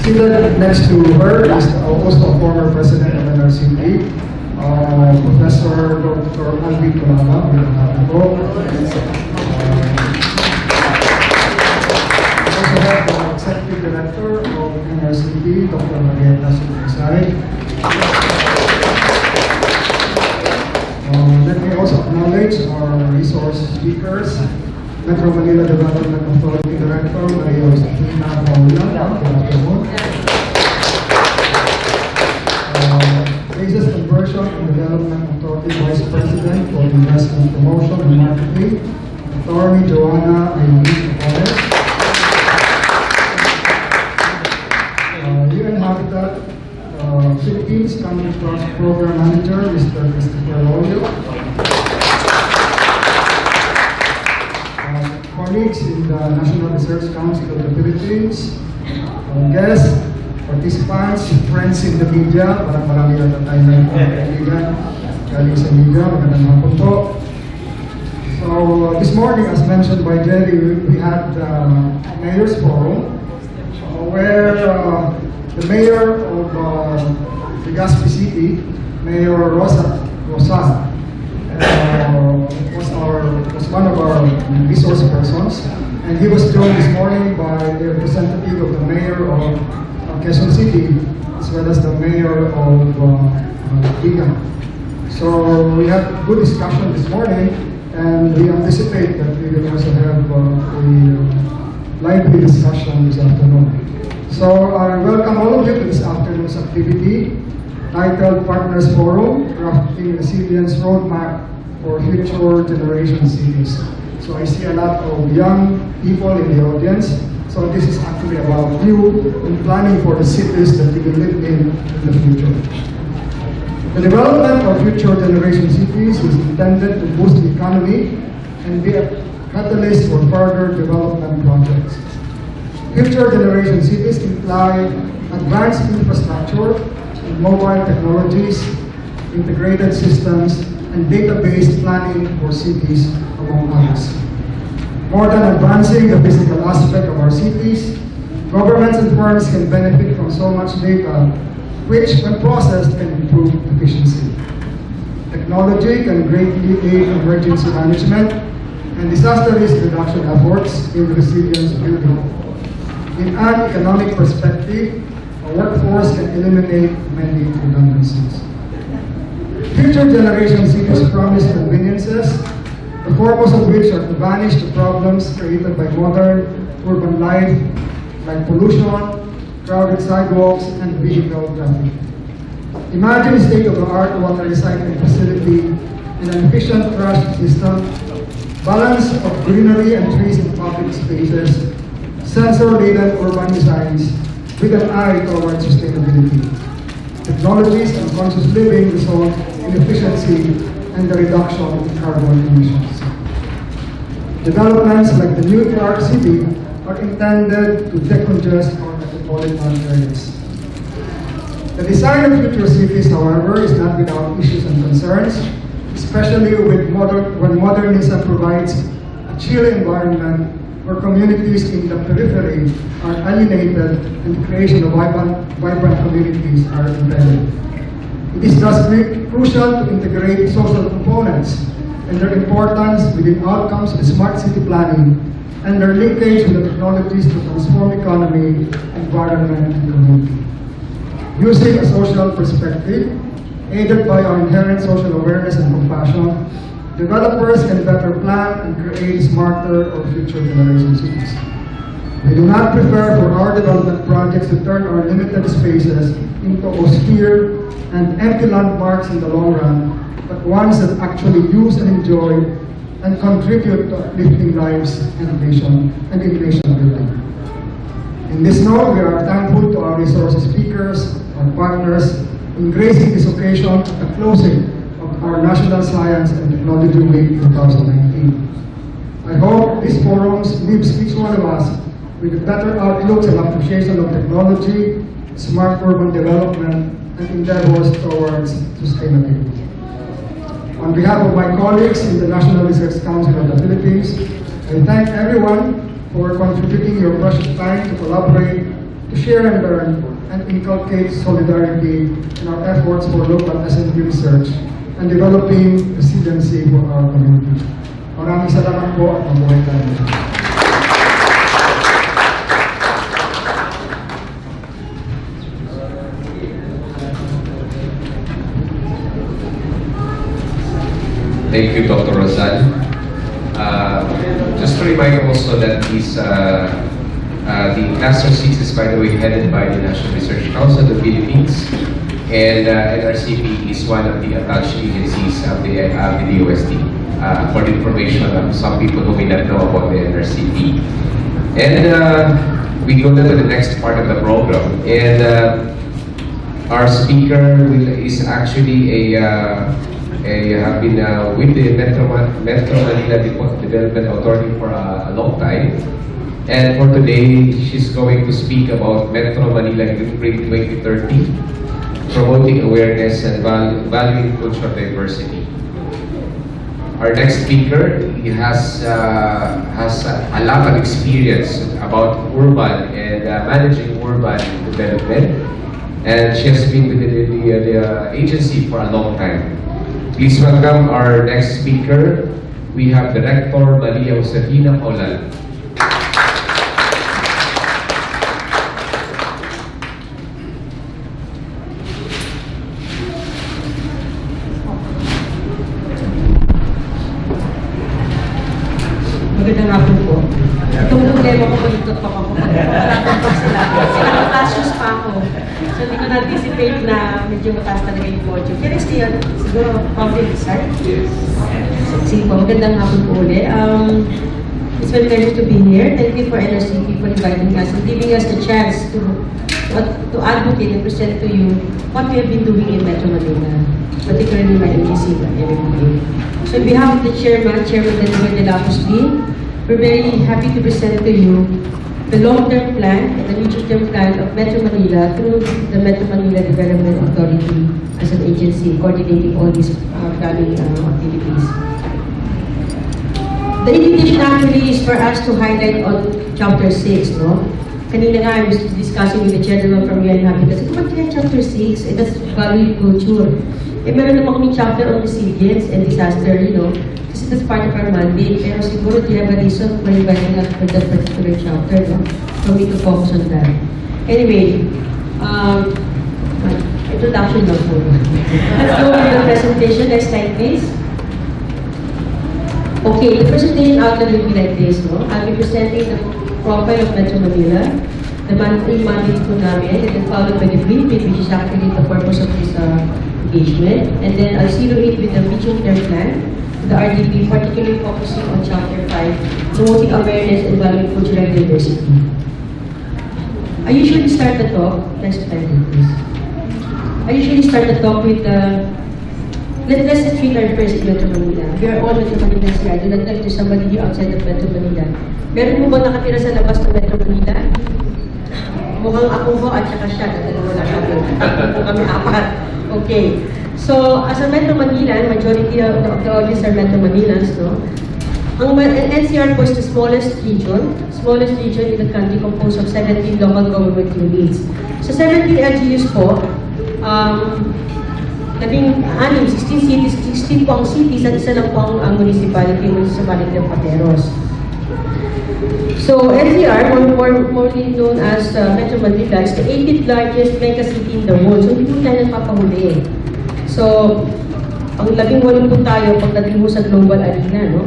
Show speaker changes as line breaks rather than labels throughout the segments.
Seated next to her is also a former president of NRCP, Professor Dr. Alvin Colaba. We also have the Executive Director of NRCP, Dr. Marietta Subic. Let me also acknowledge our resource speakers. Metro Manila Development Authority Director, Maria Josefina Paula. Good afternoon. Basis Conversion and Development Authority Vice President for Investment Promotion and Marketing, Attorney Joanna Ayunin Perez. UN Habitat Philippines Country Trust Program Manager, Mr. Christopher Arroyo. Colleagues in the National Research Council of the Philippines, guests, participants, friends in the media, marami na tayo na kaibigan, galing sa media, magandang hapon po. So, this morning, as mentioned by Jerry, we had Mayor's Forum, where the Mayor of Legazpi City, Mayor Rosa, was one of our resource persons, and he was joined this morning by the representative of the Mayor of Quezon City, as well as the Mayor of Liga. So we had a good discussion this morning, and we anticipate that we will also have a lively discussion this afternoon. So I welcome all of you to this afternoon's activity, titled Partners Forum, Crafting Resilience Roadmap for Future Generation Cities. So I see a lot of young people in the audience. So this is actually about you in planning for the cities that you will live in the future. The development of future generation cities is intended to boost the economy and be a catalyst for further development projects. Future generation cities imply advanced infrastructure, mobile technologies, integrated systems, and database planning for cities, among others. More than advancing the physical aspect of our cities, governments and firms can benefit from so much data, which, when processed, can improve efficiency. Technology can greatly aid emergency management and disaster risk reduction efforts in resilience building. In an economic perspective, a workforce can eliminate many redundancies. Future generation cities promise conveniences, the foremost of which are to banish the problems created by modern urban life, like pollution, crowded sidewalks, and vehicle traffic. Imagine a state-of-the-art water recycling facility and an efficient trash system, balance of greenery and trees in public spaces, sensor-laden urban designs with an eye towards sustainability. Technologies and conscious living result in efficiency and the reduction in carbon emissions. Developments like the new Clark City are intended to decongest our metropolitan areas. The design of future cities, however, is not without issues and concerns, especially when modernism provides a chill environment where communities in the periphery are alienated and the creation of vibrant communities are impeded. It is thus crucial to integrate social components and their importance within outcomes of smart city planning and their linkage with the technologies to transform economy, environment, and community. Using a social perspective, aided by our inherent social awareness and compassion, developers can better plan and create smarter or future generation cities. We do not prefer for our development projects to turn our limited spaces into austere and empty landmarks in the long run, but ones that actually use and enjoy and contribute to uplifting lives and nation building. In this note, we are thankful to our resource speakers, our partners, in gracing this occasion at the closing of our National Science and Technology Week 2019. I hope these forums leaves each one of us with a better outlook and appreciation of technology, smart urban development, and endeavors towards sustainability. On behalf of my colleagues in the National Research Council of the Philippines, I thank everyone for contributing your precious time to collaborate to share and learn and inculcate solidarity in our efforts for local SNP research and developing resiliency for our community. Maraming salamat po at mabuhay tayo.
Thank you, Dr. Rosal. Just to remind also that the Class of 6 is, by the way, headed by the National Research Council of the Philippines, and NRCP is one of the attached agencies of the DOST. For the information of some people who may not know about the NRCP. And we go to the next part of the program. And our speaker is actually have been with the Metro Manila Development Authority for a long time. And for today, she's going to speak about Metro Manila Youth Grade 2030, promoting awareness and valuing cultural diversity. Our next speaker, he has a lot of experience about urban and managing urban development, and she has been with the agency for a long time. Please welcome our next speaker. We have Director Maria Josefina Paulan.
Magandang hapon po. Itong problema ko, pag-tutok ako. Pag-tutok sila. Naka-flashes pa ako. So, hindi ko na-anticipate na medyo mataas talaga yung podium. Pero still, siguro, public, sir?
Yes.
Sige po, magandang hapon po ulit. It's my pleasure to be here. Thank you for NSTW for inviting us and giving us the chance to advocate and present to you what we have been doing in Metro Manila, particularly my agency, the MMDA. So on behalf of the Chairman Denver de la Pusli, we're very happy to present to you the long-term plan and the medium-term plan of Metro Manila through the Metro Manila Development Authority as an agency coordinating all these planning activities. The invitation actually is for us to highlight on Chapter 6, no? Kanina nga, I was discussing with the gentleman from UN Habitat. Sabi ko, ba't Chapter 6? That's value culture. Meron naman kaming chapter on resilience and disaster, you know, kasi that's part of our mandate. Pero siguro, do you have a reason for inviting us for that particular chapter, no? For me to focus on that. Anyway, introduction lang po. Let's go with the presentation. Next slide, please. Okay, the presentation outline will be like this, no? I'll be presenting the profile of Metro Manila, the monthly mandate po namin, and then followed by the briefing, which is actually the purpose of this engagement. And then I'll zero in with the medium-term plan, the RDP, particularly focusing on Chapter 5, promoting awareness and valuing cultural diversity. I usually start the talk, next slide please. I usually start the talk with let's treat our first in Metro Manila. We are all Metro Manila here. I do not know if there's somebody here outside of Metro Manila. Meron mo ba nakatira sa labas ng Metro Manila? Mukhang ako ho at saka siya. Dalawa lang kami. Kami apat. Okay. So, as a Metro Manilan, majority of the audience are Metro Manilans, no? Ang NCR po is the smallest region in the country, composed of 17 local government units. So 17 LGUs po, 16 cities, 16 po ang cities at isa lang po ang municipality of Pateros. So NCR, more known as Metro Manila, is the 18th largest mega city in the world. So hindi po tayo nagpapahuli. So, ang 18 po tayo pagdating mo sa global arena, no?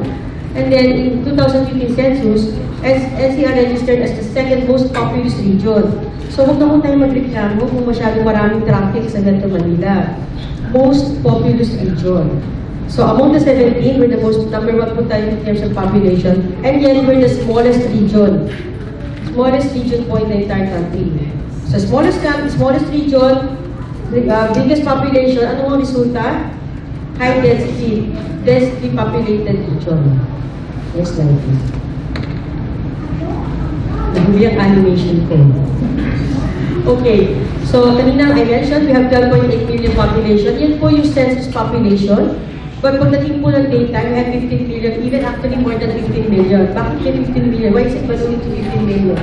And then in 2015 census, NCR registered as the second most populous region. So huwag na po tayo magreklamo kung masyadong maraming traffic sa Metro Manila. Most populous region. So among the 17, we're the most number 1 po tayo in terms of population, and yet we're the smallest region. Smallest region po in the entire country. So smallest region, biggest population, ano ang resulta? High density populated region. Next slide please. Nahuli ang animation ko. Okay, so kanina I mentioned we have 12.8 million population. Yan po yung census population. But pagdating po ng data, we have 15 million, even actually more than 15 million. Bakit may 15 million? Why is it ballooned to 15 million?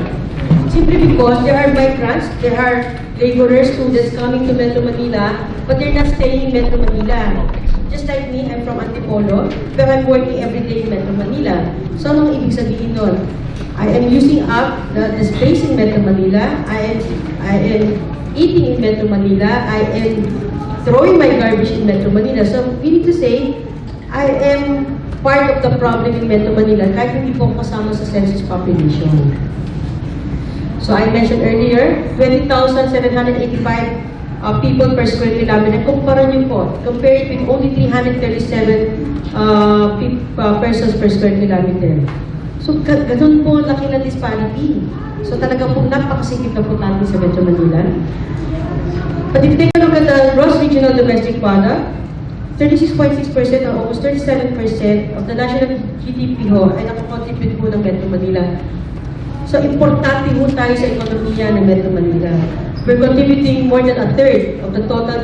Simply because there are migrants, there are laborers, students coming to Metro Manila, but they're not staying in Metro Manila. Just like me, I'm from Antipolo, but I'm working every day in Metro Manila. So anong ibig sabihin nun? I am using up the space in Metro Manila, I am eating in Metro Manila, I am throwing my garbage in Metro Manila. So meaning to say, I am part of the problem in Metro Manila kahit hindi po kasama sa census population. So I mentioned earlier, 20,785 people per square kilometer. Kumpara niyo po, compared with only 337 persons per square kilometer. So ganun po laki na disparity. So talaga po napakasikip na po natin sa Metro Manila. But if you take a look at the gross regional domestic product, 36.6% or almost 37% of the national GDP ho ay nakakontribute po ng Metro Manila. So, importante po tayo sa ekonomiya ng Metro Manila. We're contributing more than a third of the total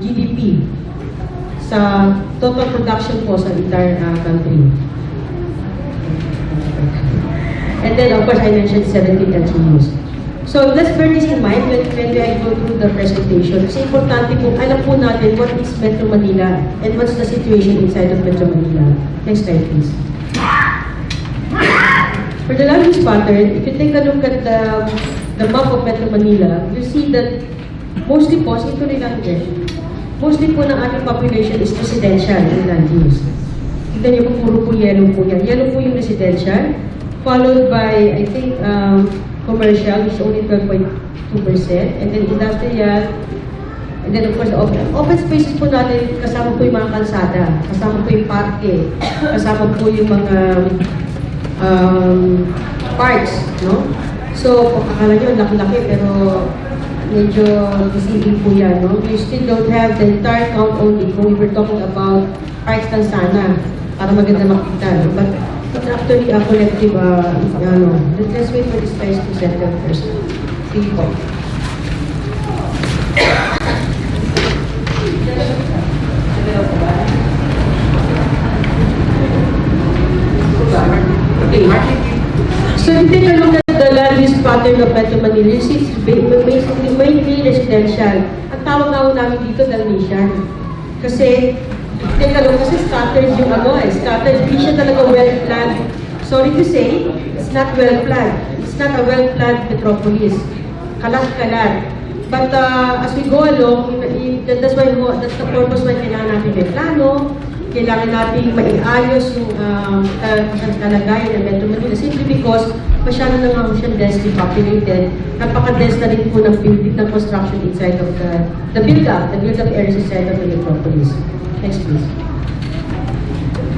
GDP sa total production po sa entire country. And then, of course, I mentioned 17 LGUs. So, let's bear this in mind when I go through the presentation. Kasi importante po, alam po natin what is Metro Manila and what's the situation inside of Metro Manila. Next slide, please. For the land use pattern, if you take a look at the map of Metro Manila, you see that mostly po, ito rin lang din, mostly po ng ating population is residential in land use. Tignan niyo po, puro po yellow po yan. Yellow po yung residential, followed by, I think, commercial, which is only 12.2%, and then industrial, and then of course, open spaces po natin, kasama po yung mga kalsada, kasama po yung parke, kasama po yung mga parks, no? So, akala nyo, laki-laki, pero medyo deceiving po yan, no? We still don't have the entire count only kung we were talking about parks lang sana, para maganda makita, no? But it's actually a collective, let's wait for this guys to settle first. Sige po. Okay. So if you take a look at the land use pattern of Metro Manila, you see it's basically mainly residential. Ang tawag nga ho namin dito, Dalmatian. Kasi, take a look, kasi scattered yung scattered. Hindi siya talaga well-planned. Sorry to say, it's not well-planned. It's not a well-planned metropolis. Kalat-kalat. But as we go along, that's the purpose why kailangan natin may plano, kailangan natin maiayos yung kalagayan ng Metro Manila simply because masyado na nga siyang densely populated. Napaka-dense na rin po ng building ng construction inside of the build-up areas inside of the metropolis. Next please.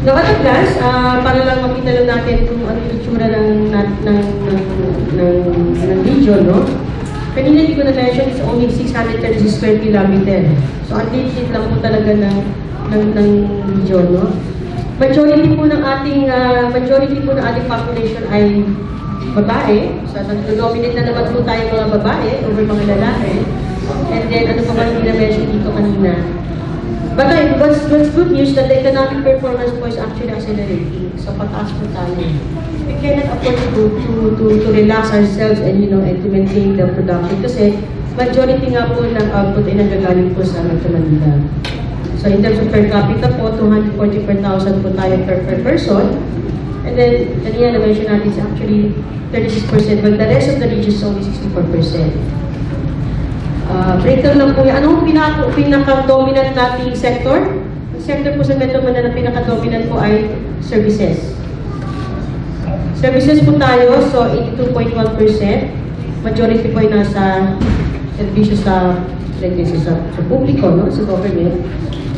Now at a glance, para lang makita lang natin kung ano yung itsura ng region, no? Kanina hindi ko na-mention, it's only 636 square kilometer. So at least lang po talaga ng region, no? Majority po ng ating population ay babae. So nag-dominate na naman po tayo mga babae over mga lalaki. And then ano pa ba hindi na-mention dito kanina? But what's good news that the economic performance po is actually accelerating. So pataas po tayo. We cannot afford to relax ourselves and and to maintain the production kasi majority nga po ng output ay nanggagaling po sa Metro Manila. So in terms of per capita po, 244,000 po tayo per person. And then, kanina na-mention natin is actually 36%, but the rest of the region is only 64%. Breakdown lang po yan. Anong pinaka-dominant nating sector? Ang sector po sa Metro Manila na pinaka-dominant po ay services. Services po tayo, so 82.1%. Majority po ay nasa servisyo sa publiko, no? Sa government.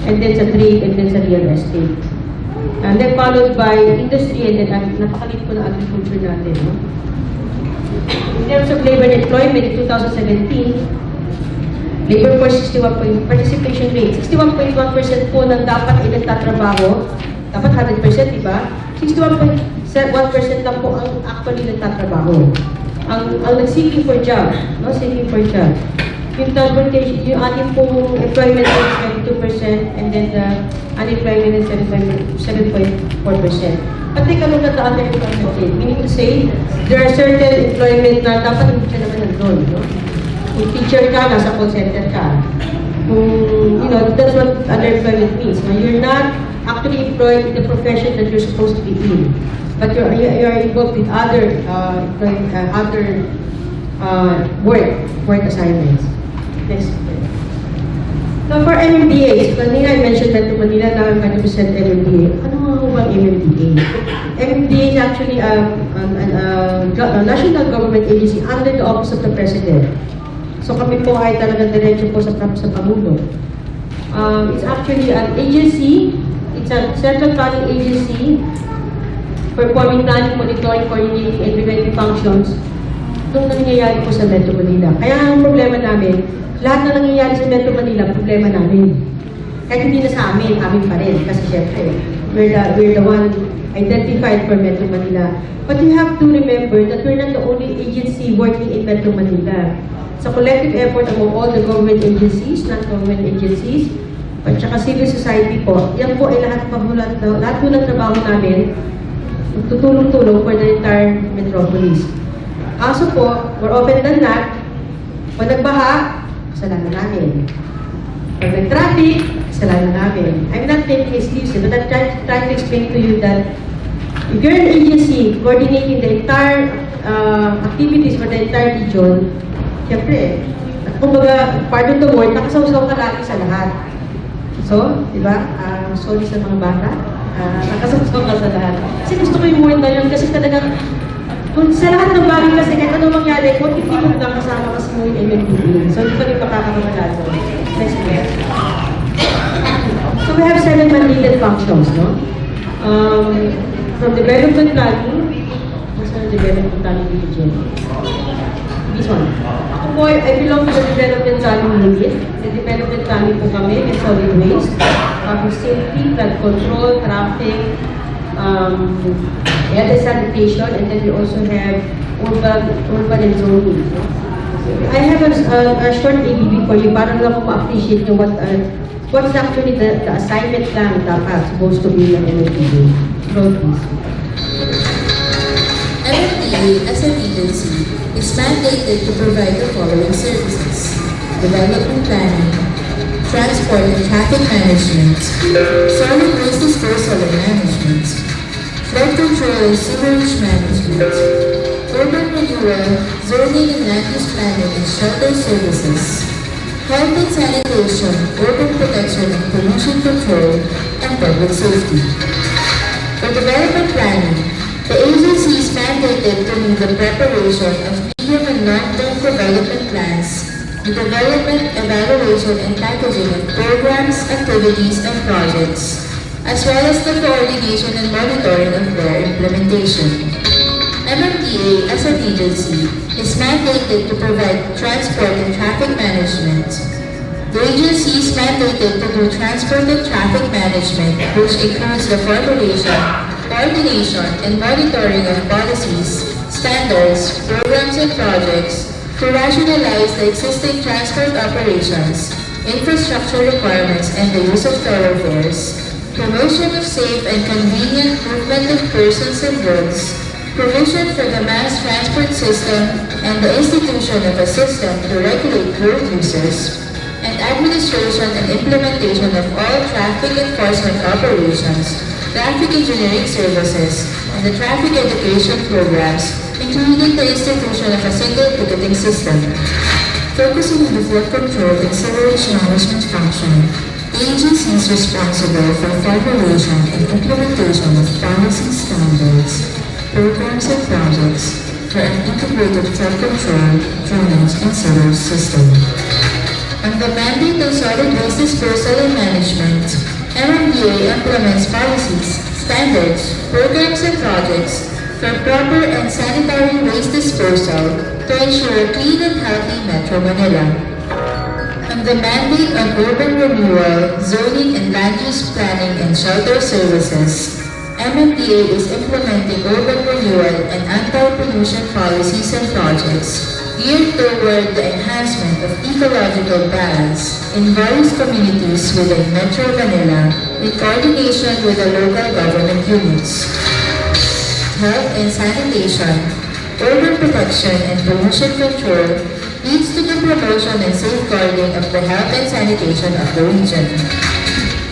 And then sa trade, and then sa real estate. And then followed by industry, and then napakalit po na agriculture natin. No? In terms of labor and employment, in 2017, labor force participation rate, 61.1% po ng dapat ay nagtatrabaho. Dapat 100%, diba? 61.1% lang po ang actually nagtatrabaho. Ang seeking for job, no? Seeking for job. Yung transportation, yung ating pong employment is 22%, and then the unemployment is 7.4%. But take a look at the underemployment rate. Meaning to say, there are certain employment na dapat hindi siya naman nandun. No? Kung teacher ka, nasa call center ka. Kung, that's what underemployment means. When you're not actually employed in the profession that you're supposed to be in, but you are involved with other work assignments. Next. So for MMDA, kanina I mentioned Metro Manila, now I'm going to present MMDA. Ano nga bang MMDA? MMDA is actually a national government agency under the Office of the President. So kami po ay talagang diretso po sa Pangulo. It's actually an agency, it's a central planning agency performing planning, monitoring, coordinating, and preventive functions nung nangyayari po sa Metro Manila. Kaya ang problema namin, lahat na nangyayari sa Metro Manila, problema namin. Kahit hindi na sa amin pa rin. Kasi syempre, we're the one identified for Metro Manila. But you have to remember that we're not the only agency working in Metro Manila. It's a collective effort among all the government agencies, non-government agencies, at saka civil society po. Yan po ay lahat po ng trabaho namin, tutulong-tulong for the entire metropolis. Kaso po, more often than not, pag nagbaha, kasalanan namin. Pag nag-traffic, kasalanan namin. I'm not taking excuses, but I'm trying to explain to you that if you're an agency coordinating the entire activities for the entire region, siyempre, kumbaga, part of the word, nakasawsaw ka lagi sa lahat. So, di ba? Sorry sa mga bata. Nakasawsaw ka sa lahat. Kasi gusto ko yung word na yun kasi talagang kung sa lahat ng bagay kasi kahit anong mangyari, kung hindi mo na kasama kasi mo yung MMDA. So, hindi pa rin makakakamala doon. Next slide. So, we have 7 mandated functions, no? From development planning, what's the development planning division? This one. Ako po, I belong to the development planning unit. The development planning po kami, may solid waste, public safety, flood control, traffic, the sanitation, and then we also have urban and zoning. I have a short ABB for you para lang ko ma-appreciate nyo what's actually the assignment plan dapat supposed to be ng NSTW. Road please.
NSTW as an agency is mandated to provide the following services: development planning, transport and traffic management, solid waste disposal and management, flood control and sewerage management, urban renewal, zoning and land use planning and shelter services, health and sanitation, urban protection and pollution control, and public safety. For development planning, the agency is mandated to lead the preparation of medium and long-term development plans, the development, evaluation, and packaging of programs, activities, and projects, as well as the coordination and monitoring of their implementation. MMDA as an agency is mandated to provide transport and traffic management. The agency is mandated to do transport and traffic management, which includes the formulation, coordination, and monitoring of policies, standards, programs, and projects to rationalize the existing transport operations, infrastructure requirements, and the use of thoroughfares, promotion of safe and convenient movement of persons and goods, provision for the mass transport system, and the institution of a system to regulate road users, and administration and implementation of all traffic enforcement operations, traffic engineering services, and the traffic education programs, including the institution of a single ticketing system. Focusing on the flood control and sewerage management function, the agency is responsible for formulation and implementation of policy standards, programs, and projects for an integrated flood control, drainage, and sewage system. On the mandate of solid waste disposal and management, MMDA implements policies, standards, programs, and projects for proper and sanitary waste disposal to ensure clean and healthy Metro Manila. On the mandate of urban renewal, zoning, and land use planning and shelter services, MMDA is implementing urban renewal and anti-pollution policies and projects geared toward the enhancement of ecological balance in various communities within Metro Manila in coordination with the local government units. health and sanitation, urban protection and pollution control leads to the promotion and safeguarding of the health and sanitation of the region.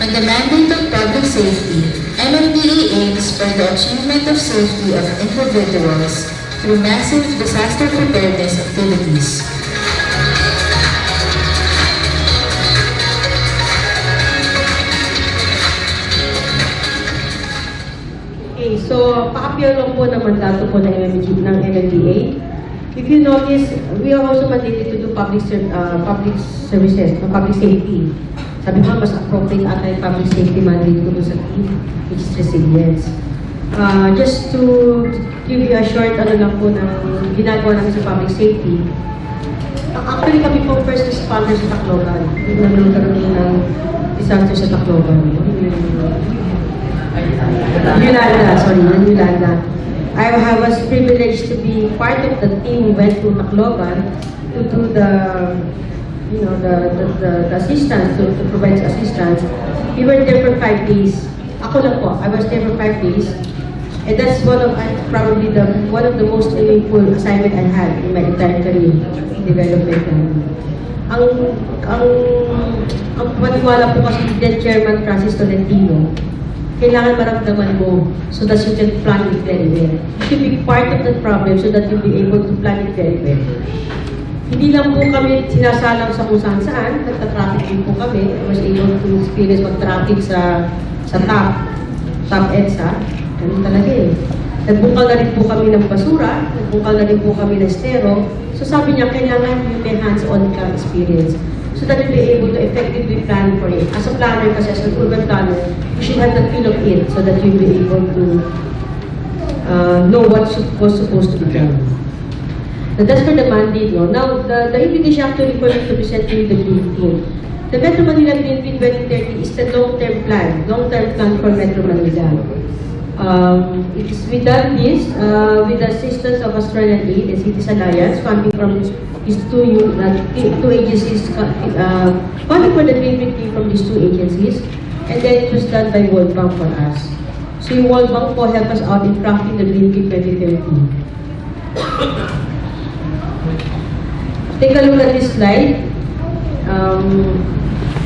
On the mandate of public safety, MMDA aims for the achievement of safety of individuals through massive disaster preparedness activities.
Okay, so pa-appear lang po ng mandato po ng MMDA. If you notice, we are also mandated to do public services, public safety. Sabi ko, mas appropriate ata yung public safety mandate ko sa team, which is resilience. Just to give you a short lang po ng ginagawa namin sa public safety. Actually, kami po first responders sa Tacloban. Nung nagkaroon ng disaster sa Tacloban. Yolanda. I was privileged to be part of the team who went to Tacloban to do the assistance, to provide assistance. We were there for 5 days. Ako lang po, I was there for 5 days. And that's probably one of the most meaningful assignment I had in my entire career in development. Ang paniwala po kasi then Chairman Francis Tolentino, kailangan maramdaman mo so that you can plan it very well. You should be part of the problem so that you'll be able to plan it very well. Hindi lang po kami sinasalang sa kung saan, nagta-traffic din po kami. I was able to experience mag-traffic sa top EDSA. Ganun talaga eh. Nagbukal na rin po kami ng basura, nagbukal na rin po kami ng estero. So sabi niya, kailangan yung may hands-on ka experience so that you'll be able to effectively plan for it. As a planner kasi, as an urban planner, you should have the feel of it so that you'll be able to know what's supposed to be done. So that's for the mandate. No? Now, the invitation actually for me to present to you the Green Team. The Metro Manila Green Team 2030 is the long-term plan for Metro Manila. We've done this with the assistance of Australian Aid and Cities Alliance, funding from these two agencies, funding for the Green Team from these two agencies, and then it was done by World Bank for us. So yung World Bank po help us out in crafting the Green Team 2030. Take a look at this slide.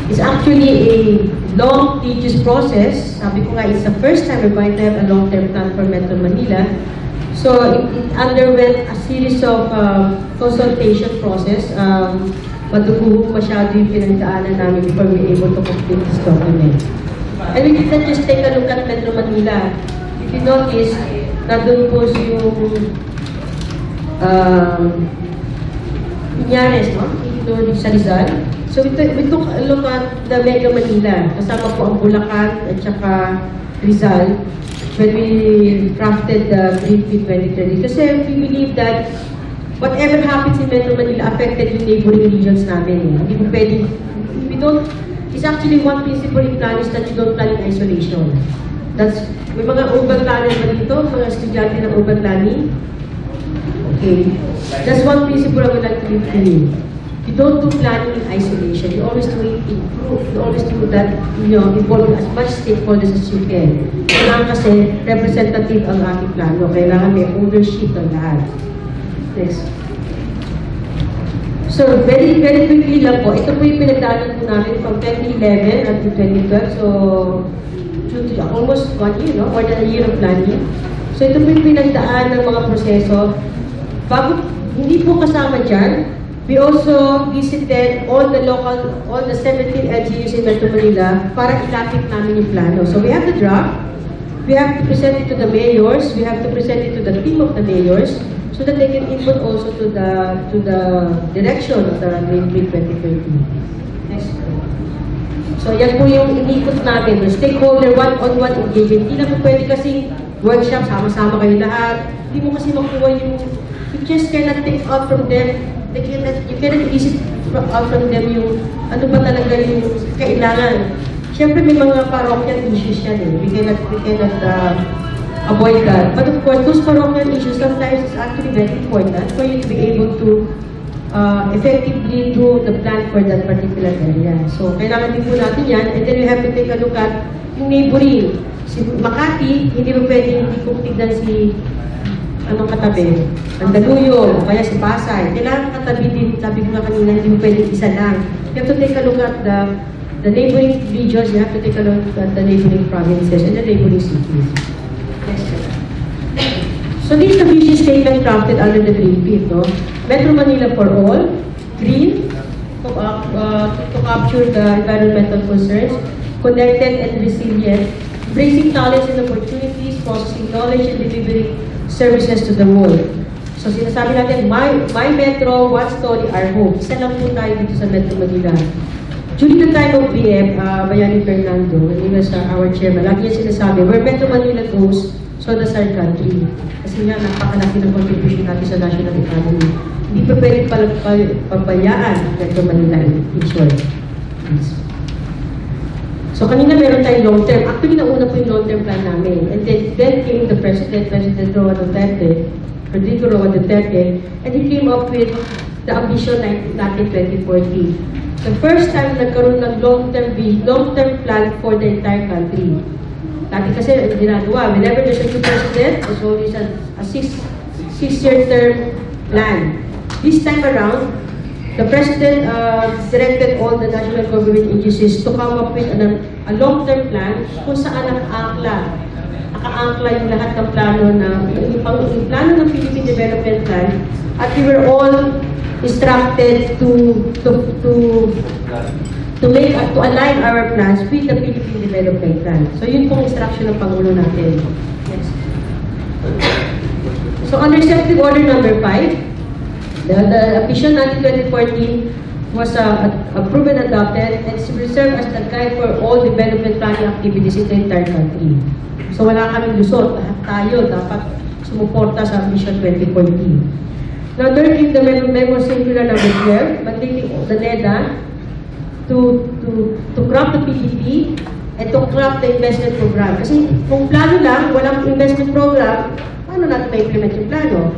It's actually a long, tedious process. Sabi ko nga, it's the first time we're going to have a long-term plan for Metro Manila. So it underwent a series of consultation process. Maduguhong masyado yung pinagdaanan namin before we were able to complete this document. And we did not just take a look at Metro Manila. If you notice, nandun po yung Piñares, no? Ito sa Rizal. So we took a look at the Mega Manila. Kasama po ang Bulacan at saka Rizal when we crafted the Green Team 2030. Kasi we believe that whatever happens in Metro Manila affected yung neighboring regions namin. Hindi po pwedeng, it's actually one principle in planning is that you don't plan in isolation. May mga urban planners ba dito? Mga estudyante ng urban planning? Okay. That's one principle I would like to leave to you. You don't do planning in isolation. You always do it in group. You always do that, involve as much stakeholders as you can. Kailangan kasi representative ang ating plano. Kailangan may ownership ng lahat. Next. So, very, very quickly lang po. Ito po yung pinagdaanan po namin from 2011 until 2012. So, almost 1 year, no? More than a year of planning. So, ito po yung pinagdaan ng mga proseso. Bago, hindi po kasama dyan, we also visited all the 17 LGUs in Metro Manila para ilapit namin yung plano. So we have the draft, we have to present it to the mayors, we have to present it to the team of the mayors so that they can input also to the direction of the Green Team 2030. Next. So yan po yung inikot namin, the stakeholder one-on-one engagement. Hindi na po pwede kasing workshop, sama-sama kayo lahat. Hindi mo kasi makuha yung, you just cannot take out from them. You cannot elicit out from them yung ano ba talaga yung kailangan. Siyempre may mga parochial issues yan eh. We cannot avoid that. But of course, those parochial issues sometimes is actually very important for you to be able to effectively do the plan for that particular area. So, kailangan din po natin yan. And then we have to take a look at yung neighboring. Si Makati, hindi mo pwedeng hindi kong tignan si anong katabi? Mandaluyong, kaya si Pasay. Kailangan katabi din, sabi ko nga kanina, hindi mo pwedeng isa lang. You have to take a look at the neighboring regions, you have to take a look at the neighboring provinces and the neighboring cities. Yes, sir. So this is the vision statement crafted under the Green Fifth, no? Metro Manila for all, green, to capture the environmental concerns, connected and resilient, embracing talents and opportunities, processing knowledge and delivering services to the world. So sinasabi natin, my Metro, one story, our hope. Isa lang po tayo dito sa Metro Manila. During the time of BM, Bayani Fernando, when he was our chairman, lagi niya sinasabi, where Metro Manila goes, so does our country. Kasi nga, napakalaki ng contribution natin sa national economy. Hindi pa pwede pabayaan Metro Manila in short. So kanina meron tayong long term. Actually, nauna po yung long term plan namin. And then came the President Roa Duterte, Rodrigo Roa Duterte, and he came up with the ambition natin 2040. The first time nagkaroon ng long-term plan for the entire country. Dati kasi ginagawa, whenever there's a new president, there's always a six-year term plan. This time around, the President directed all the national government agencies to come up with a long-term plan kung saan nakaangkla yung lahat ng plano yung plano ng Philippine Development Plan, at we were all instructed to align our plans with the Philippine Development Plan. So yun pong instruction ng Pangulo natin. Yes. So under Executive Order number 5, the vision natin 2014 was approved and adopted, and it will serve as the guide for all development planning activities in the entire country. So wala kaming lusot, lahat tayo dapat sumuporta sa Vision 2014. Now, during the Memo Circular number 12, mandating the NEDA to craft the PDP and to craft the investment program. Kasi kung plano lang, walang investment program, paano natin ma-implement yung plano?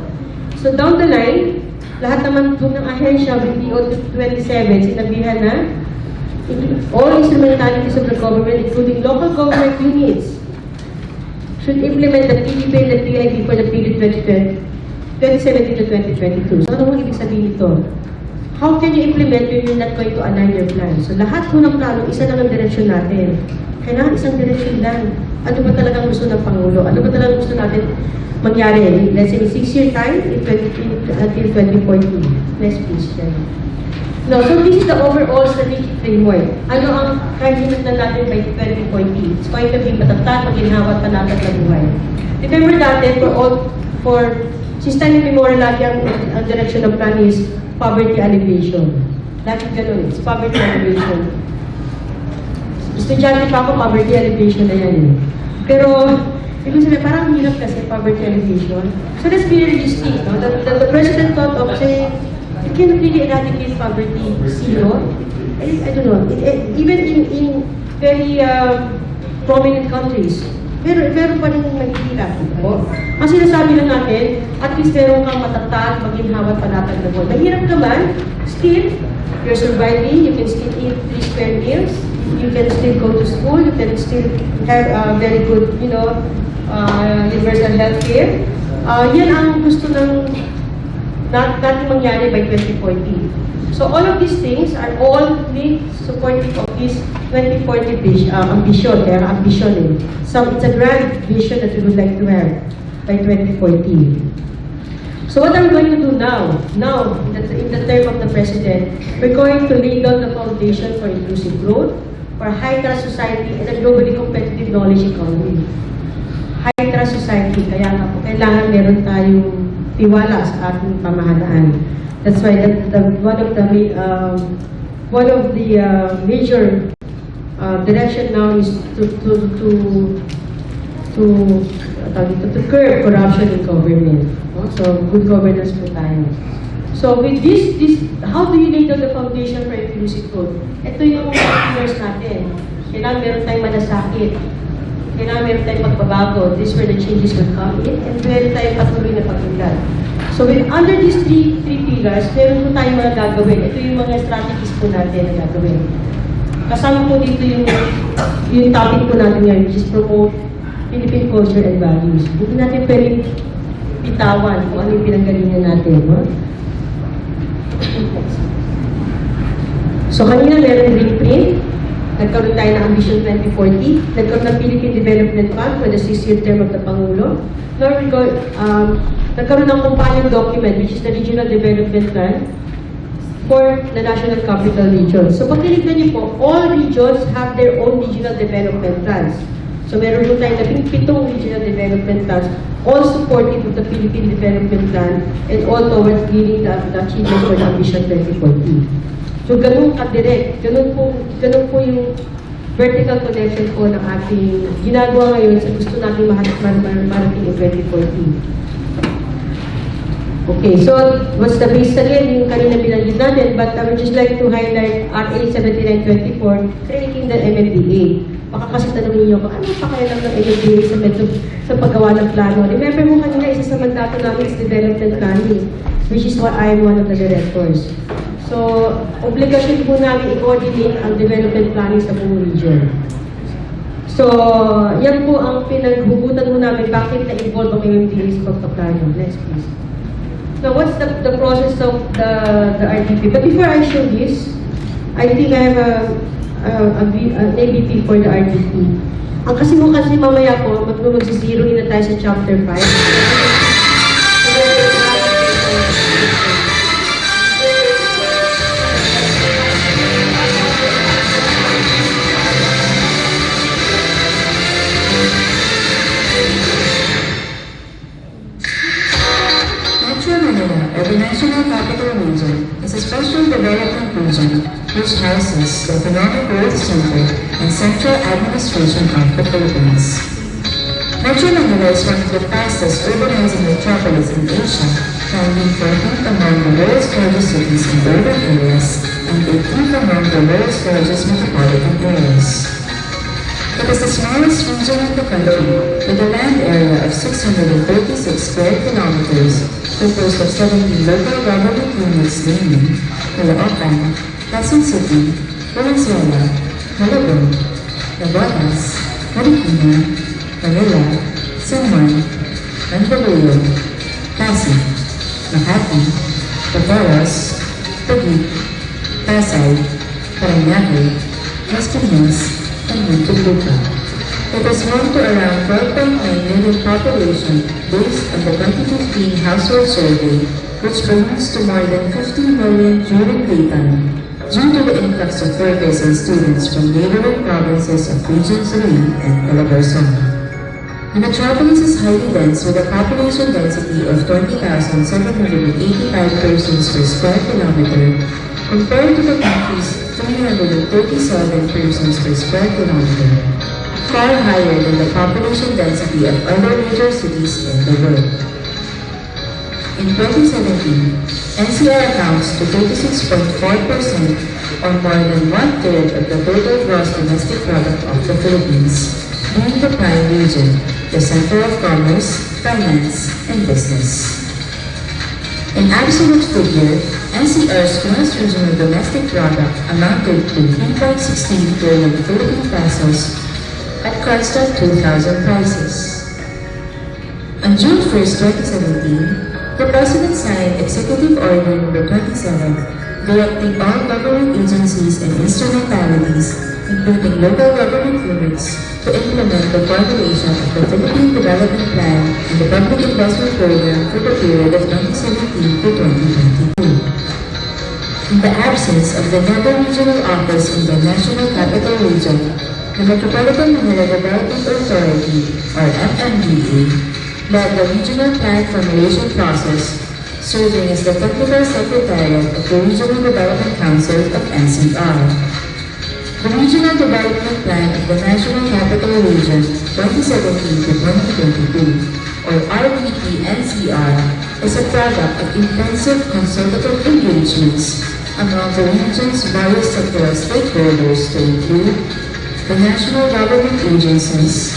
So down the line, lahat naman doon ng ahensya with DO 27, sinabihan na all instrumentalities of the government, including local government units, should implement the PDP and the PID for the period 2017 to 2022. So ano ang ibig sabihin nito? How can you implement when you're not going to align your plan? So lahat po ng plano, isa lang ang direksyon natin. Kailangan isang direksyon lang. Ano ba talagang gusto ng Pangulo? Ano ba talagang gusto natin mangyari? Let's say 6-year time until 2014. Next please. No, so this is the overall strategic framework. Ano ang target na natin by 2040? It's going to be matatag, maginhawa, panatag na buhay. Remember dati, since time immemorial, lagi ang direction ng plan is poverty alleviation. Lagi ganun, it's poverty alleviation. Estudyante pa ako, poverty alleviation na yan eh. Pero, ibig sabihin, parang hirap kasi poverty alleviation. So let's be realistic, no? The President thought of saying, you can really eradicate poverty, zero. I don't know, even in very prominent countries, meron pa rin mahihirap. Ang sinasabi lang natin, at least meron kang matatag, maginhawa, panatag na buwan. Mahirap naman, still, you're surviving, you can still eat 3 square meals, you can still go to school, you can still have very good, universal health care. Yan ang gusto ng natin mangyari by 2040. So all of these things are all linked, supportive of this 2040 ambition, kaya ambition eh. So it's a grand vision that we would like to have by 2040. So what are we going to do now? Now, in the term of the President, we're going to lay down the foundation for inclusive growth, for a high-trust society, and a globally competitive knowledge economy. High-trust society, kaya nga po, kailangan meron tayong tiwala sa ating pamahalaan. That's why one of the major direction now is to curb corruption in government. No? So good governance po tayo. So with this, how do you lay down the foundation for inclusive growth? Ito yung mga pillars natin. Kailangan meron tayong malasakit. Kailangan meron tayong pagbabago. This is where the changes will come in. And meron tayong patuloy na pag-unlad. So under these three pillars, meron po tayong mga gagawin. Ito yung mga strategies po natin na gagawin. Kasama po dito yung topic po natin ngayon, which is promote Philippine culture and values. Hindi natin pwedeng bitawan kung ano yung pinanggalingan natin. No? So kanina meron ring print, nagkaroon tayo ng Ambition 2040, nagkaroon ng Philippine Development Fund for the 6th-year term of the Pangulo. Now nagkaroon ng companion document which is the Regional Development Plan for the National Capital Region. So pag tinignan niyo po, all regions have their own regional development plans. So meron po tayo 17 regional development plans, all supportive of the Philippine Development Plan and all towards leading the achievement for the Ambition 2040. So ganun ka-direct, ganun po yung vertical connection po ng ating ginagawa ngayon sa gusto natin marating in 2040. Okay, so what's the base again, yung kanina binanggit natin, but I would just like to highlight RA 7924, creating the MMDA. Baka kasi tanongin niyo ako, ano pa kaya lang ng MMDA sa paggawa ng plano? Remember mo kanina, isa sa mandato namin is development planning, which is why I am one of the directors. So, obligasyon po namin i-coordinate ang development planning sa buong region. So, yan po ang pinaghugutan mo namin bakit na-involve ang MMDA sa pagpaplano. Next, please. Now, what's the process of the RDP? But before I show this, I think I have an ABP for the RDP. Ang kasi mamaya po, mag-zero in na tayo sa chapter 5.
The National Capital Region is a special development region which houses the Economic Growth Center and Central Administration of the Philippines. Metro Manila is one of the fastest urbanizing metropolis in Asia, ranking 14th among the world's largest cities in urban areas and 18th among the world's largest metropolitan areas. It is the smallest region in the country with a land area of 636 square kilometers, composed of 17 local government units namely Caloocan, Quezon City, Valenzuela, Malabon, Navotas, Marikina, Manila, San Juan, Mandaluyong, Pasay, Makati, Batangas, Taguig, Pasay, Parañaque, Las Piñas, and Muntinlupa. It is home to around 12.9 million population based on the 2015 household survey, which belongs to more than 50 million during daytime, due to the influx of workers and students from neighboring provinces of Regions 3 and Calabarzon. The metropolis is highly dense with a population density of 20,785 persons per square kilometer, compared to the country's 337 persons per square kilometer, far higher than the population density of other major cities in the world. In 2017, NCR accounts to 36.4% or more than one-third of the total gross domestic product of the Philippines, being the prime region, the center of commerce, finance, and business. In absolute figure, NCR's gross regional domestic product amounted to 3.16 trillion Philippine pesos at constant 2,000 prices. On June 1, 2017, the President signed Executive Order No. 27 directing all government agencies and instrumentalities, including local government units, to implement the formulation of the Philippine Development Plan and the Public Investment Program for the period of 2017 to 2022. In the absence of the Nether Regional Office in the National Capital Region, the Metropolitan Manila Development Authority, or MMDA, led the regional plan formulation process, serving as the technical secretariat of the Regional Development Council of NCR. The Regional Development Plan of the National Capital Region 2017 to 2022, or RDP-NCR, is a product of intensive consultative engagements among the region's various sectoral stakeholders to include the national government agencies,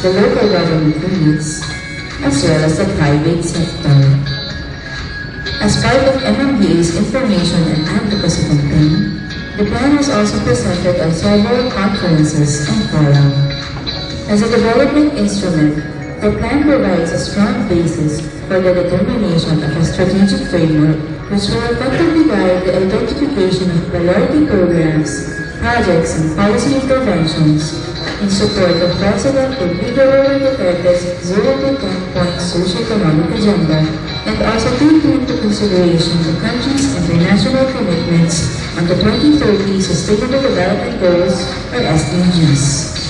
the local government units, as well as the private sector. As part of MMDA's information and advocacy campaign, the plan was also presented at several conferences and forums. As a development instrument, the plan provides a strong basis for the determination of a strategic framework which will effectively guide the identification of priority programs, projects, and policy interventions in support of President Rodrigo Duterte's 0 to 10-point socioeconomic agenda, and also taking into consideration the country's international commitments on the 2030 Sustainable Development Goals, or SDGs.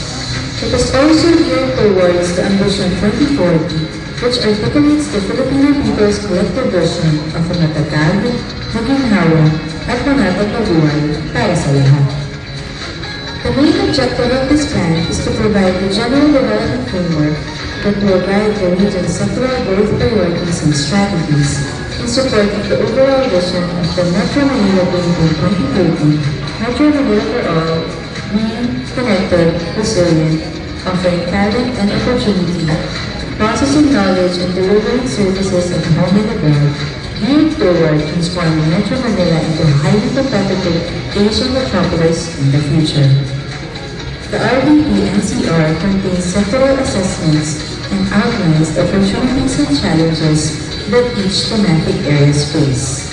It is also geared towards the Ambition 2040, which articulates the Filipino people's collective vision of a matatag, maginhawa, at manatag na buhay para sa lahat. The main objective of this plan is to provide the general development framework that will guide the region's sectoral growth priorities and strategies in support of the overall vision of the Metro Manila Vision 2030, Metro Manila for All, being connected, resilient, offering talent and opportunity, processing knowledge and delivering services at home and abroad, geared toward transforming Metro Manila into a highly competitive Asian metropolis in the future. The RBP-NCR contains sectoral assessments and outlines the opportunities and challenges that each thematic areas face.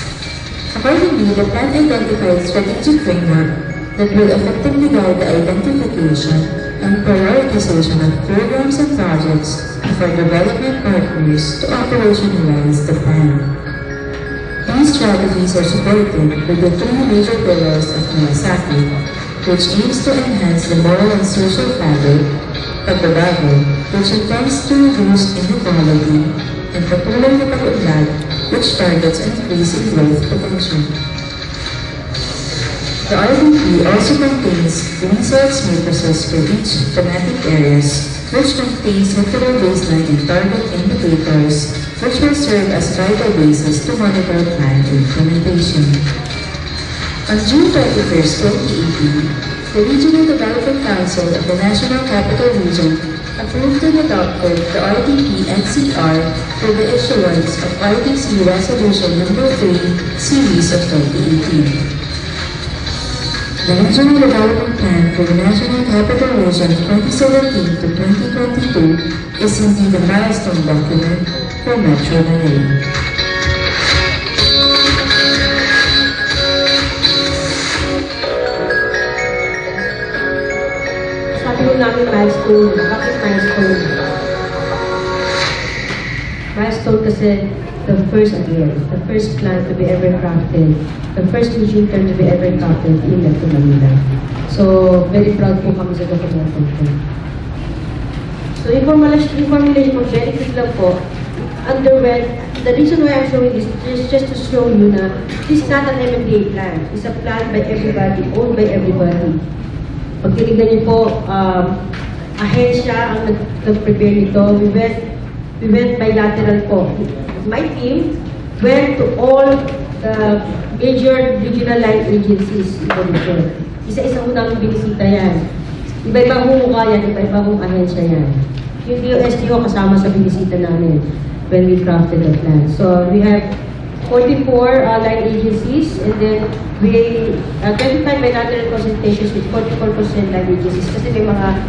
Accordingly, the plan identifies strategic framework that will effectively guide the identification and prioritization of programs and projects for development partners to operationalize the plan. These strategies are supported with the 3 major pillars of Malasaki, which aims to enhance the moral and social fabric, pagbabago, which intends to reduce inequality, and patuloy na pag-unlad, which targets an increase in growth potential. The RDP also contains resource matrices for each thematic areas, which contains sectoral baseline and target indicators, which will serve as vital basis to monitor plan implementation. On June 21, 2018, the Regional Development Council of the National Capital Region approved and adopted the RDP-NCR for the issuance of RDC Resolution No. 3 Series of 2018. The Regional Development Plan for the National Capital Region 2017 to 2022 is indeed a milestone document for Metro Manila.
Sabi ko namin milestone. Bakit milestone? Milestone kasi the first plan to be ever crafted, the first vision term to be ever crafted in Metro Manila. So, very proud po kami sa document po. So, information mo, very quick lang po, the reason why I'm showing this is just to show you na this is not an MMDA plan. It's a plan by everybody, owned by everybody. Pag tinignan niyo po, ahensya ang nag-prepare nito. We went bilateral po. My team went to all the major regional line agencies in the region. Isa-isa ho namin binisita yan. Iba-ibang humuka yan, iba-ibang ahensya yan. Yung DOST kasama sa binisita namin when we crafted the plan. So we have 44 line agencies, and then we 25 bilateral consultations with 44% line agencies kasi may mga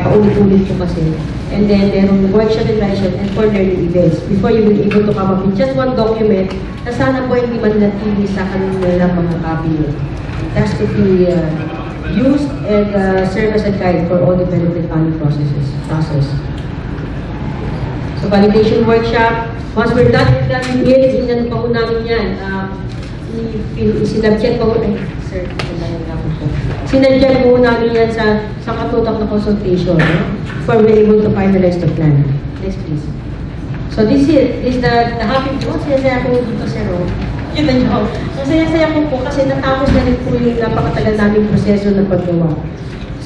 paulit-ulit po kasi. And then merong workshop and lecture and for learning events before you will be able to come up with just one document na sana po hindi man natili sa kanilang mga copy. It has to be used and serve as a guide for all development planning process. So validation workshop, once we're done with that, inano pa po namin yan. Sinabject pa po, sir, sinadyan po namin yan sa katutak na consultation, no? For we're able to finalize the plan. Next, please. So this is the happy po. Saya-saya po dito, sir. Kita nyo. So saya-saya po kasi natapos na rin po yung napakatagal naming proseso ng paggawa.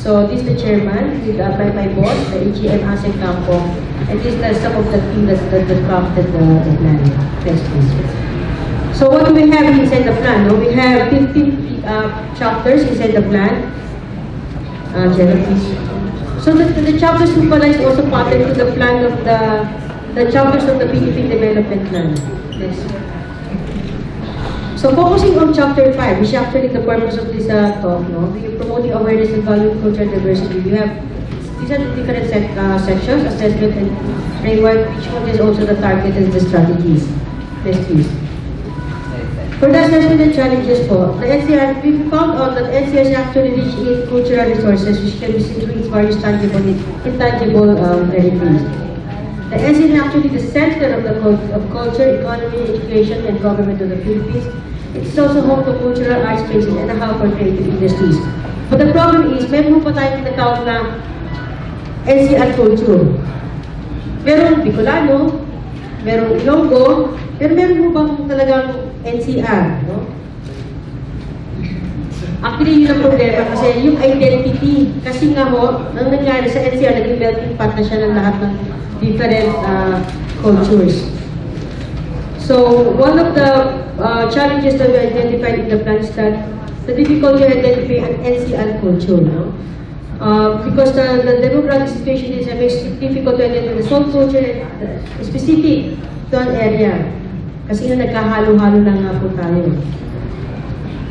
So this is the chairman, with my boss, the AGM Asek Campo, and this is some of the team that crafted the plan. Next, please. So what do we have inside the plan? No? We have 15 chapters inside the plan. Jenna, please. So the chapters pala is also patterned to the plan of the chapters of the Philippine Development Plan. Next. So focusing on chapter 5, which is actually the purpose of this talk, no? We are promoting awareness and valuing cultural diversity. We have These are the different sections, assessment and framework, which one is also the target and the strategies. Next, please. For the assessment and challenges po, the NCR, we found out that NCR is actually rich in cultural resources which can be seen through its various tangible and intangible heritage. The NCR is actually the center of culture, economy, education, and government of the Philippines. It is also home to cultural arts spaces and a hub for creative industries. But the problem is, meron po tayong tinatawag na NCR culture. Meron Bicolano, meron Ilonggo, pero meron po bang talagang NCR, no? Actually, yun ang problema kasi yung identity. Kasi nga ho, ang nangyari sa NCR, naging melting pot na siya ng lahat ng different cultures. So, one of the challenges that we identified in the plan is that the difficulty to identify an NCR culture, no? Because the demographic situation is makes it difficult to identify the soul culture specific to an area. Kasi na nagkahalo-halo na nga po tayo.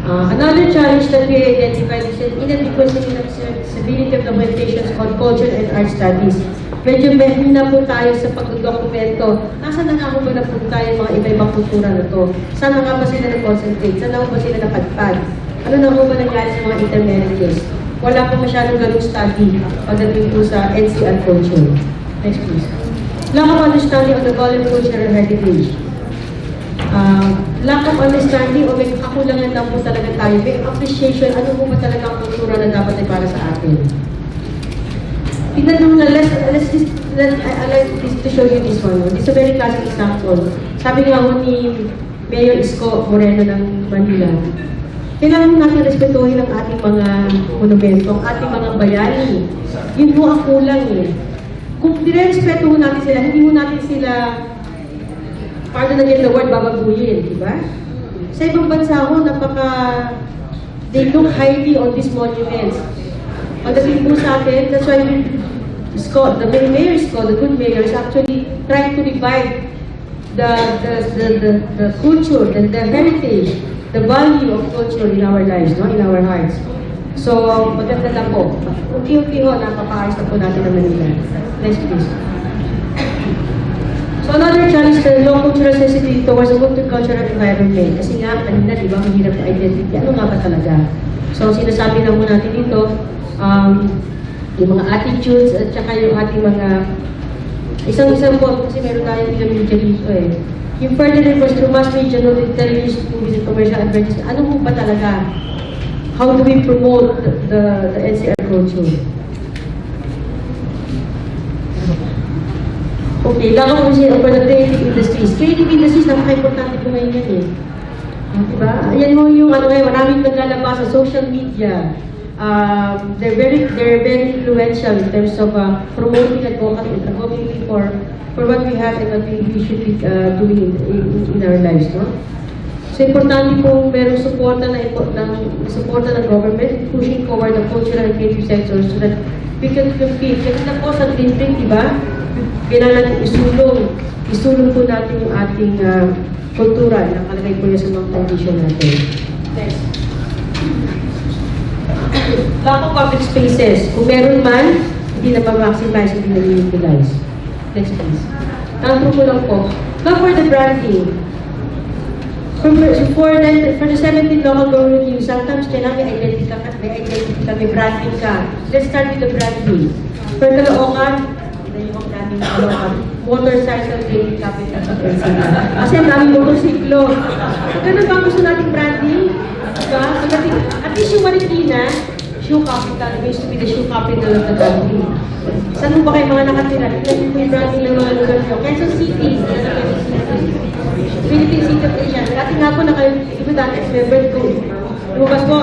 Another challenge that we identified is inadequacy in accessibility of documentations on culture and art studies. Medyo meron na po tayo sa pagdodokumento. Nasaan na nga po ba na po tayo mga iba-ibang kultura na to? Saan na nga ba sila na-concentrate? Saan na ba sila napadpad? Ano na po ba nangyari sa mga intermediaries? Wala po masyadong ganung study pagdating po sa NCR culture. Next please. Lack of understanding of the Goliath cultural heritage. Lack of understanding o may kakulangan lang po talaga tayo. May appreciation, ano po ba talaga ang kultura na dapat ay para sa atin. Tignan nyo na, I like to show you this one. This is a very classic example. Sabi nga ho ni Mayor Isko Moreno ng Manila, kailangan natin respetuhin ang ating mga monumento, ang ating mga bayani. Yun po ang kulang eh. Kung dire-respeto mo natin sila, hindi mo natin sila, pardon again the word, babaguhin, di ba? Sa ibang bansa ho, they look highly on these monuments. Pagdating po sa atin, that's why the mayor is called, the good mayor is actually trying to revive the culture, the heritage, the value of culture in our lives, no, in our hearts. So, maganda na po. Unti-unti ho, napapaayos na po natin ang Manila. Next please. So, another challenge is the low cultural sensitivity towards a multicultural environment. Kasi nga, kanina, di ba, mahirap na identity. Ano nga ba talaga? So, sinasabi lang mo natin dito, yung mga attitudes at saka yung ating mga isang po, kasi meron tayong pinamilya dito eh. Yung further reports through mass media, television, movies, and commercial advertising, ano po ba talaga? How do we promote the NCR culture? Okay, lang ako for the creative industries. Creative industries, napaka-importante po ngayon yan eh. Diba? Ayan mo yung ano ngayon, maraming naglalabas sa social media. They're very influential in terms of promoting advocating for what we have and what we should be doing in our lives, no? So, importante kung merong suporta ng government pushing forward the cultural and creative sectors so that we can compete. Kasi na po sa green print, diba? Kailangan natin isulong po natin yung ating kultura na nakalagay po yan sa mga condition natin. Next. Lack of public spaces. Kung meron man, hindi na ma-maximize, hindi na utilize. Next please. Tanto ko lang po. Now for the branding. For the 17 local government use, sometimes kailangan may identity ka, may branding ka. Let's start with the branding. For Caloocan, yung branding ng Caloocan, motorcycle training capital of NCR. Kasi ang daming motorsiklo. Ganun ba gusto nating branding? Diba? At least yung Marikina, shoe capital, it means to be the shoe capital of the country. Saan mo ba kayo mga nakatira? Tignan mo yung branding ng mga lugar nyo. Quezon City, Philippine City of Asia. Dati nga po na kayo, iba dati, member ko. Lumabas po,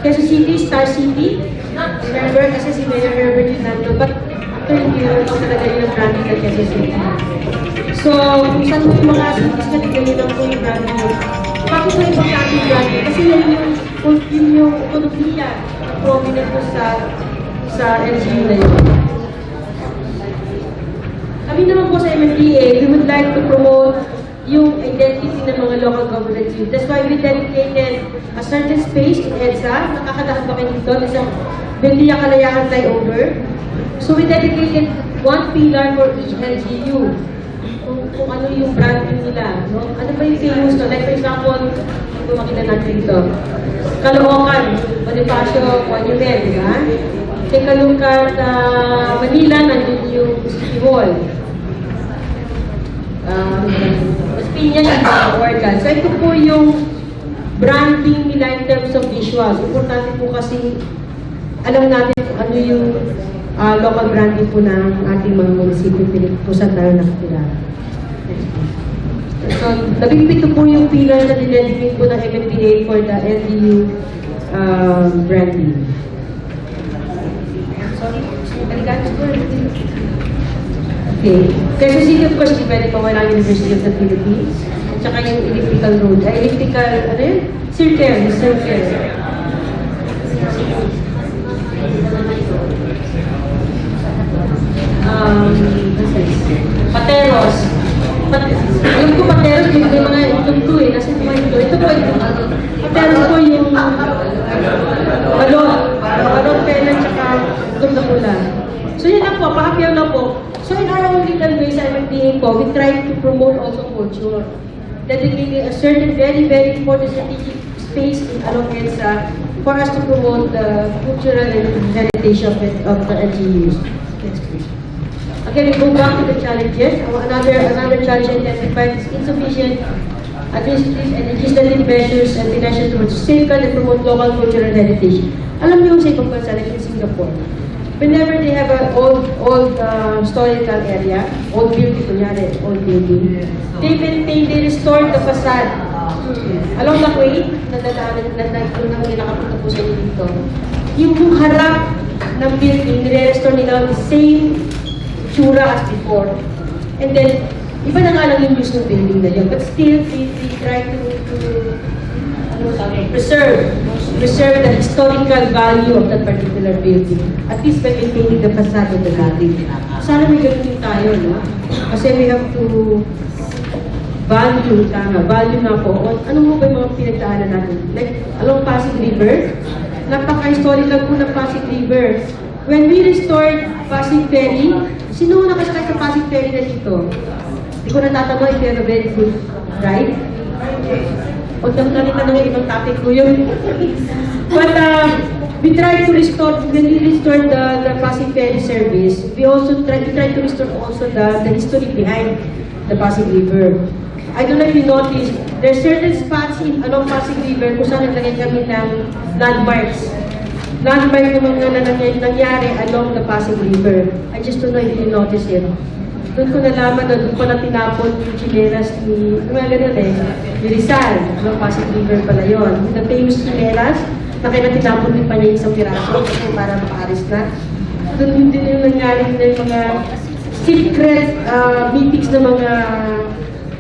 Quezon City, Star City. Remember, kasi si Mayor Herbert yung nandun. But after hindi yun, ito talaga yung branding ng Quezon City. So, kung saan mo yung mga cities na tignan yun ang po yung branding nyo. Bakit may importante yung branding? Kasi yun yung ekonomiya prominent po sa LGU na yun. Kami naman po sa MMDA, we would like to promote yung identity ng mga local government units. That's why we dedicated a certain space in EDSA. Nakakatahan ba kayo dito? Sa Bendia Kalayahan flyover. So we dedicated one pillar for each LGU. Kung ano yung branding nila, no? Ano ba yung famous no? Like for example, kung makita natin dito, Caloocan, Bonifacio Monument, di ba? Kay Caloocan, Manila, nandun yung City Hall. Mas Piña, yung organ. So ito po yung branding nila in terms of visuals. Importante po kasi alam natin kung ano yung local branding po ng ating mga munisipyo kung saan tayo nakatira. So, 17 po yung pillars na dinedicate po ng MMDA for the LGU branding. Sorry, balikan ko. Okay. Quezon City, of course, di pwede pa wala yung University of the Philippines. At saka yung elliptical road. Elliptical, ano yun? Circle. Pateros. Alam ko Pateros, may mga itong to eh. Nasa mga ito. Ito po ito. Pateros po yung balon, pera, tsaka itong na pula. So yun lang po, pakapyaw lang po. So in our own little way sa MMDA po, we try to promote also culture. Dedicating a certain very, very important strategic space along EDSA for us to promote the cultural and heritage of the LGUs. Next please. Again, we go back to the challenges. Another challenge identified is insufficient administrative and legislative measures and financial tools to safeguard and promote local cultural heritage. Alam niyo sa ibang bansa, like in Singapore, whenever they have an old historical area, old building, kunyari, old building, they restore the facade. Along the way, nakapunta po sa inyo dito, yung harap ng building, nire-restore nila the same tsura as before. And then, iba na nga lang yung use ng building na yun. But still, we try to preserve the historical value of that particular building. At least by maintaining the facade of the building. Sana may ganun din tayo, no? Kasi we have to value nga po. Ano mo ba yung mga pinagdaanan natin? Like, along Pasig River, napaka-historical po ng Pasig River. When we restored Pasig Ferry, sino nakasakay sa Pasig Ferry na dito? Hindi ko natatanong if you have a very good ride. Huwag nang kalitan ng ibang topic ko yun. But we tried to restore, when we restored the Pasig Ferry service, we tried to restore also the history behind the Pasig River. I don't know if you noticed, there are certain spots along Pasig River kung saan naglagay kami ng landmarks. Landmark naman nga na nangyari along the Pasig River. I just don't know if you notice it. Doon ko nalaman na doon pala tinapon yung chinelas ni, ni Rizal. Along Pasig River pala yun. The famous chinelas, na kaya tinapon din pa niya isang piraso kasi para makaaris na. Doon din yung nangyari na yung mga secret meetings ng mga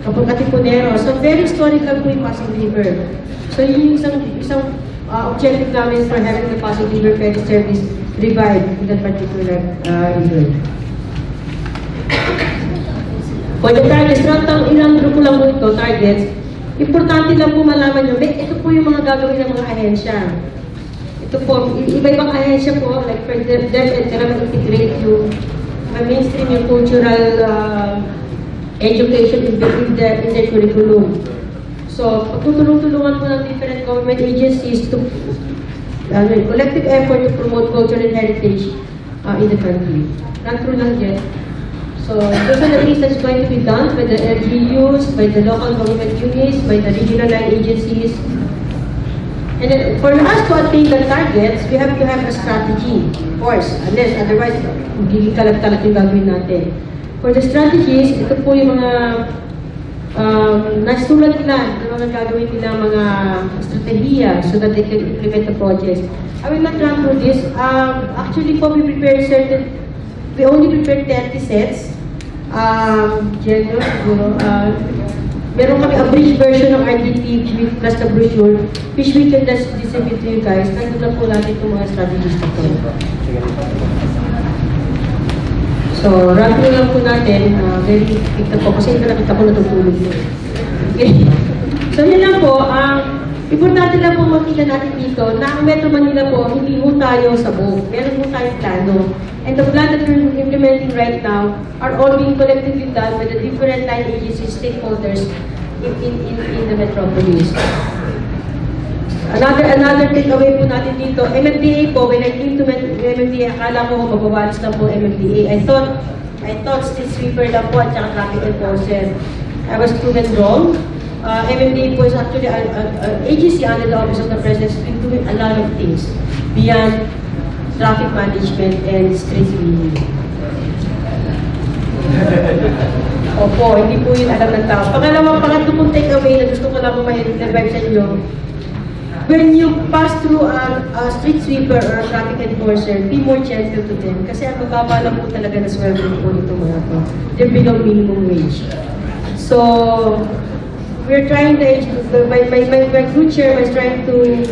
katipunero. So very historical po yung Pasig River. So yun yung isang objective namin for having the Pasig River Ferry Service revived in that particular river. For the targets, ilang grupo lang po ito, targets, importante lang po malaman nyo, ito po yung mga gagawin ng mga ahensya. Ito po, iba-ibang ahensya po, like for DepEd, kaya mag-integrate yung mainstream yung cultural education in their curriculum. So, pagtutulong-tulungan po ng different government agencies to collective effort to promote culture and heritage in the country. Not through lang yet. So, those are the things that's going to be done by the LGUs, by the local government units, by the regional line agencies. And then, for us to attain the targets, we have to have a strategy, of course. Unless, otherwise, magiging kalat-kalat yung gagawin natin. For the strategies, ito po yung mga nasulat nila ng mga gagawin nila mga strategiya so that they can implement the projects. I will not run through this. Actually po, we only prepared 30 sets. Meron kami abridged version ng RDP plus the brochure, which we can just distribute to you guys. Nandun na po natin itong mga strategies na po. So, run through lang po natin, very quick na po, kasi ito nakita ko natutulog po. Okay. So, yun lang po, Importante lang po makita natin dito na ang Metro Manila po, hindi po tayo sabog. Meron po tayong plano. And the plan that we're implementing right now are all being collectively done by the different line agencies, stakeholders in the metropolis. Another takeaway po natin dito, MMDA po, when I came to MMDA, akala ko mababalis lang po MMDA. I thought street sweeper lang po at saka traffic enforcer. I was proven wrong. MMDA po is actually an agency under the Office of the President has been doing a lot of things beyond traffic management and street sweeping. Opo, hindi po yun alam ng tao. Pangatlo pong takeaway na gusto ko lang ma-invite sa inyo. When you pass through a street sweeper or a traffic enforcer, be more gentle to them. Kasi ang mababa lang po talaga na sweldo po nito mga to. They're below minimum wage. So, we're trying my group chair was trying to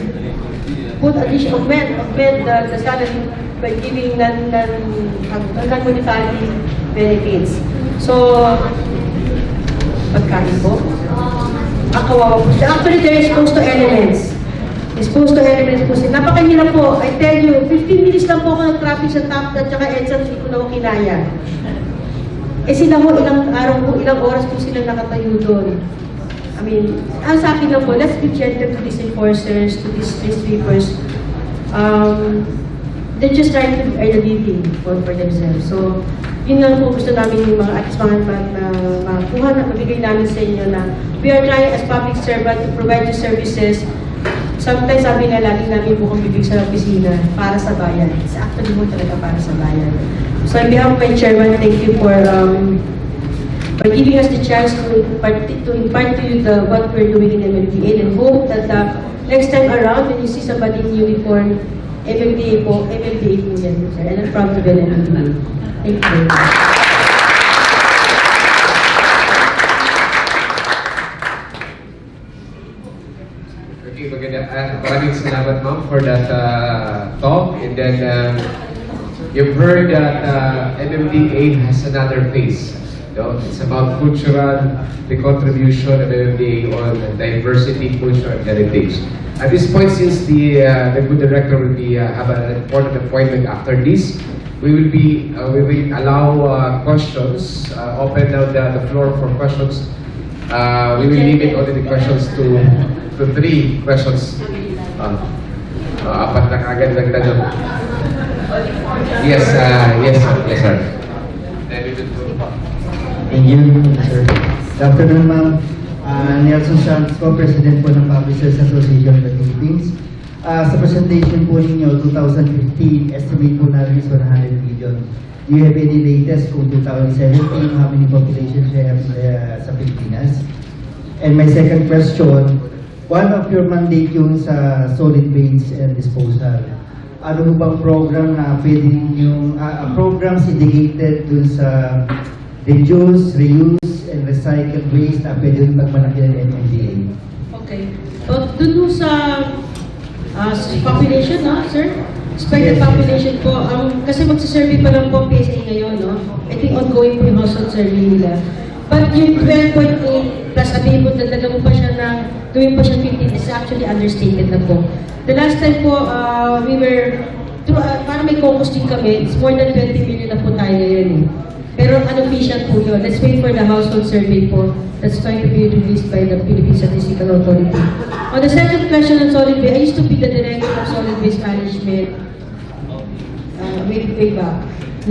put additional augment the salary by giving non-monetary benefits. So, pagkain po. Ang kawawa po siya. Actually, they're exposed to elements. Exposed to elements po sila. Napakahirap po. I tell you, 15 minutes lang po ako nag-traffic sa top at saka EDSA, hindi ko na ako kinaya. Eh sila po, ilang araw po, ilang oras po sila nakatayo doon. I mean, ang sa akin lang po, let's be gentle to these enforcers, to these street sweepers. They're just trying to earn a living for themselves. So, yun lang po gusto namin yung mga at mga makuha na mabigay namin sa inyo na we are trying as public servant to provide the services. Sometimes sabi nga lagi namin bukang bibig sa opisina para sa bayan. It's actually mo talaga para sa bayan. So, on behalf of my chairman, thank you for giving us the chance to impart to you what we're doing in MMDA, and hope that next time around when you see somebody in uniform, MMDA po yan, sir. And I'm proud to be an MMDA. Thank you.
Okay, maganda. Maraming salamat, ma'am, for that talk. And then, you've heard that MMDA has another face. It's about the contribution of MMDA on diversity, culture, and heritage. At this point, since the good director will have an important appointment after this, we will allow questions. Open now the floor for questions. We will limit only the questions to 3 questions. Apat na kagad lang tanong. Yes, sir.
Thank you, sir. Good afternoon, ma'am. Nelson Santos po, President po ng Public Service Association of the Philippines. Sa presentation po ninyo, 2015, estimate po natin is 100 million. Do you have any latest kung 2017, how many population we have sa Pilipinas? And my second question, one of your mandate yung sa solid waste and disposal. Ano po bang program na pwede yung programs indicated dun sa reduce, reuse, and recycle waste na pwede yung pagmalaki ng MMDA?
Okay. So, dun sa population, no, sir? Expected population po. Kasi magsasurvey pa lang po ang PSA ngayon, no? I think ongoing po yung household survey nila. But yung 12.8 plus sabihin po, dagdagan mo pa siya na gawin pa siya 15 is actually understated na po. The last time po, we were, para may caucus din kami, it's more than 20 million na po tayo ngayon eh. Pero unofficial po yun. Let's wait for the household survey po that's going to be released by the Philippine Statistical Authority. On the second question on solid waste, I used to be the director of solid waste management way back.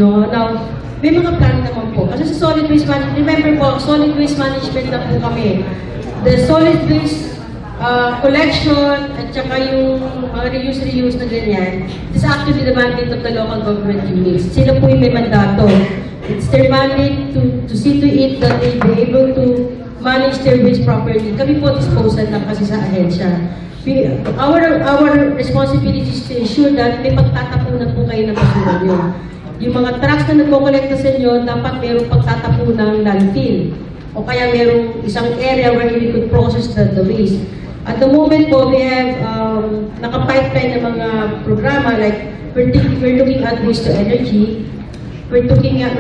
No? Now, may mga plan naman po. Kasi sa solid waste management, remember po, solid waste management na po kami. The solid waste collection at saka yung mga reuse na ganyan, is actually the mandate of the local government units. Sila po yung may mandato. It's their mandate to see to it that they be able to manage their waste properly. Kami po disposal lang kasi sa ahensya. Our responsibility is to ensure that may pagtatapunan po kayo ng basura nyo. Yung mga trucks na nagko-collecta sa inyo, dapat mayroong pagtatapunan ng landfill. O kaya mayroong isang area where we could process the waste. At the moment po, we have naka-pipeline ng mga programa like we're looking at waste to energy. We're looking at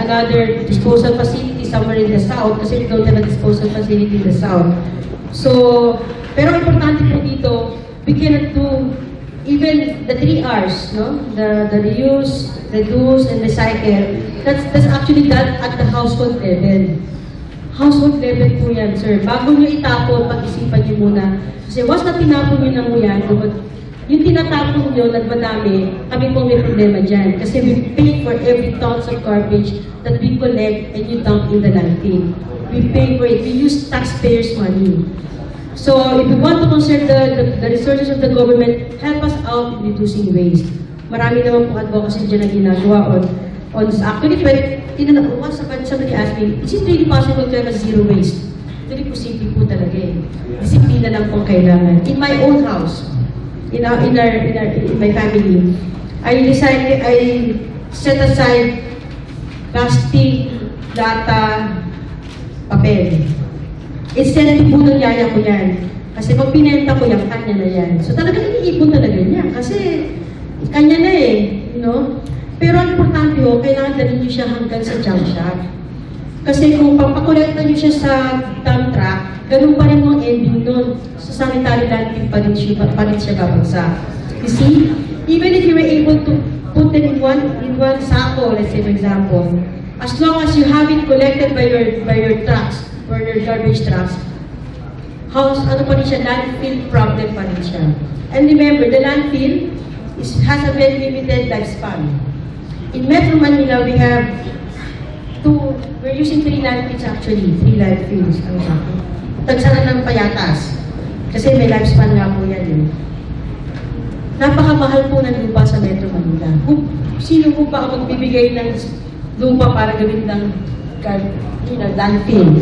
another disposal facility somewhere in the south kasi we don't have a disposal facility in the south. So, Pero importante po dito, we cannot do even the 3 R's, no? The reuse, reduce, and recycle. That's actually done at the household level. Household level po yan, sir. Bago nyo itapon, pag-isipan nyo muna. Kasi once na tinapon nyo na mo yan, yung tinatapon nyo, nagmadami, kami po may problema dyan. Kasi we pay for every tons of garbage that we collect and you dump in the landfill. We pay for it. We use taxpayers' money. So, if we want to conserve the resources of the government, help us out in reducing waste. Marami naman po advocacy dyan na ginagawa on actually, once somebody asked me, is it really possible to have a zero waste? Actually po, simple po talaga eh. Disiplina lang po kailangan. In my own house, in my family, I set aside plastic, lata, papel. Instead, ipunan yaya ko yan. Kasi pag pinenta ko yan, kanya na yan. So talagang iniipon talaga niya. Kasi kanya na eh. You know? Pero ang importante kailangan dalhin niyo siya hanggang sa junk shop. Kasi kung papakolekta niyo siya sa dump truck, ganun pa rin ang ending nun. Sa sanitary landfill pa rin siya babagsak. You see? Even if you were able to put them in one sako, let's say for example, as long as you have it collected by your trucks, or your garbage trucks, ano pa rin siya, landfill problem pa rin siya. And remember, the landfill has a very limited lifespan. In Metro Manila, we're using 3 landfills actually, 3 landfills. Tagsara ng Payatas. Kasi may lifespan nga po yan eh. Napakamahal po ng lupa sa Metro Manila. Sino po ba ang magbibigay ng lupa para gawin ng landfill?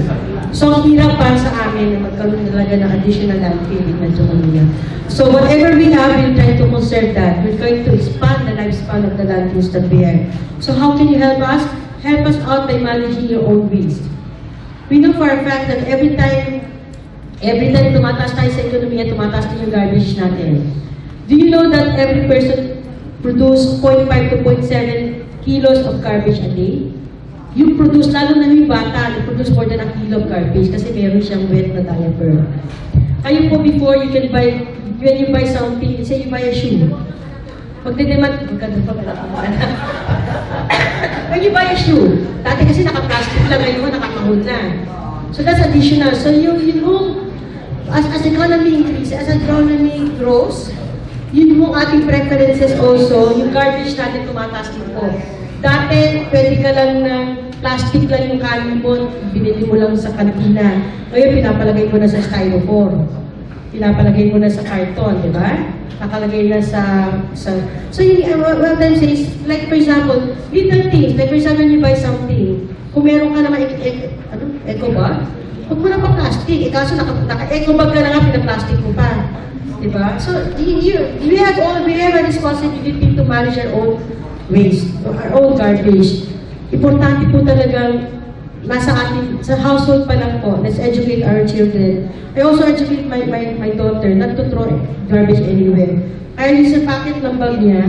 So, ang hirap para sa amin na magkaroon talaga ng additional landfill in Metro Manila. So, whatever we have, we'll try to conserve that. We're going to expand the lifespan of the landfills that we have. So, how can you help us? Help us out by managing your own waste. We know for a fact that every time tumataas tayo sa ekonomiya, tumataas din yung garbage natin. Do you know that every person produce 0.5 to 0.7 kilos of garbage a day? You produce, lalo na yung bata, you produce more than a kilo of garbage kasi meron siyang wet na diaper. Kayo po before, when you buy something, say you buy a shoe. Magdedemand, when you buy a shoe, dati kasi naka-plastic lang, ngayon nakakahon na. So that's additional. So as economy increases, as economy grows, yun mo ating preferences also, yung garbage natin tumataas din po. Dati, pwede ka lang ng plastic lang yung kanin mo, binili mo lang sa kantina. Ngayon, pinapalagay mo na sa styrofoam. Pinapalagay mo na sa karton, di ba? Nakalagay na sa so, what I'm saying is, like for example, little things, like for example, you buy something, kung meron ka naman, eco bag, huwag mo na pa plastic. Kaso naka-eco bag ka na nga, pinaplastic mo pa. Diba? So, we have a responsibility to manage our own waste, our own garbage. Importante po talagang nasa ating, sa household pa lang po, let's educate our children. I also educate my daughter not to throw garbage anywhere. Kaya yung sa packet ng bag niya,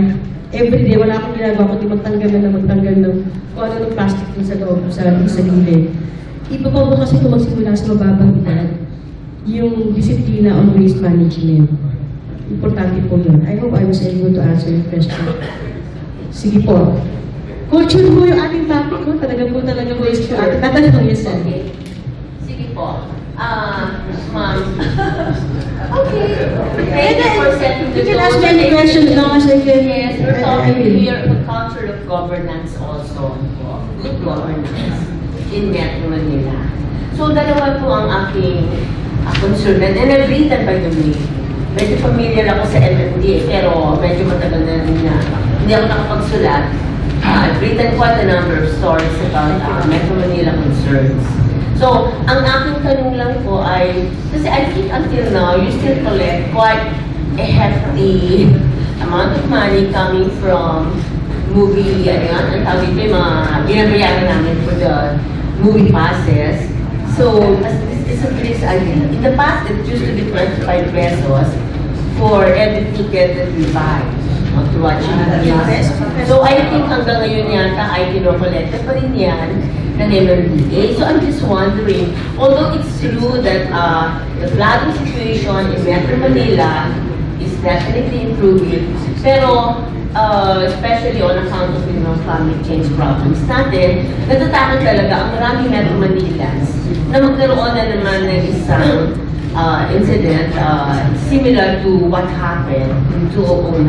everyday, wala akong ginagawa kundi magtanggal ng kung ano ng plastic din sa loob, sa gilid. Iba pa po kasi kung magsimula sa mababang edad, yung disiplina on waste management. Importante po yun. I hope I was able to answer your question. Sige po. Culture po yung ating topic ko. Talaga waste po ating. Tatanong yun, sir.
Okay. Sige po. Ma'am. Okay. Thank you for setting the
You can ask me any question as long as I can.
Yes, we're talking here the culture of governance also. Good governance in Metro Manila. So, dalawa po ang aking concern. And I've written, by the way, medyo familiar ako sa LMD, pero medyo matagal na rin na hindi ako nakapagsulat. I've written quite a number of stories about Metro Manila concerns. So, ang aking tanong lang po ay, kasi I think until now, you still collect quite a hefty amount of money coming from movie, ang tawag ito yung mga binabayaran namin for the movie passes. So, as this is in the past, it used to be 25 pesos for every ticket that we buy to watch movies. So, I think hanggang ngayon yata ay kinokolekta pa rin yan. ng MMDA. So I'm just wondering, although it's true that the flooding situation in Metro Manila is definitely improving, pero especially on account of climate change problems natin, natatakot talaga ang maraming Metro Manilans na magkaroon na naman ng isang incident similar to what happened in 2009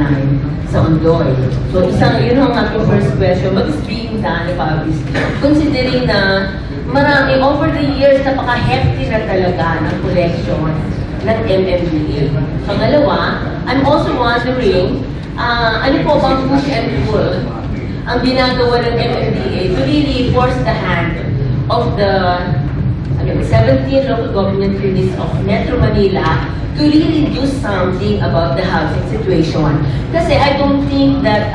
sa Ondoy. So yun ang aking first question, what is being done about this? Considering na marami, over the years, napaka-hefty na talaga ng collection ng MMDA. Pangalawa, I'm also wondering, ano po bang push and pull ang ginagawa ng MMDA to really force the hand of the 17 local government units of Metro Manila to really do something about the housing situation. Kasi I don't think that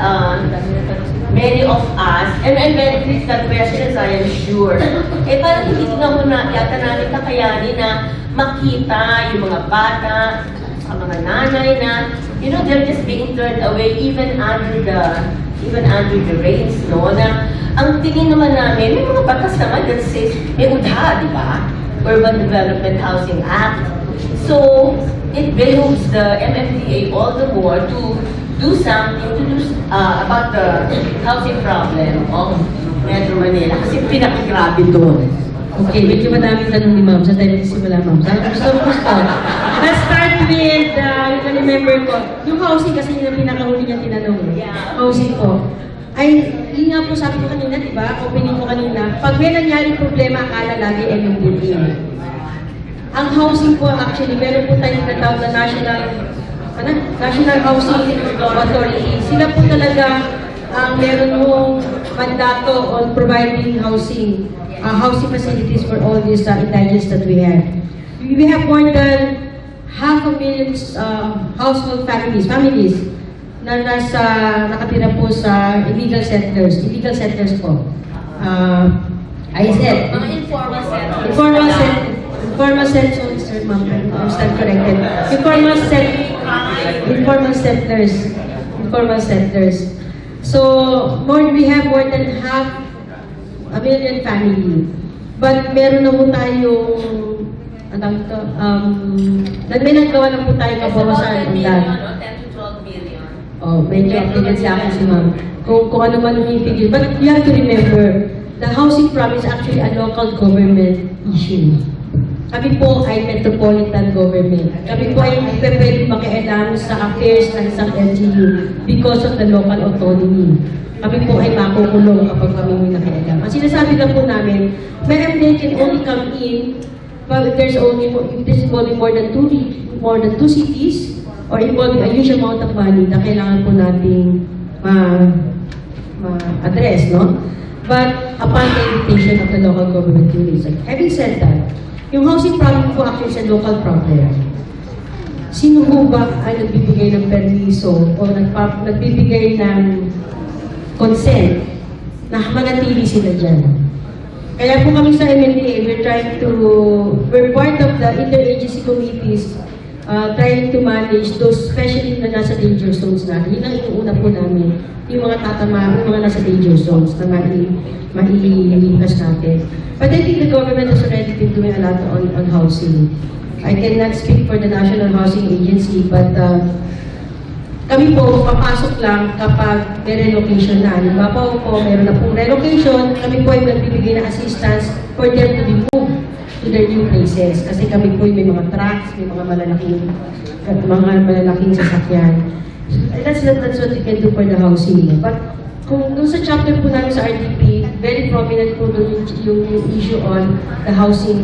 many of us, and I'm very critical questions, I am sure, parang hindi nga muna yata namin kakayanin na makita yung mga bata, sa mga nanay na, they're just being turned away even under the rains, no? Na ang tingin naman namin, may mga batas naman that says, may UDHA, di ba? Urban Development Housing Act. So, it behooves the MMDA all the more to do something about the housing problem of Metro Manila. Kasi pinakagrabe doon.
Okay, medyo madaming tanong ni Ma'am. Sa tayo nagsimula, Ma'am. Gusto. Let's start with, yung remember ko, yung housing kasi yun ang pinakahuli niya tinanong.
Yeah.
Housing po. Ay, yun nga po sabi ko kanina, di ba? Opening ko kanina. Pag may nangyaring problema, akala lagi MMDA. Ang housing po, actually, meron po tayong natawag na National Housing Authority. Sila po talaga ang meron mong mandato on providing housing facilities for all these indigents that we have. We have more than 500,000 household families na nakatira po sa illegal settlers po. I said,
Mga informal settlers.
Informal settlers, sir, ma'am, I'm still corrected. Informal settlers. So, we have more than 500,000 family. But meron na po tayong, may nagawa na po tayong kabawasan ng dahil.
10 to 12 billion.
Oh, medyo updated sa akin si ma'am. Kung ano man yung figure. But you have to remember, the housing problem is actually a local government issue. Kami po ay metropolitan government. Kami po ay hindi pwede makialam sa affairs ng isang LGU because of the local autonomy. Kami po ay makukulong kapag kami may nakialam. Ang sinasabi lang po namin, MMDA can only come in if there's involving more than two cities or involving a huge amount of money na kailangan po nating ma-address, no? But upon the invitation of the local government units. Having said that, yung housing problem po actually is a local problem. Sino po ba ay nagbibigay ng permiso o nagbibigay ng consent na manatili sila dyan? Kaya po kami sa MNDA, we're part of the interagency committees trying to manage those, especially na nasa danger zones natin. Yun ang inuuna po namin, yung mga yung mga nasa danger zones na maililigtas natin. But I think the government has already been doing a lot on housing. I cannot speak for the National Housing Agency, but kami po papasok lang kapag may relocation na. Halimbawa po, meron na pong relocation, kami po ay magbibigay ng assistance for them to be moved to their new places. Kasi kami po ay may mga trucks, may mga malalaking sasakyan. That's what we can do for the housing. But kung doon sa chapter po namin sa RDP, very prominent po doon yung issue on the housing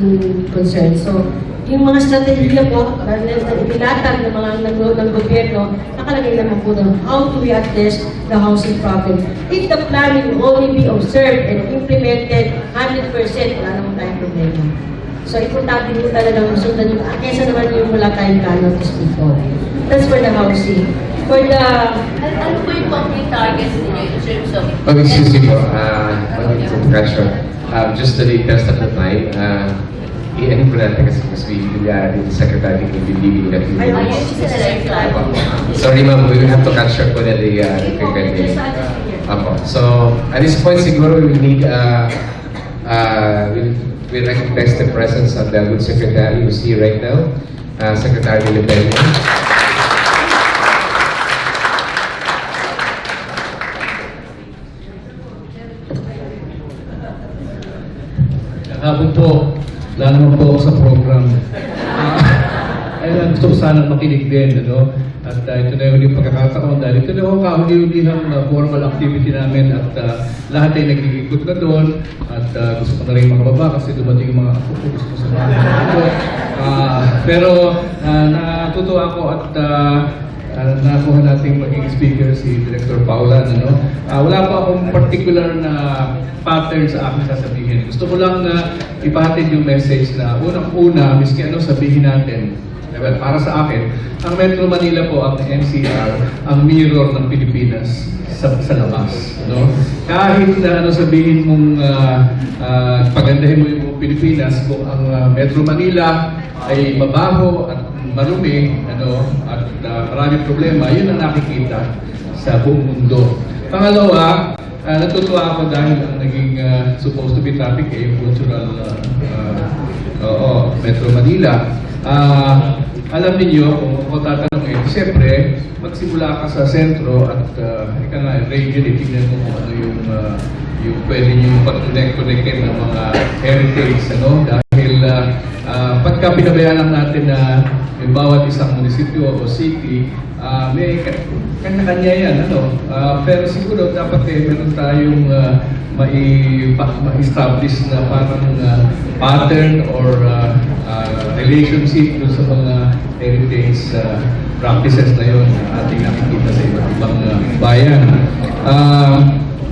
concern. So, yung mga strategiya po, na ipinatag ng mga ng gobyerno, nakalagay naman po doon, how do we address the housing problem? If the planning will only be observed and implemented 100%, wala naman tayong problema. So, importante po talagang masundan yung, kesa naman yung wala tayong plano to speak of. That's for the housing. For the...
Ano po yung concrete targets ninyo in terms of...
Excuse me po, question. Just to the best of the time, i-ano po natin kasi the secretary will be leaving in a few minutes. Sorry ma'am, we will have to cut short po na the frequent. So, at this point siguro we will need We recognize the presence of the good secretary who's here right now, Secretary Lipenyo.
Hapon po, lalo naman po ako sa program. Ayun, gusto ko sanang makinig din, ano? At ito na yung pagkakataon dahil ito na yung kahuli-hulihang formal activity namin at lahat ay nag-iikot na doon at gusto ko na rin makababa kasi dumating yung mga ako ko gusto ko sa mga ito. Pero natutuwa ako at nakuha nating maging speaker si Director Paula. Ano? Wala pa akong particular na pattern sa aking sasabihin. Gusto ko lang ipahatid yung message na unang-una, miski ano sabihin natin, well, para sa akin, ang Metro Manila po, ang NCR, ang mirror ng Pilipinas sa labas. No? Kahit na ano sabihin mong pagandahin mo yung Pilipinas, kung ang Metro Manila ay mabaho at marumi, ano, at maraming problema, yun ang nakikita sa buong mundo. Pangalawa, natutuwa ako dahil ang naging supposed to be topic ay yung cultural Metro Manila. Alam niyo kung ako tatanungin, siyempre, magsimula ka sa sentro at ika nga, regionally, tignan mo kung ano yung pwede nyo pag-connect-connectin ng mga heritage, ano? Dahil pagka pinabayaan lang natin na yung bawat isang munisipyo o city, may kanya-kanya yan, ano? Pero siguro dapat meron tayong ma-establish na parang pattern or relationship dun sa mga heritage practices na yun na ating nakikita sa iba't ibang bayan.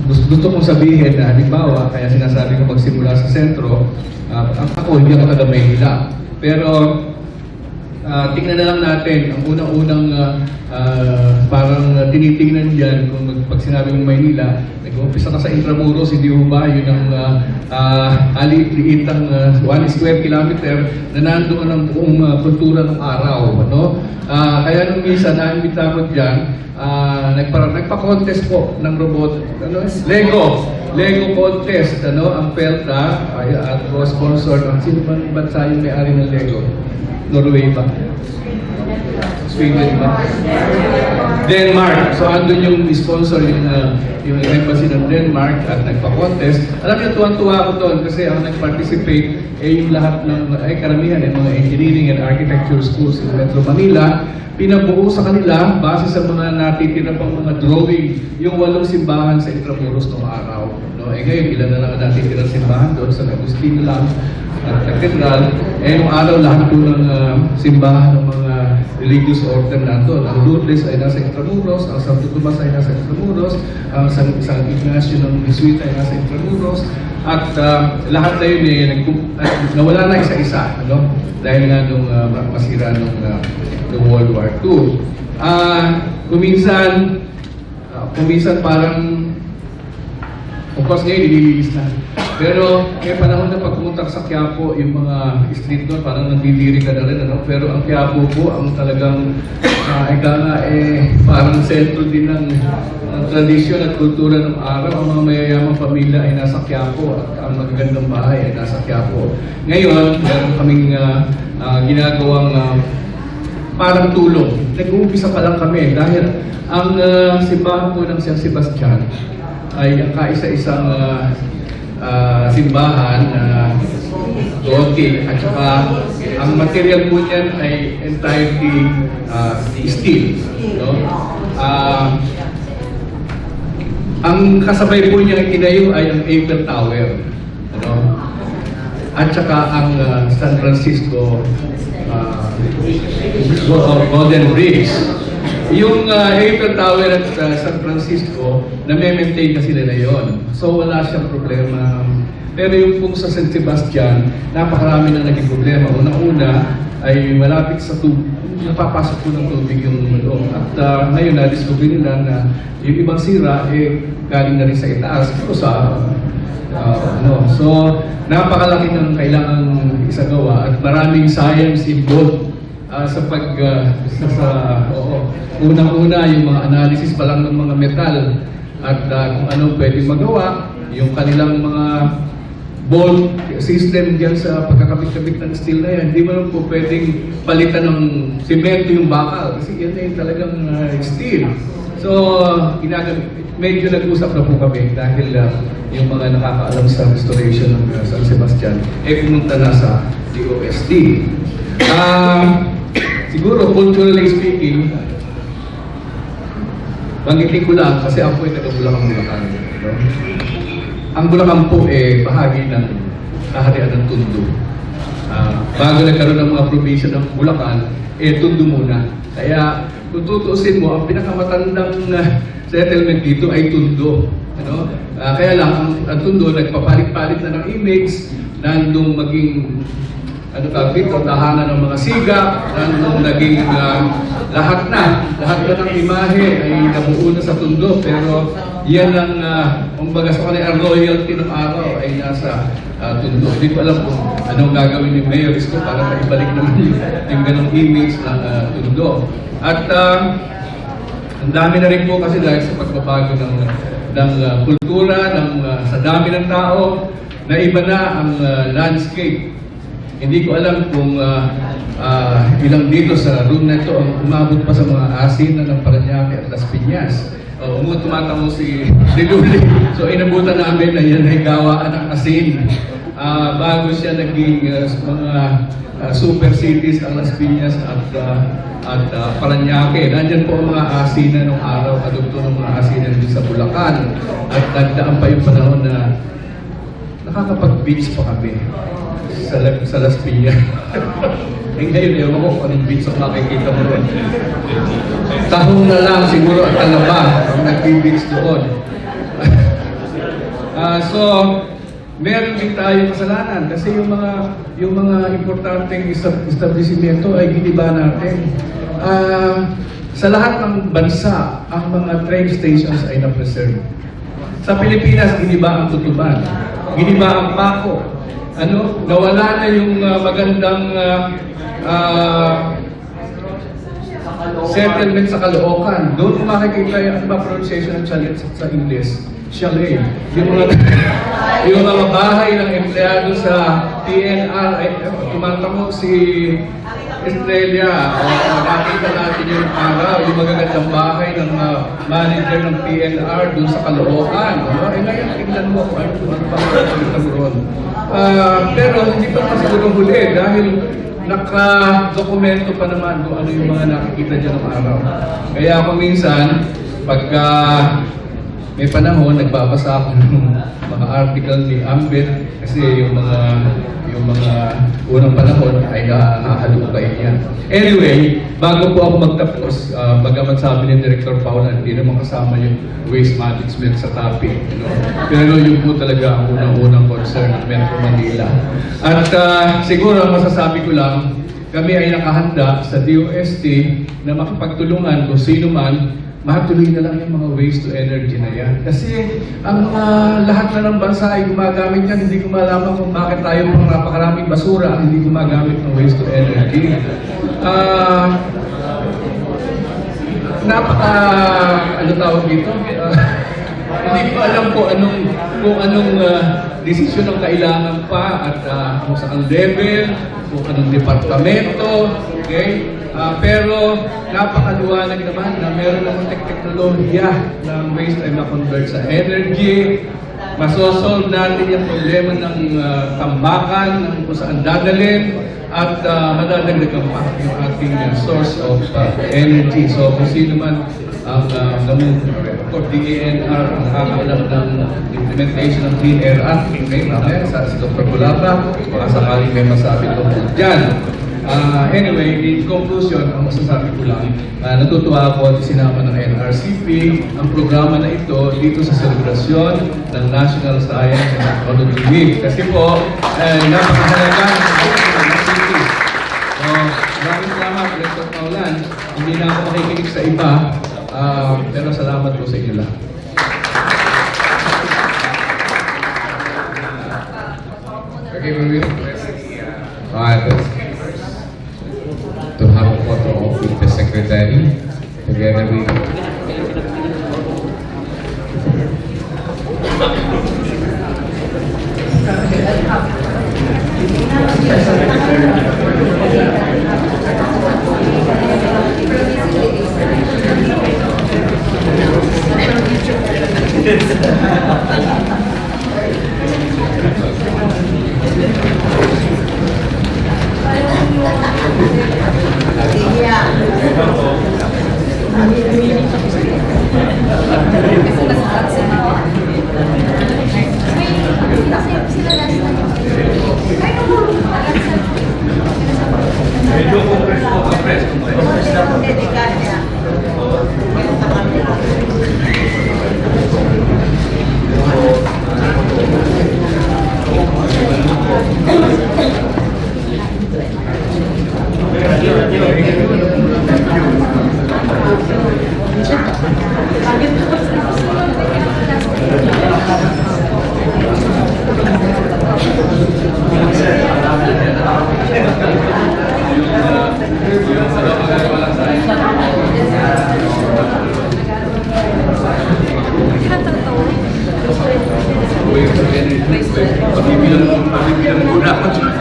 Gusto kong sabihin na halimbawa, kaya sinasabi ko magsimula sa sentro, ako hindi ako taga Maynila. Pero tingnan na lang natin, ang unang-unang parang tinitingnan dyan kung pag sinabi mong Maynila, nag-umpisa ka sa Intramuros, hindi mo ba yun ang liit-liitang 1 square kilometer na nandoon ang buong kultura ng araw. Ano? Kaya nung minsan, na-invita ko dyan, nagpa-contest po ng robot, ano? Lego contest, ano? Ang PELTA at co-sponsored. Sino ba bansa yung may-ari ng Lego? Norway ba? Sweden ba? Denmark. So andun yung sponsor yung embassy ng Denmark at nagpa-contest. Alam niyo, tuwan-tuwa ako doon kasi ang nag-participate yung lahat ng karamihan ng mga engineering and architecture schools in Metro Manila. Pinabuo sa kanila base sa mga natitira pang mga drawing yung 8 simbahan sa Intramuros noong araw. No? Ngayon, ilan na lang natitira simbahan doon sa Agustino lang at Cathedral. Nung araw lahat po ng simbahan ng mga religious order nandun. Ang Lourdes ay nasa Intramuros, ang Santo Tomas ay nasa Intramuros, ang San Ignacio ng Jesuita ay nasa Intramuros, at lahat na yun nawala na isa-isa, ano? Dahil nga nung masira nung World War II. Kuminsan parang, of course ngayon, nililinis na. Pero may panahon na pag pumunta sa Quiapo, yung mga street doon, parang nandidiri ka na rin, ano? Pero ang Quiapo po, ang talagang, parang sentro din ng tradisyon at kultura ng araw. Ang mga mayayamang pamilya ay nasa Quiapo at ang magagandang bahay ay nasa Quiapo. Ngayon, meron kaming ginagawang parang tulong. Nag-uumpisa pa lang kami dahil ang simbahan po ng San Sebastian ay ang kaisa-isang simbahan na Gothic at saka ang material po niyan ay entirely steel. No? Ang kasabay po niya itinayo ay ang Eiffel Tower. Ano? At saka ang San Francisco Golden Bridge. Yung Eiffel Tower at San Francisco, na-maintain na sila na yun. So wala siyang problema. Pero yung pong sa San Sebastian, napakarami na naging problema. Unang-una ay malapit sa tubig, napapasok po ng tubig yung loob. At ngayon na-discover nila na yung ibang sira, galing na rin sa itaas. Pero sa So, napakalaki ng kailangang isagawa at maraming science involved sa unang-una yung mga analysis pa lang ng mga metal at kung ano pwedeng magawa, yung kanilang mga bolt system diyan sa pagkakabit-kabit ng steel na yan. Hindi mo lang po pwedeng palitan ng simento yung bakal kasi yan ay talagang steel. So, medyo nag-usap na po kami dahil yung mga nakakaalam sa restoration ng San Sebastian pumunta na sa DOST. Siguro, culturally speaking, banggitin ko lang kasi ako ay taga-Bulacan, Bulacan. No? Ang Bulacan po bahagi ng kaharian ng Tondo. Bago nagkaroon ng mga probinsya ng Bulacan, Tondo muna. Kaya kung tutuusin mo, ang pinakamatandang settlement dito ay Tondo. Ano? Kaya lang, ang Tondo nagpapalit-palit na ng image, nandong maging tahanan ng mga siga, nandong naging lahat na ng imahe ay nabuo na sa Tondo, pero yan ang kumbaga sa kanila royalty ng araw ay nasa Tondo. Hindi ko alam kung anong gagawin ni Mayor Isko para maibalik naman yung ganong image ng Tondo. At ang dami na rin po kasi dahil sa pagbabago ng kultura, sa dami ng tao, na iba na ang landscape. Hindi ko alam kung ilang dito sa room na ito ang umabot pa sa mga asin ng Parañaque at Las Piñas. Tumatamo si Luli. So inabutan namin na yan ay gawaan ng asin. Bago siya naging mga super cities ang Las Piñas at Parañaque. Nandyan po ang mga asinan ng araw, adopto ng mga asinan din sa Bulacan. At nagdaan pa yung panahon na nakakapag-beach pa kami sa Las Piñas. Ngayon, ewan ko kung anong beach ang makikita mo rin. Tahong na lang siguro at talaba ang nag-beach doon. So, meron din tayong kasalanan kasi yung mga importanteng establishmento ay giniba natin. Sa lahat ng bansa, ang mga train stations ay na-preserve. Sa Pilipinas, giniba ang Tutuban, giniba ang Paco. Nawala na yung magandang settlement sa Caloocan. Doon makikita yung pronunciation ng chalet sa English. Chalet. Yung mga bahay ng empleyado sa PNR ay tumatamo si Estrella. Nakita natin yung araw, yung magagandang bahay ng manager ng PNR doon sa Caloocan. Ngayon, tingnan mo kung ano pa makikita mo ron. Pero hindi pa naman siguro huli dahil naka-dokumento pa naman kung ano yung mga nakikita dyan ng araw. Kaya ako minsan, pagka may panahon, nagbabasa ako ng mga article ni Ambit kasi yung mga unang panahon ay nakahalukay niya. Anyway, bago po ako magtapos, bagamat sabi ni Director Paul na hindi naman kasama yung waste management sa topic. Pero yun po talaga ang unang concern ng Metro Manila. At siguro ang masasabi ko lang, kami ay nakahanda sa DOST na makipagtulungan kung sino man matuloy na lang yung mga waste to energy na yan. Kasi ang lahat na ng bansa ay gumagamit yan. Hindi ko malaman kung bakit tayo pang napakaraming basura hindi gumagamit ng waste to energy. Ano tawag dito? Hindi ko alam kung anong desisyon ang kailangan pa at kung saan level, kung anong departamento, okay? Pero napakaluwanag naman na meron ng teknolohiya ng waste ay ma-convert sa energy. Masosolve natin yung problema ng tambakan, ng kung saan dadalhin, at madadagdagan pa yung ating source of energy. So kung sino man ang DANR ang nakakaalam ng implementation ng Clean Air Act, okay, mamaya sa si Dr. Kulapa, baka sakaling may masabi tungkol dyan. Anyway, in conclusion, ang masasabi ko lang, natutuwa ako at sinama ng NRCP ang programa na ito dito sa selebrasyon ng National Science and Technology Week. Kasi po, napakahalaga ng NRCP. So, maraming salamat, Dr. Paulan. Hindi na ako makikinig sa iba, pero salamat po sa inyo lahat.
Okay, we will request to have a photo op with the Secretary together with
Pabibilang muna ako dyan.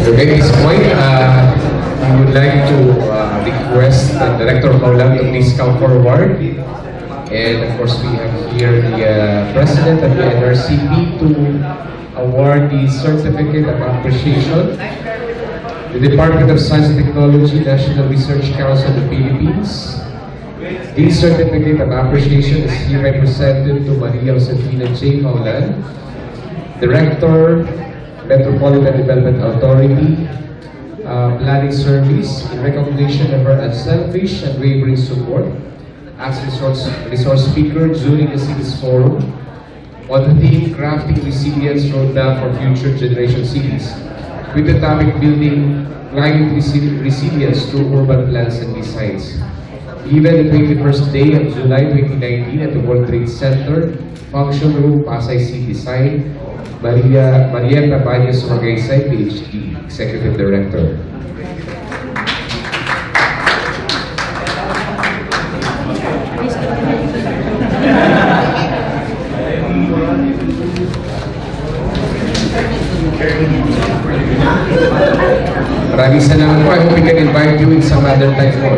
To make this point, we would like to request Director Paulang to please come forward. And of course, we have here the President of the NRCP to award the Certificate of Appreciation. The Department of Science and Technology, National Research Council of the Philippines. The Certificate of Appreciation is hereby presented to Maria Josefina J. Paulan, Director, Metropolitan Development Authority, Planning Service, in recognition of her unselfish and wavering support as resource speaker during the city's forum on the theme Crafting Resilience Roadmap for Future Generation Cities, with the topic Building Climate Resilience through Urban Plans and Designs. Given the 21st day of July 2019 at the World Trade Center, Function Room, Pasay City Design, Marieta Baños Magaysay, PhD, Executive Director. Maraming salamat po. I hope we can invite you in some other time po.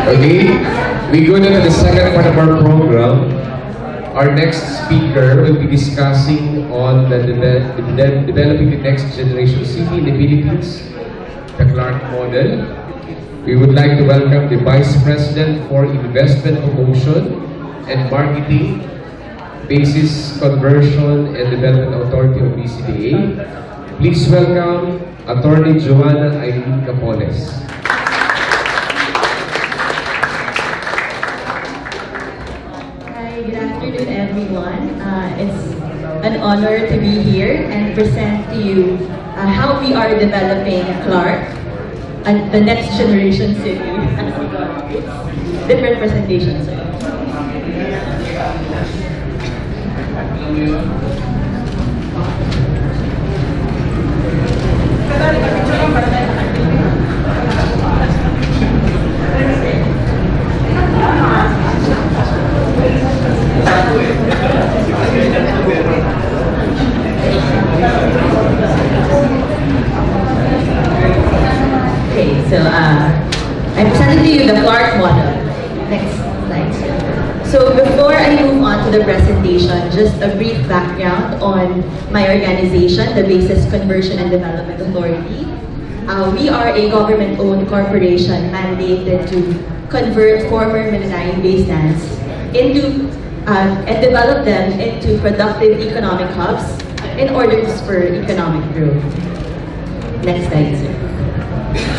Okay, we go now to the second part of our program. Our next speaker will be discussing on developing the next generation city in the Philippines, the Clark model. We would like to welcome the Vice President for Investment Promotion and Marketing, Basis Conversion and Development Authority of BCDA. Please welcome Attorney Joanna Aileen Capones.
Good afternoon, everyone. It's an honor to be here and present to you how we are developing Clark and the next generation city. Different presentations. Okay, so I'm presenting to you the Clark model. Next slide. So before I move on to the presentation, just a brief background on my organization, the Basis Conversion and Development Authority. We are a government-owned corporation mandated to convert former military baselands into and develop them into productive economic hubs in order to spur economic growth. Next slide, sir.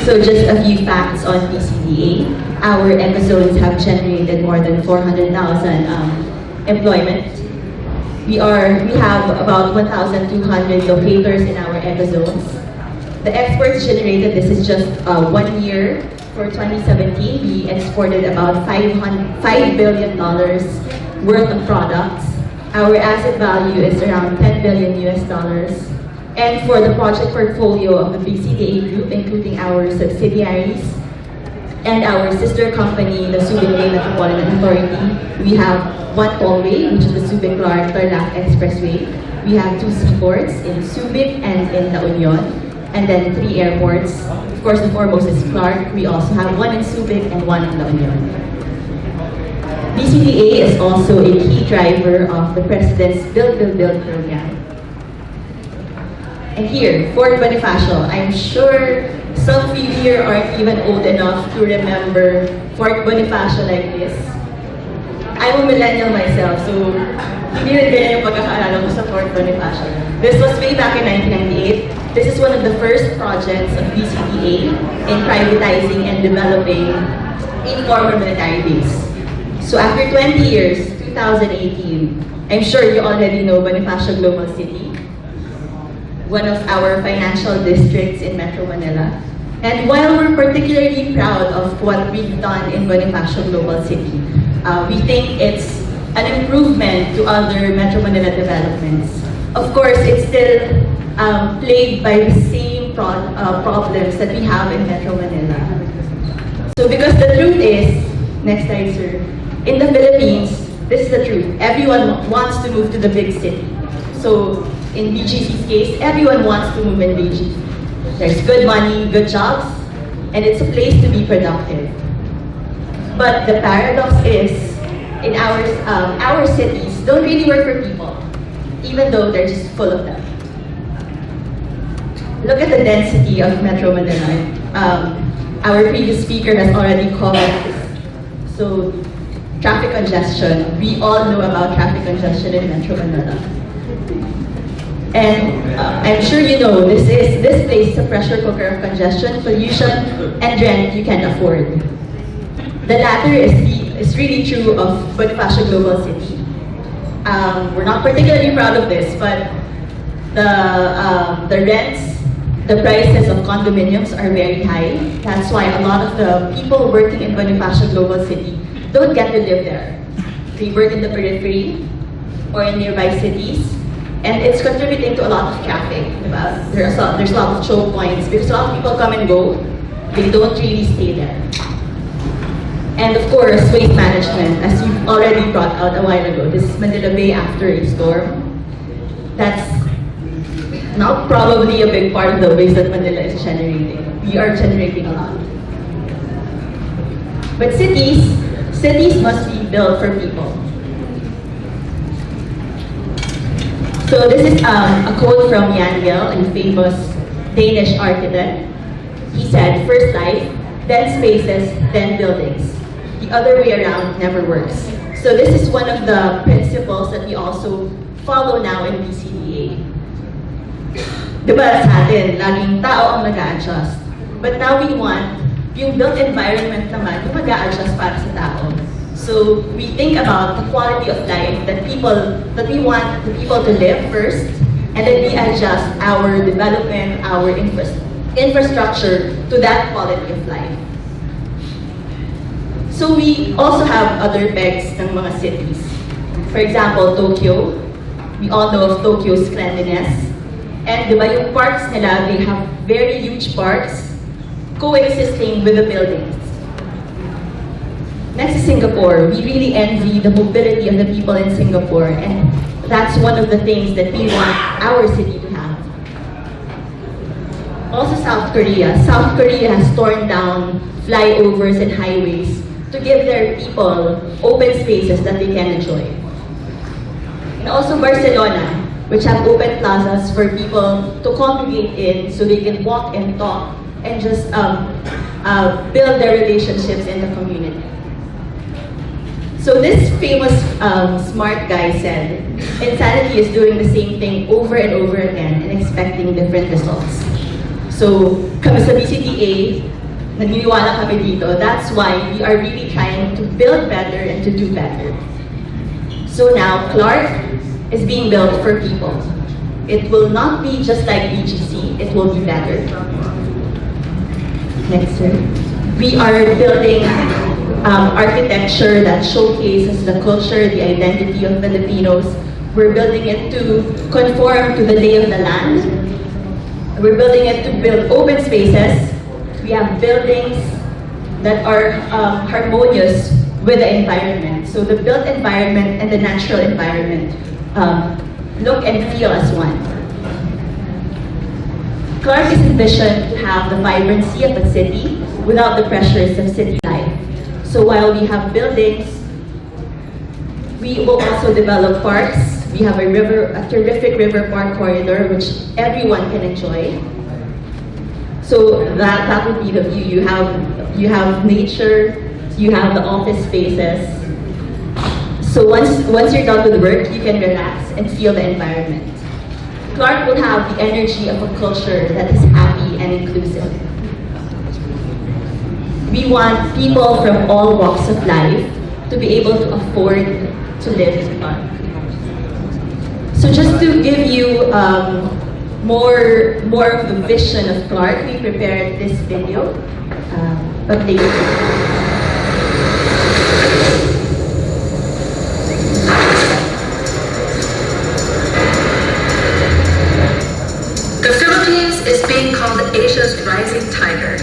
So just a few facts on PCDA. Our ecozones have generated more than 400,000 employment. We have about 1,200 locators in our ecozones. The exports generated, this is just 1 year. For 2017, we exported about $5 billion worth of products. Our asset value is around $10 billion US dollars. And for the project portfolio of the PCDA group, including our subsidiaries and our sister company, the Subic Metropolitan Authority, we have one tollway, which is the Subic-Tarlac Expressway. We have 2 seaports in Subic and in La Union, and then 3 airports. Of course, the foremost is Clark. We also have 1 in Subic and 1 in La Union. PCDA is also a key driver of the President's Build, Build, Build program. And here, Fort Bonifacio. I'm sure some of you here aren't even old enough to remember Fort Bonifacio like this. I'm a millennial myself, so hindi rin ganyan yung pagkakaalala ko sa Fort Bonifacio. This was way back in 1998. This is one of the first projects of PCDA in privatizing and developing a former military base. So after 20 years, 2018, I'm sure you already know Bonifacio Global City, one of our financial districts in Metro Manila. And while we're particularly proud of what we've done in Bonifacio Global City, we think it's an improvement to other Metro Manila developments. Of course, it's still plagued by the same problems that we have in Metro Manila. So because the truth is, next slide, sir, in the Philippines, this is the truth. Everyone wants to move to the big city. So in BGC's case, everyone wants to move in BGC. There's good money, good jobs, and it's a place to be productive. But the paradox is, in our cities don't really work for people, even though they're just full of them. Look at the density of Metro Manila. Our previous speaker has already covered this. So, traffic congestion. We all know about traffic congestion in Metro Manila. And I'm sure you know, this place is a pressure cooker of congestion, pollution, and rent you can afford. The latter is really true of Bonifacio Global City. We're not particularly proud of this, but the rents, the prices of condominiums are very high. That's why a lot of the people working in Bonifacio Global City don't get to live there. They work in the periphery or in nearby cities, and it's contributing to a lot of traffic. There's a lot of choke points because a lot of people come and go. They don't really stay there. And of course, waste management, as you've already brought out a while ago. This is Manila Bay after a storm. That's not probably a big part of the waste that Manila is generating. We are generating a lot. But cities must be built for people. So this is a quote from Jan Gehl, a famous Danish architect. He said, "First life, then spaces, then buildings. The other way around never works." So this is one of the principles that we also follow now in PCDA. Diba sa atin, laging tao ang nag-a-adjust. But now we want yung built environment naman yung mag-a-adjust para sa tao. So we think about the quality of life that we want the people to live first, and then we adjust our development, our infrastructure to that quality of life. So we also have other pegs ng mga cities. For example, Tokyo. We all know of Tokyo's cleanliness. And diba yung parks nila, they have very huge parks coexisting with the buildings. Next is Singapore. We really envy the mobility of the people in Singapore, and that's one of the things that we want our city to have. Also South Korea. South Korea has torn down flyovers and highways to give their people open spaces that they can enjoy. And also Barcelona, which have open plazas for people to congregate in so they can walk and talk and just build their relationships in the community. So this famous smart guy said, insanity is doing the same thing over and over again and expecting different results. So kami sa BCTA, naniniwala kami dito, that's why we are really trying to build better and to do better. So now, Clark is being built for people. It will not be just like BGC, it will be better. Next, sir. We are building architecture that showcases the culture, the identity of Filipinos. We're building it to conform to the lay of the land. We're building it to build open spaces. We have buildings that are harmonious with the environment. So the built environment and the natural environment look and feel as one. Clark is envisioned to have the vibrancy of a city without the pressures of city life. So while we have buildings, we will also develop parks. We have a terrific river park corridor which everyone can enjoy. So that would be the view. You have nature, you have the office spaces. So once you're done with work, you can relax and feel the environment. Clark will have the energy of a culture that is happy and inclusive. We want people from all walks of life to be able to afford to live in Clark. So just to give you more of the vision of Clark, we prepared this video.
The Philippines is being called Asia's rising tiger.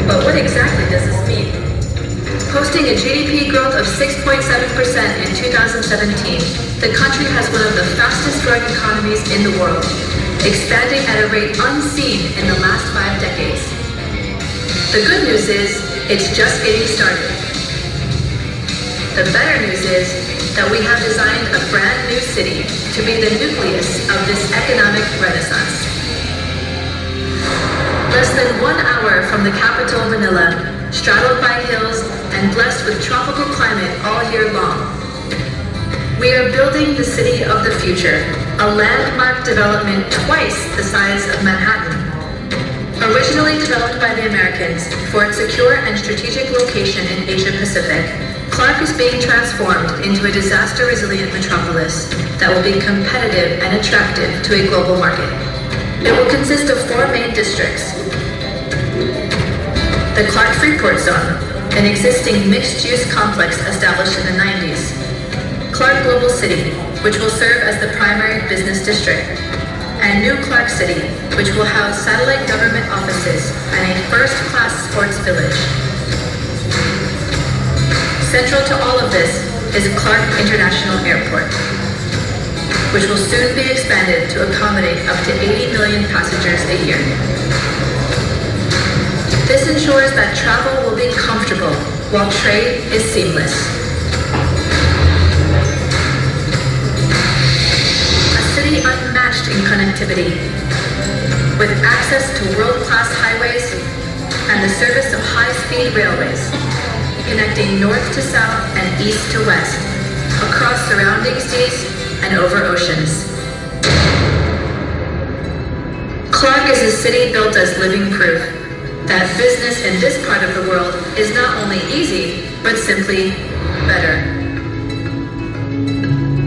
But what exactly does this mean? Posting a GDP growth of 6.7% in 2017, the country has one of the fastest growing economies in the world, expanding at a rate unseen in the last 5 decades. The good news is, it's just getting started. The better news is that we have designed a brand new city to be the nucleus of this economic renaissance. Less than 1 hour from the capital, Manila, straddled by hills and blessed with tropical climate all year long. We are building the city of the future, a landmark development twice the size of Manhattan. Originally developed by the Americans for its secure and strategic location in Asia Pacific, Clark is being transformed into a disaster-resilient metropolis that will be competitive and attractive to a global market. It will consist of 4 main districts. The Clark Freeport Zone, an existing mixed-use complex established in the 90s. Clark Global City, which will serve as the primary business district. And New Clark City, which will house satellite government offices and a first-class sports village. Central to all of this is Clark International Airport, which will soon be expanded to accommodate up to 80 million passengers a year. This ensures that travel will be comfortable while trade is seamless. A city unmatched in connectivity, with access to world-class highways and the service of high-speed railways, connecting north to south and east to west, across surrounding states and over oceans. Clark is a city built as living proof that business in this part of the world is not only easy, but simply better.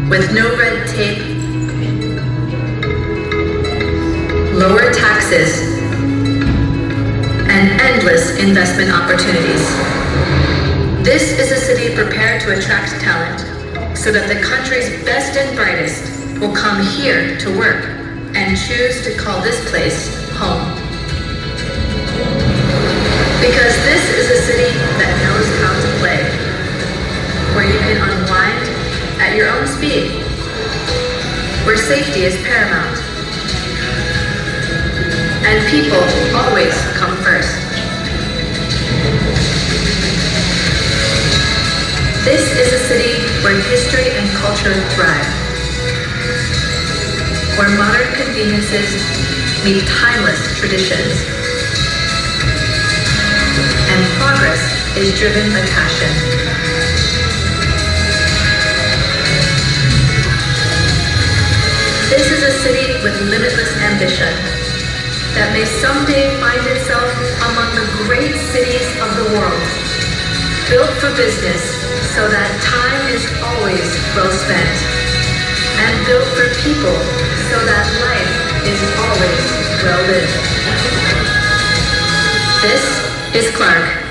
With no red tape, lower taxes, and endless investment opportunities. This is a city prepared to attract talent, so that the country's best and brightest will come here to work and choose to call this place home. Because this is a city that knows how to play, where you can unwind at your own speed, where safety is paramount, and people always come first. This is a city where history and culture thrive, where modern conveniences meet timeless traditions, and progress is driven by passion. this is a city with limitless ambition that may someday find itself among the great cities of the world, built for business so that time is always well spent, and built for people so that life is always well lived. This is Clark.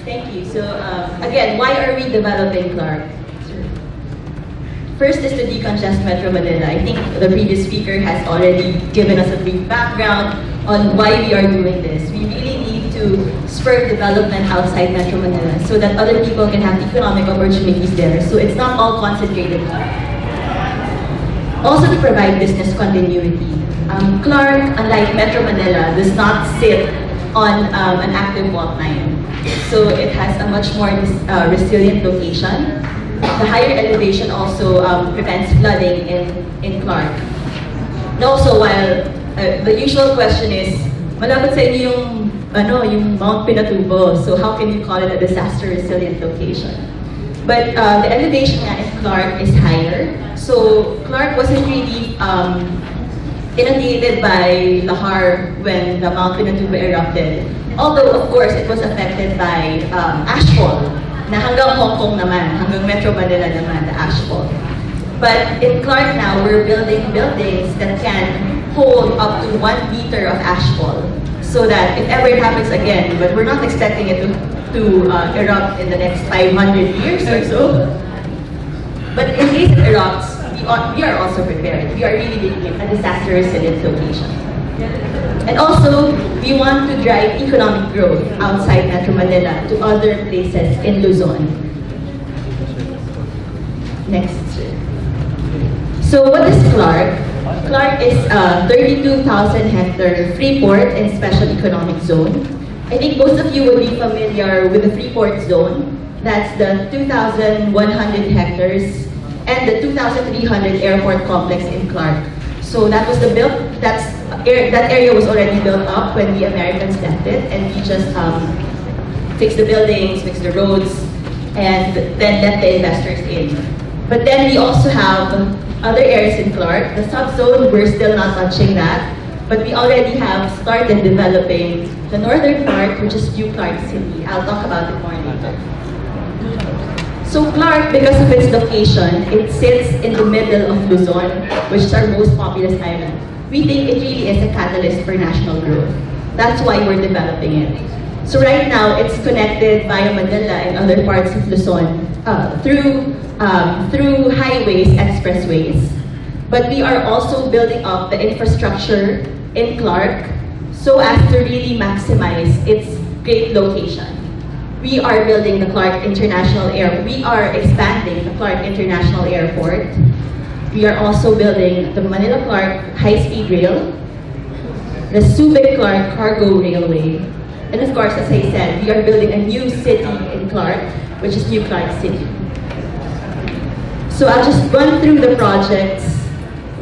Thank you. So again, why are we developing Clark? First is to decongest Metro Manila. I think the previous speaker has already given us a brief background on why we are doing this. We really need to spur development outside Metro Manila so that other people can have economic opportunities there. So it's not all concentrated here. Also to provide business continuity. Clark, unlike Metro Manila, does not sit on an active fault line. So it has a much more resilient location. The higher elevation also prevents flooding in Clark. And also, while the usual question is, malapit sa inyo yung Mount Pinatubo, so how can you call it a disaster resilient location? But the elevation in Clark is higher. So Clark wasn't really inundated by lahar when the Mount Pinatubo erupted. Although, of course, it was affected by ashfall, na hanggang Hong Kong naman, hanggang Metro Manila naman, the ashfall. But in Clark now, we're building buildings that can hold up to 1 meter of ashfall. So that if ever it happens again, but we're not expecting it to erupt in the next 500 years or so. But in case it erupts, we are also prepared. We are really making a disaster resilient location. And also, we want to drive economic growth outside Metro Manila to other places in Luzon. Next. So what is Clark? Clark is a 32,000 hectare free port and special economic zone. I think most of you would be familiar with the free port zone. That's the 2,100 hectares and the 2,300 airport complex in Clark. So that was that area was already built up when the Americans left it, and we just fixed the buildings, fixed the roads, and then let the investors in. But then we also have other areas in Clark. The subzone, we're still not touching that, but we already have started developing the northern part, which is New Clark City. I'll talk about it more later. So Clark, because of its location, it sits in the middle of Luzon, which is our most populous island. We think it really is a catalyst for national growth. That's why we're developing it. So right now, it's connected via Manila and other parts of Luzon through highways, expressways. But we are also building up the infrastructure in Clark so as to really maximize its great location. We are building the Clark International Airport. We are expanding the Clark International Airport. We are also building the Manila-Clark High-Speed Rail, the Subic-Clark Cargo Railway, and of course, as I said, we are building a new city in Clark, which is New Clark City. So I'll just run through the projects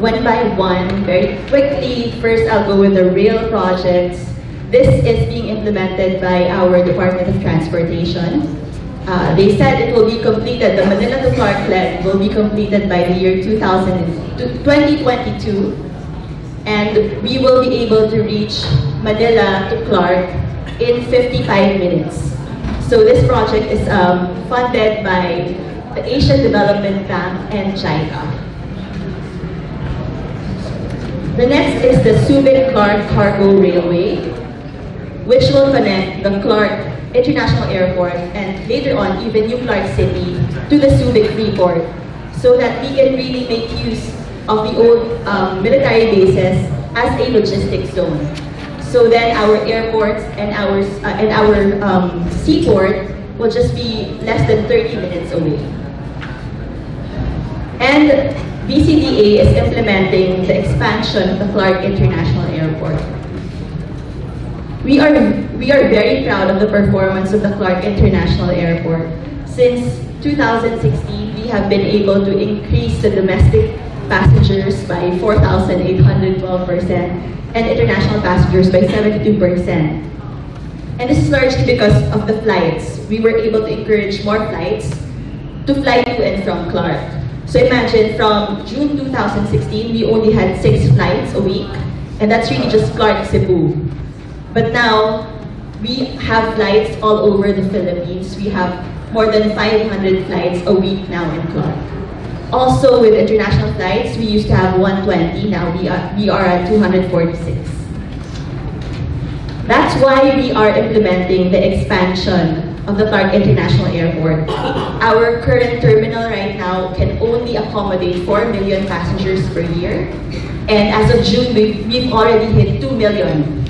one by one very quickly. First, I'll go with the rail projects. This is being implemented by our Department of Transportation. They said it will be completed, the Manila to Clark leg will be completed by the year 2022. And we will be able to reach Manila to Clark in 55 minutes. So this project is funded by the Asian Development Bank and China. The next is the Subic-Clark Cargo Railway, which will connect the Clark International Airport and later on even New Clark City to the Subic Freeport, so that we can really make use of the old military bases as a logistics zone. So then our airports and our seaport will just be less than 30 minutes away. And BCDA is implementing the expansion of the Clark International Airport. We are very proud of the performance of the Clark International Airport. Since 2016, we have been able to increase the domestic passengers by 4,812% and international passengers by 72%. And this is largely because of the flights. We were able to encourage more flights to fly to and from Clark. So imagine, from June 2016, we only had 6 flights a week, and that's really just Clark, Cebu. But now, we have flights all over the Philippines. We have more than 500 flights a week now in Clark. Also, with international flights, we used to have 120, now we are at 246. That's why we are implementing the expansion of the Clark International Airport. Our current terminal right now can only accommodate 4 million passengers per year. And as of June, we've already hit 2 million.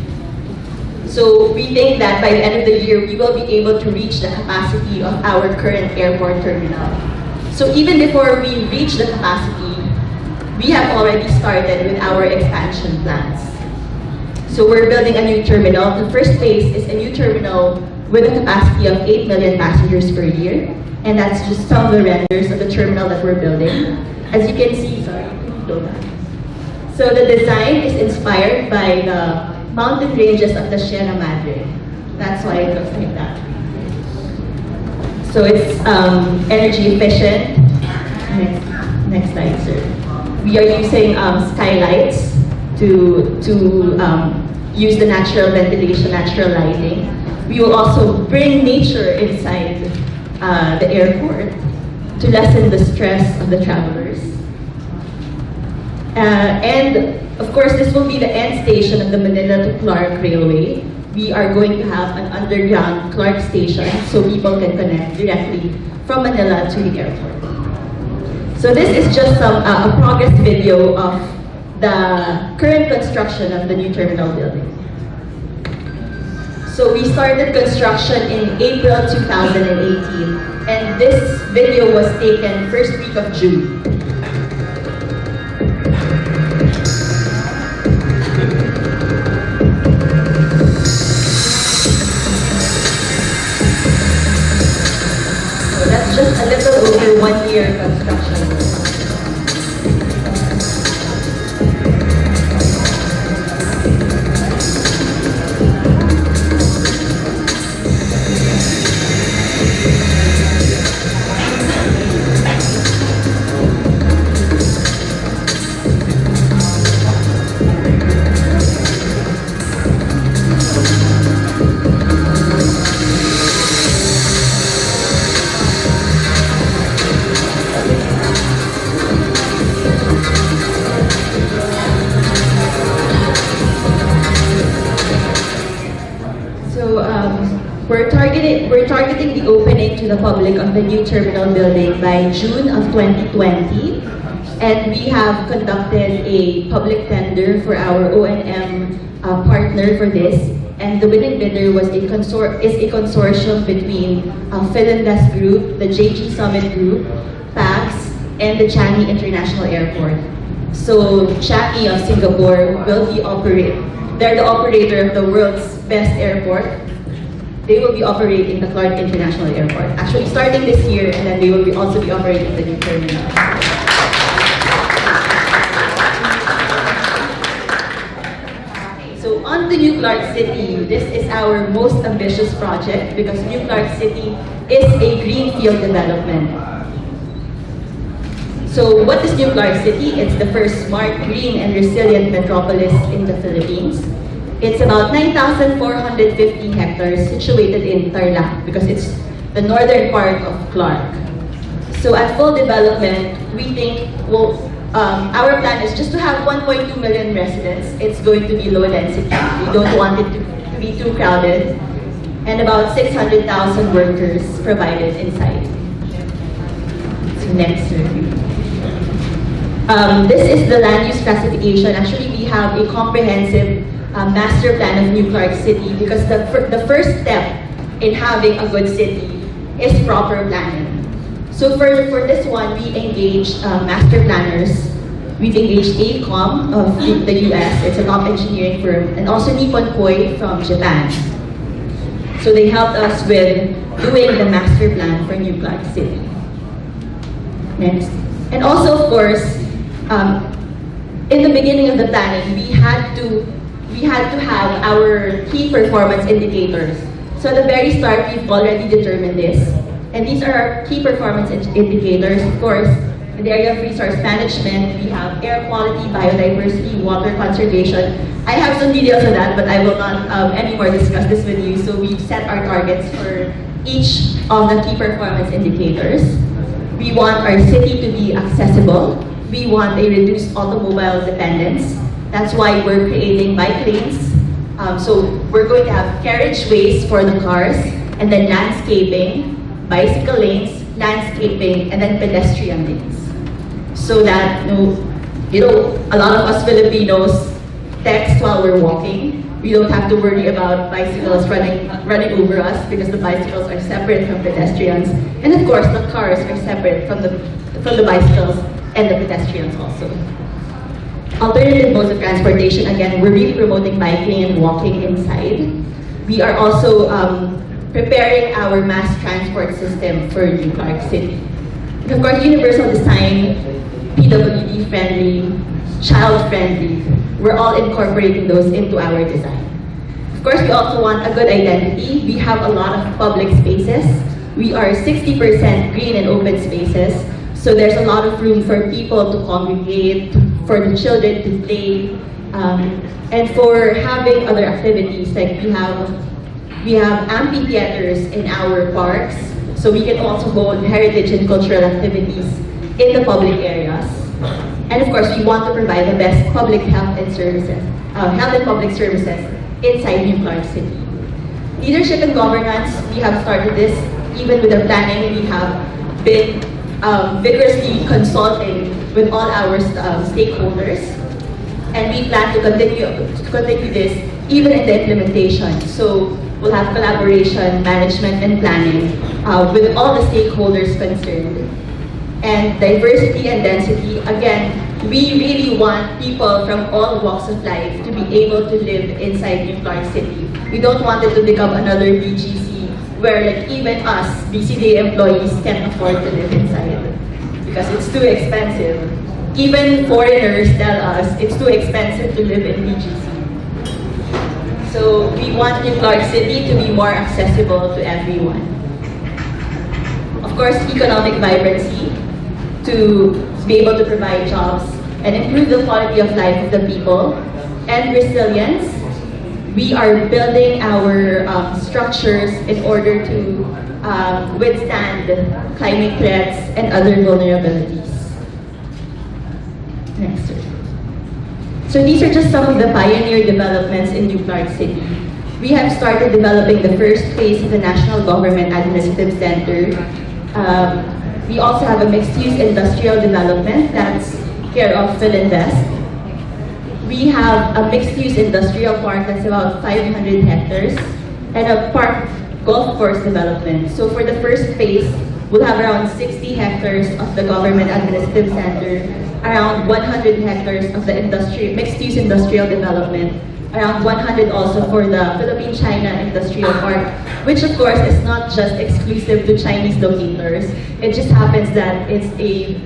So we think that by the end of the year, we will be able to reach the capacity of our current airport terminal. So even before we reach the capacity, we have already started with our expansion plans. So we're building a new terminal. The first phase is a new terminal with a capacity of 8 million passengers per year. And that's just some of the renders of the terminal that we're building. As you can see, so the design is inspired by the mountain ranges of the Sierra Madre. That's why it looks like that. So it's energy efficient. Next slide, sir. We are using skylights to use the natural ventilation, natural lighting. We will also bring nature inside the airport to lessen the stress of the travelers. And of course, this will be the end station of the Manila to Clark Railway. We are going to have an underground Clark station so people can connect directly from Manila to the airport. So this is just a progress video of the current construction of the new terminal building. So we started construction in April 2018, and this video was taken first week of June. So that's just a little over 1 year construction. We're targeting the opening to the public of the new terminal building by June of 2020, and we have conducted a public tender for our O&M partner for this, and the winning bidder was is a consortium between Philinvest Group, the JG Summit Group, PAX, and the Changi International Airport. So Changi of Singapore will be they're the operator of the world's best airport. They will be operating the Clark International Airport. Actually, starting this year, and then they will also be operating the new terminal. So on to New Clark City. This is our most ambitious project because New Clark City is a greenfield development. So what is New Clark City? It's the first smart, green, and resilient metropolis in the Philippines. It's about 9,450 hectares situated in Tarlac because it's the northern part of Clark. So at full development, we think, our plan is just to have 1.2 million residents. It's going to be low density. We don't want it to be too crowded. And about 600,000 workers provided inside. So next review. This is the land use classification. Actually, we have a comprehensive master plan of New Clark City because the first step in having a good city is proper planning. So for this one, we engaged master planners. We've engaged AECOM of the US, it's a top engineering firm, and also Nippon Koi from Japan. So they helped us with doing the master plan for New Clark City. Next. And also, of course, in the beginning of the planning, we had to have our key performance indicators. So at the very start, we've already determined this. And these are our key performance indicators. Of course, in the area of resource management, we have air quality, biodiversity, water conservation. I have some details on that, but I will not anymore discuss this with you. So we've set our targets for each of the key performance indicators. We want our city to be accessible. We want a reduced automobile dependence. That's why we're creating bike lanes. So we're going to have carriageways for the cars, and then landscaping, bicycle lanes, landscaping, and then pedestrian lanes. So that, a lot of us Filipinos text while we're walking. We don't have to worry about bicycles running over us because the bicycles are separate from pedestrians. And of course, the cars are separate from the bicycles and the pedestrians also. Alternative modes of transportation, again, we're really promoting biking and walking inside. We are also preparing our mass transport system for New Clark City. And of course, universal design, PWD friendly, child friendly, we're all incorporating those into our design. Of course, we also want a good identity. We have a lot of public spaces. We are 60% green and open spaces. So there's a lot of room for people to congregate, for the children to play, and for having other activities. Like we have amphitheaters in our parks, so we can also hold heritage and cultural activities in the public areas. And of course, we want to provide the best public health and public services inside New Clark City. Leadership and governance, we have started this. Even with the planning, we have been vigorously consulting with all our stakeholders, and we plan to continue this even in the implementation. So we'll have collaboration, management, and planning with all the stakeholders concerned. And diversity and density, again, we really want people from all walks of life to be able to live inside New Clark City. We don't want it to become another BGC where like even us, BCDA employees, can't afford to live inside because it's too expensive. Even foreigners tell us it's too expensive to live in BGC. So we want New Clark City to be more accessible to everyone. Of course, economic vibrancy, to be able to provide jobs and improve the quality of life of the people. And resilience, we are building our structures in order to withstand climate threats and other vulnerabilities. Next, sir. So these are just some of the pioneer developments in New Clark City. We have started developing the first phase of the National Government Administrative Center. We also have a mixed-use industrial development that's care of Philinvest. We have a mixed-use industrial park that's about 500 hectares and a park golf course development. So for the first phase, we'll have around 60 hectares of the Government Administrative Center, around 100 hectares of the mixed-use industrial development, around 100 also for the Philippine-China Industrial Park, which of course is not just exclusive to Chinese locators. It just happens that it's a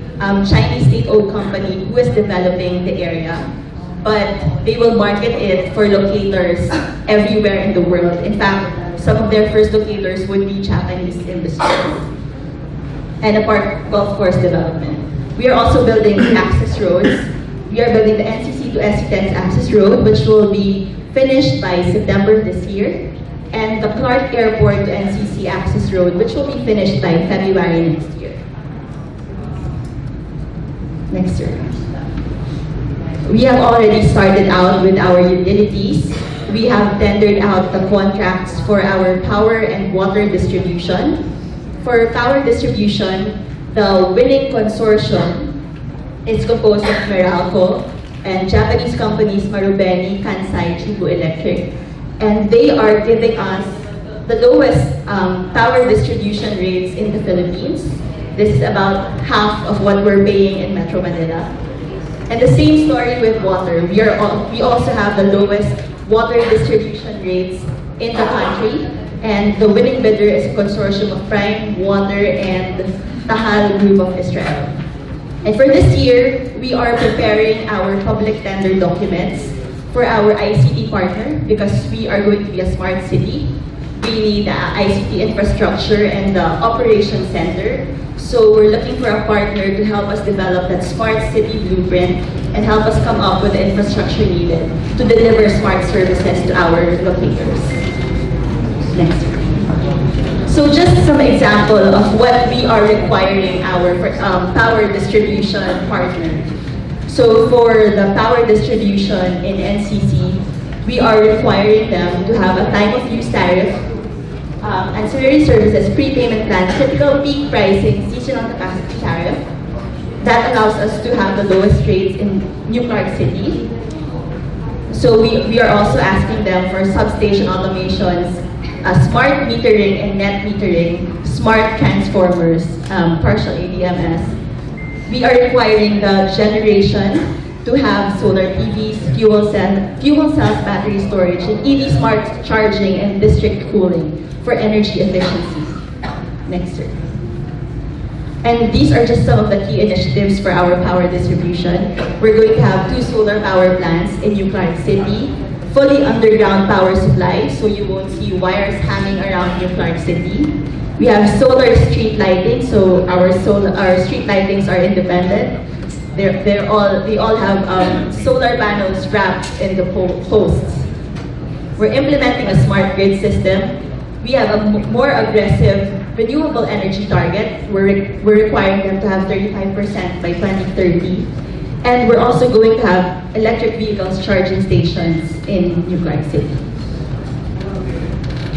Chinese state-owned company who is developing the area, but they will market it for locators everywhere in the world. In fact, some of their first locators would be Japanese industries. And a park golf course development. We are also building access roads. We are building the NCC to SC10 access road, which will be finished by September this year, and the Clark Airport to NCC access road, which will be finished by February next year. Next year. We have already started out with our utilities. We have tendered out the contracts for our power and water distribution. For power distribution, the winning consortium is composed of Meralco and Japanese companies Marubeni, Kansai, Chubu Electric. And they are giving us the lowest power distribution rates in the Philippines. This is about half of what we're paying in Metro Manila. And the same story with water. We also have the lowest water distribution rates in the country. And the winning bidder is a consortium of Prime, Water, and Tahal Group of Israel. And for this year, we are preparing our public tender documents for our ICT partner because we are going to be a smart city. really the ICT infrastructure and the operations center. So we're looking for a partner to help us develop that smart city blueprint and help us come up with the infrastructure needed to deliver smart services to our locators. Next. So just some example of what we are requiring our power distribution partner. So for the power distribution in NCC, we are requiring them to have a time of use tariff, ancillary services, prepayment plan, typical peak pricing, seasonal capacity tariff. That allows us to have the lowest rates in New Clark City. So we are also asking them for substation automations, smart metering and net metering, smart transformers, partial ADMS. We are requiring the generation to have solar PVs, fuel cells, battery storage, and EV smart charging and district cooling for energy efficiency. Next, sir. And these are just some of the key initiatives for our power distribution. We're going to have 2 solar power plants in New Clark City, fully underground power supply, so you won't see wires hanging around New Clark City. We have solar street lighting, so our street lightings are independent. They all have solar panels wrapped in the posts. We're implementing a smart grid system. We have a more aggressive renewable energy target. We're requiring them to have 35% by 2030. And we're also going to have electric vehicles charging stations in New Clark City.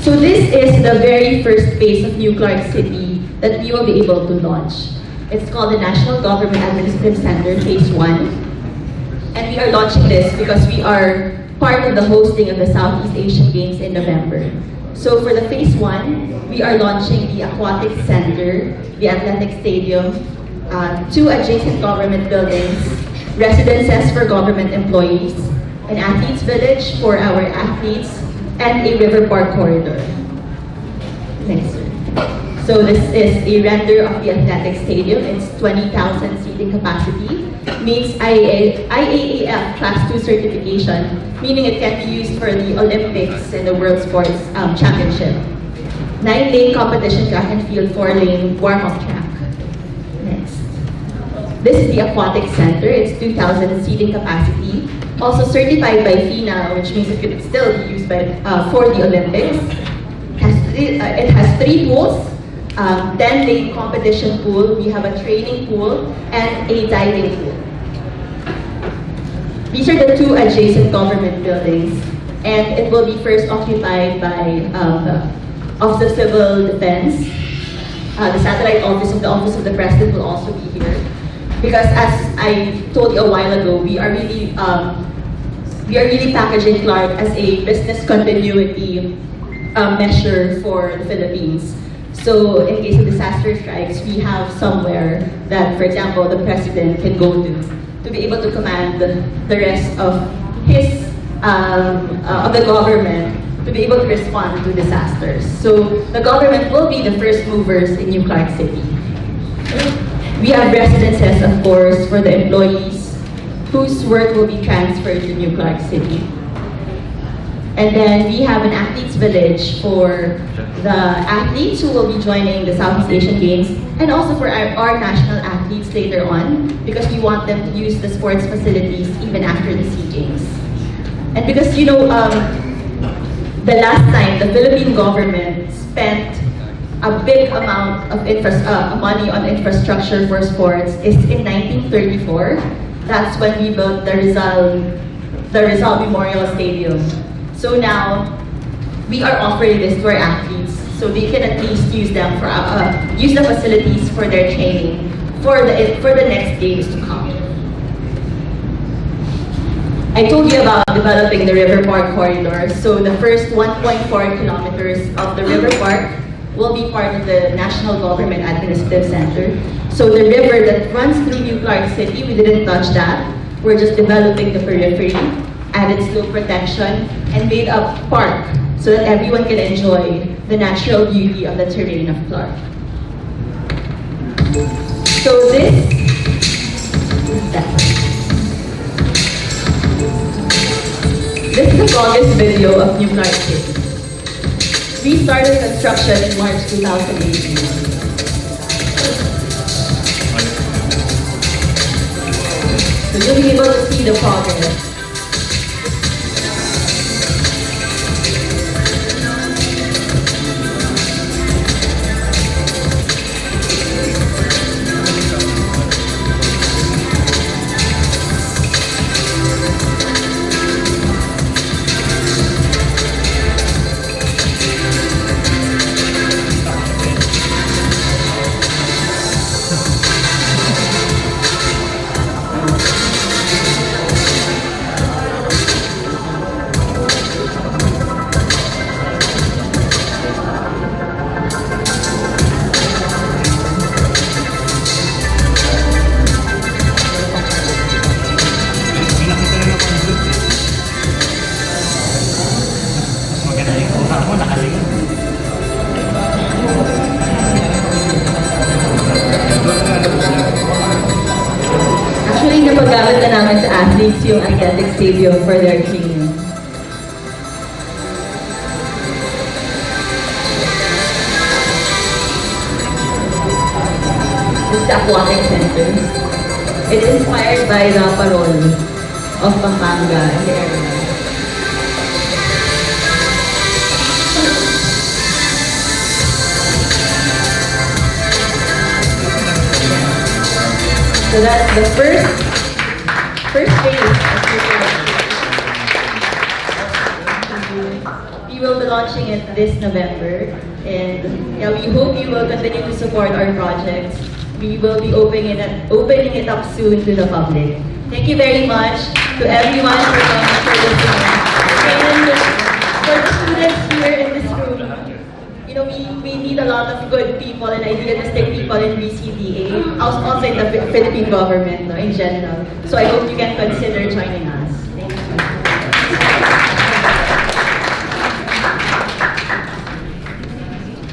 So this is the very first phase of New Clark City that we will be able to launch. It's called the National Government Administrative Center Phase 1. And we are launching this because we are part of the hosting of the Southeast Asian Games in November. So for the Phase 1, we are launching the Aquatic Center, the Athletic Stadium, 2 adjacent government buildings, residences for government employees, an athletes village for our athletes, and a river park corridor. Next. So this is a render of the athletic stadium. It's 20,000 seating capacity, meets IAAF Class 2 certification, meaning it can be used for the Olympics and the World Sports Championship. 9-lane competition track and field, 4-lane warm-up track. Next. This is the Aquatic Center. It's 2,000 seating capacity. Also certified by FINA, which means it could still be used for the Olympics. It has 3 pools, 10-lane competition pool. We have a training pool and a diving pool. These are the 2 adjacent government buildings, and it will be first occupied by the Office of Civil Defense. The satellite office of the Office of the President will also be here. Because as I told you a while ago, we are really packaging Clark as a business continuity measure for the Philippines. So in case of disaster strikes, we have somewhere that, for example, the President can go to be able to command the rest of his of the government to be able to respond to disasters. So the government will be the first movers in New Clark City. We have residences, of course, for the employees whose work will be transferred to New Clark City. And then we have an athletes village for the athletes who will be joining the Southeast Asian Games, and also for our national athletes later on, because we want them to use the sports facilities even after the SEA Games. And because, you know, the last time the Philippine government spent a big amount of money on infrastructure for sports is in 1934. That's when we built the Rizal Memorial Stadium. So now we are offering this to our athletes, so they can at least use them for use the facilities for their training for the next games to come. I told you about developing the River Park corridor. So the first 1.4 kilometers of the River Park will be part of the National Government Administrative Center. So the river that runs through New Clark City, we didn't touch that. We're just developing the periphery, added slope protection, and made a park so that everyone can enjoy the natural beauty of the terrain of Clark. So this is the longest video of New Clark City. restarted construction in March 2018. So you'll be able to see the progress. Actually, napagamit na namin sa athletes yung Aquatic Stadium for their training. This is the Aquatic Center. It's inspired by the parol of Pampanga and the area. So that's the first phase of the We will be launching it this November, and yeah, we hope you will continue to support our projects. We will be opening it up soon to the public. Thank you very much to everyone for coming for listening. And for the students here in this room, you know, we need a lot of good people and idealistic people in BCDA, also in the Philippine government, no, in general. So I hope you can consider joining us. Thank you.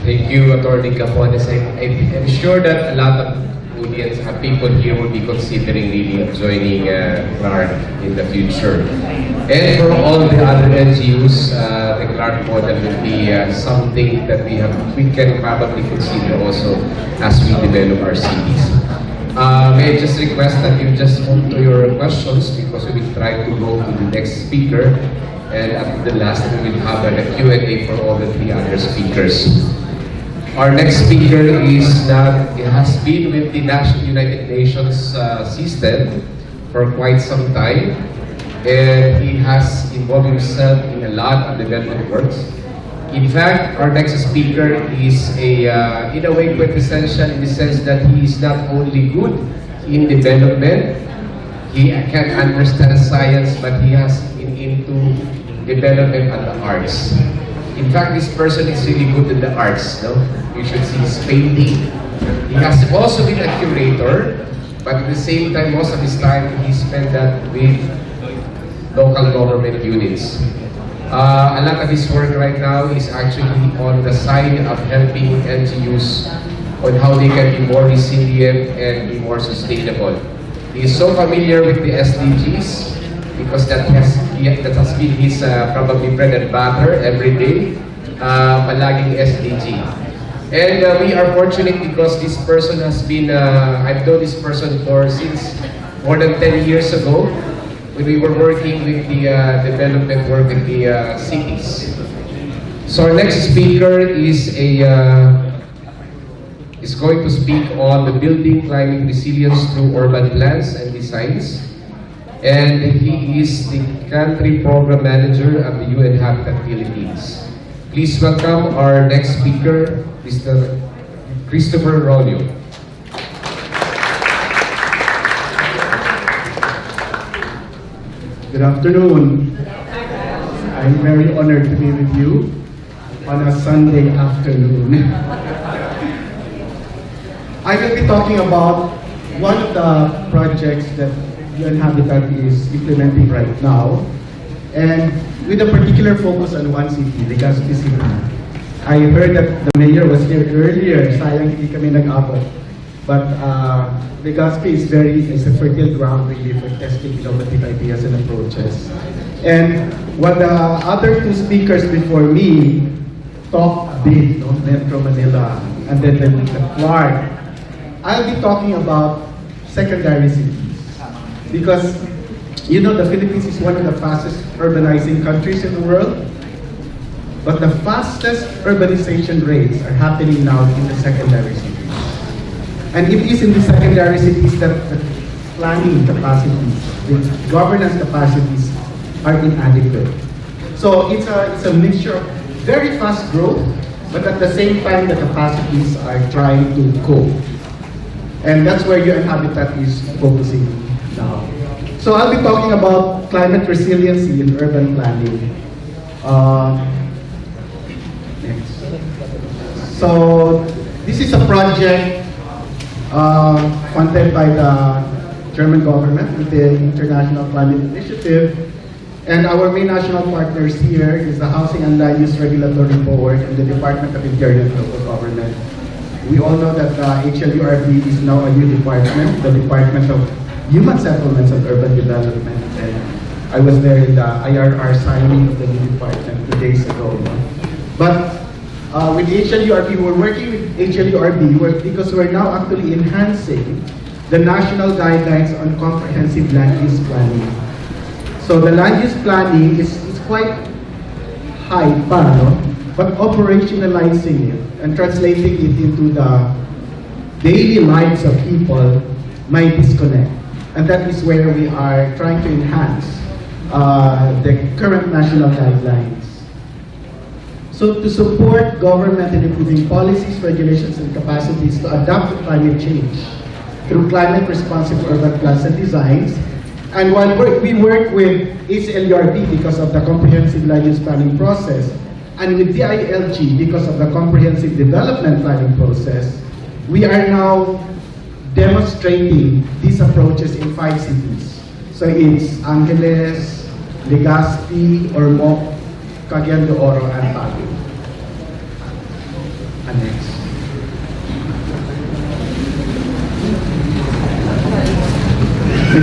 Thank you, Attorney Capones. I'm sure that a lot of audience, people here will be considering really joining CLARC in the future. And for all the other NGOs, the CLARC model will be something that we can probably consider also as we develop our cities. May I just request that you just move to your questions, because we will try to go to the next speaker, and at the last we will have a Q&A for all the three other speakers. Our next speaker has been with the United Nations system for quite some time, and he has involved himself in a lot of development works. In fact, our next speaker is in a way quintessential in the sense that he is not only good in development, he can understand science, but he has been into development and the arts. In fact, this person is really good in the arts, no? You should see his painting. He has also been a curator, but at the same time, most of his time, he spent that with local government units. A lot of his work right now is actually on the side of helping NGOs on how they can be more resilient and be more sustainable. He is so familiar with the SDGs, because that has been his probably bread and butter every day, palaging SDG. And we are fortunate because this person has been, I've known this person since more than 10 years ago, when we were working with the development work in the cities. So our next speaker is going to speak on the building climate resilience through urban plans and designs. And he is the country program manager of the UN Habitat Philippines. Please welcome our next speaker, Mr. Christopher Rolio.
Good afternoon. I'm very honored to be with you on a Sunday afternoon. I will be talking about one of the projects that UN Habitat is implementing right now, and with a particular focus on one city, Legazpi City. I heard that the mayor was here earlier, sayang hindi kami nag-abot. But Legazpi is a fertile ground really for testing innovative ideas and approaches. And what the other two speakers before me talk big, no? Metro Manila, and then the Clark. I'll be talking about secondary cities. Because, you know, the Philippines is one of the fastest urbanizing countries in the world. But the fastest urbanization rates are happening now in the secondary cities. And it is in the secondary cities that the planning capacities, the governance capacities are inadequate. So it's a mixture of very fast growth, but at the same time the capacities are trying to cope. And that's where UN Habitat is focusing now. So I'll be talking about climate resiliency in urban planning. Next. So this is a project funded by the German government with the International Climate Initiative. And our main national partners here is the Housing and Land Use Regulatory Board and the Department of Interior and Local Government. We all know that HLURB is now a new department, the Department of Human Settlements and Urban Development. And I was there in the IRR signing of the new department 2 days ago. But with HLURB, we're working with HLURB because we're now actually enhancing the national guidelines on comprehensive land use planning. So the land use planning is quite high pa, no? But operationalizing it and translating it into the daily lives of people might disconnect. And that is where we are trying to enhance the current national guidelines. So to support government in improving policies, regulations, and capacities to adapt to climate change through climate-responsive urban plans and designs. And while we work with HLURB because of the comprehensive land use planning process, and with DILG because of the comprehensive development planning process, we are now demonstrating these approaches in 5 cities. So it's Angeles, Legazpi, Ormoc, Cagayan de Oro, and Baguio. And next. I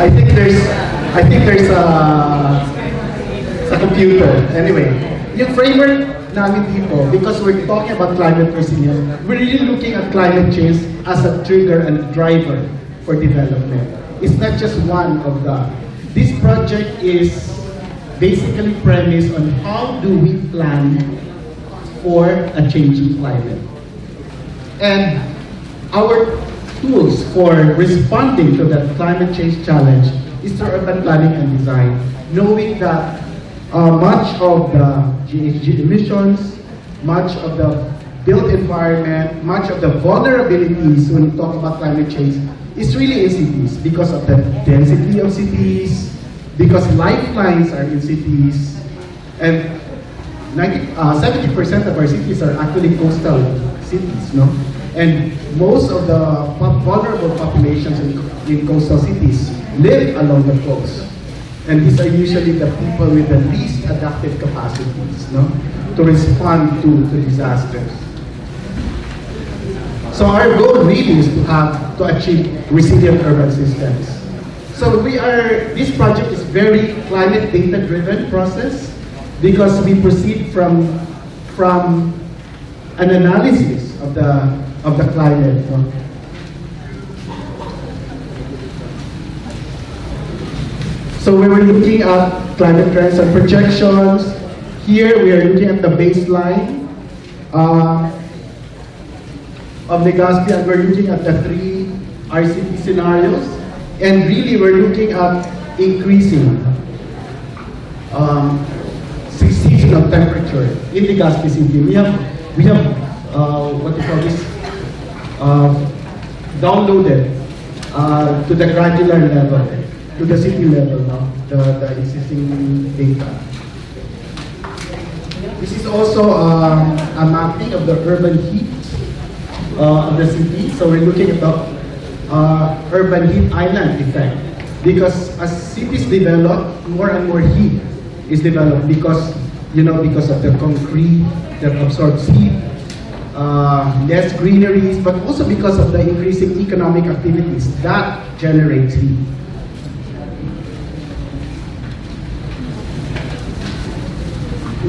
think there's a computer. Anyway, yung framework namin dito, because we're talking about climate resilience, we're really looking at climate change as a trigger and driver for development. It's not just one of the. This project is basically premised on how do we plan for a changing climate. And our tools for responding to that climate change challenge is through urban planning and design, knowing that much of the GHG emissions, much of the built environment, much of the vulnerabilities when we talk about climate change is really in cities because of the density of cities, because lifelines are in cities, and 70% of our cities are actually coastal cities, no? And most of the vulnerable populations in coastal cities live along the coast. And these are usually the people with the least adaptive capacities, no, to respond to disasters. So our goal really is to achieve resilient urban systems. So this project is very climate data driven process because we proceed from an analysis of the climate. No? So we were looking at climate trends and projections. Here we are looking at the baseline of Legazpi, and we're looking at the 3 RCP scenarios. And really we're looking at increasing seasonal temperature in Legazpi City. We have what you call this downloaded to the granular level, to the city level now, the existing data. This is also a mapping of the urban heat of the city. So we're looking at the urban heat island effect. Because as cities develop, more and more heat is developed because of the concrete that absorbs heat, less greeneries, but also because of the increasing economic activities that generates heat.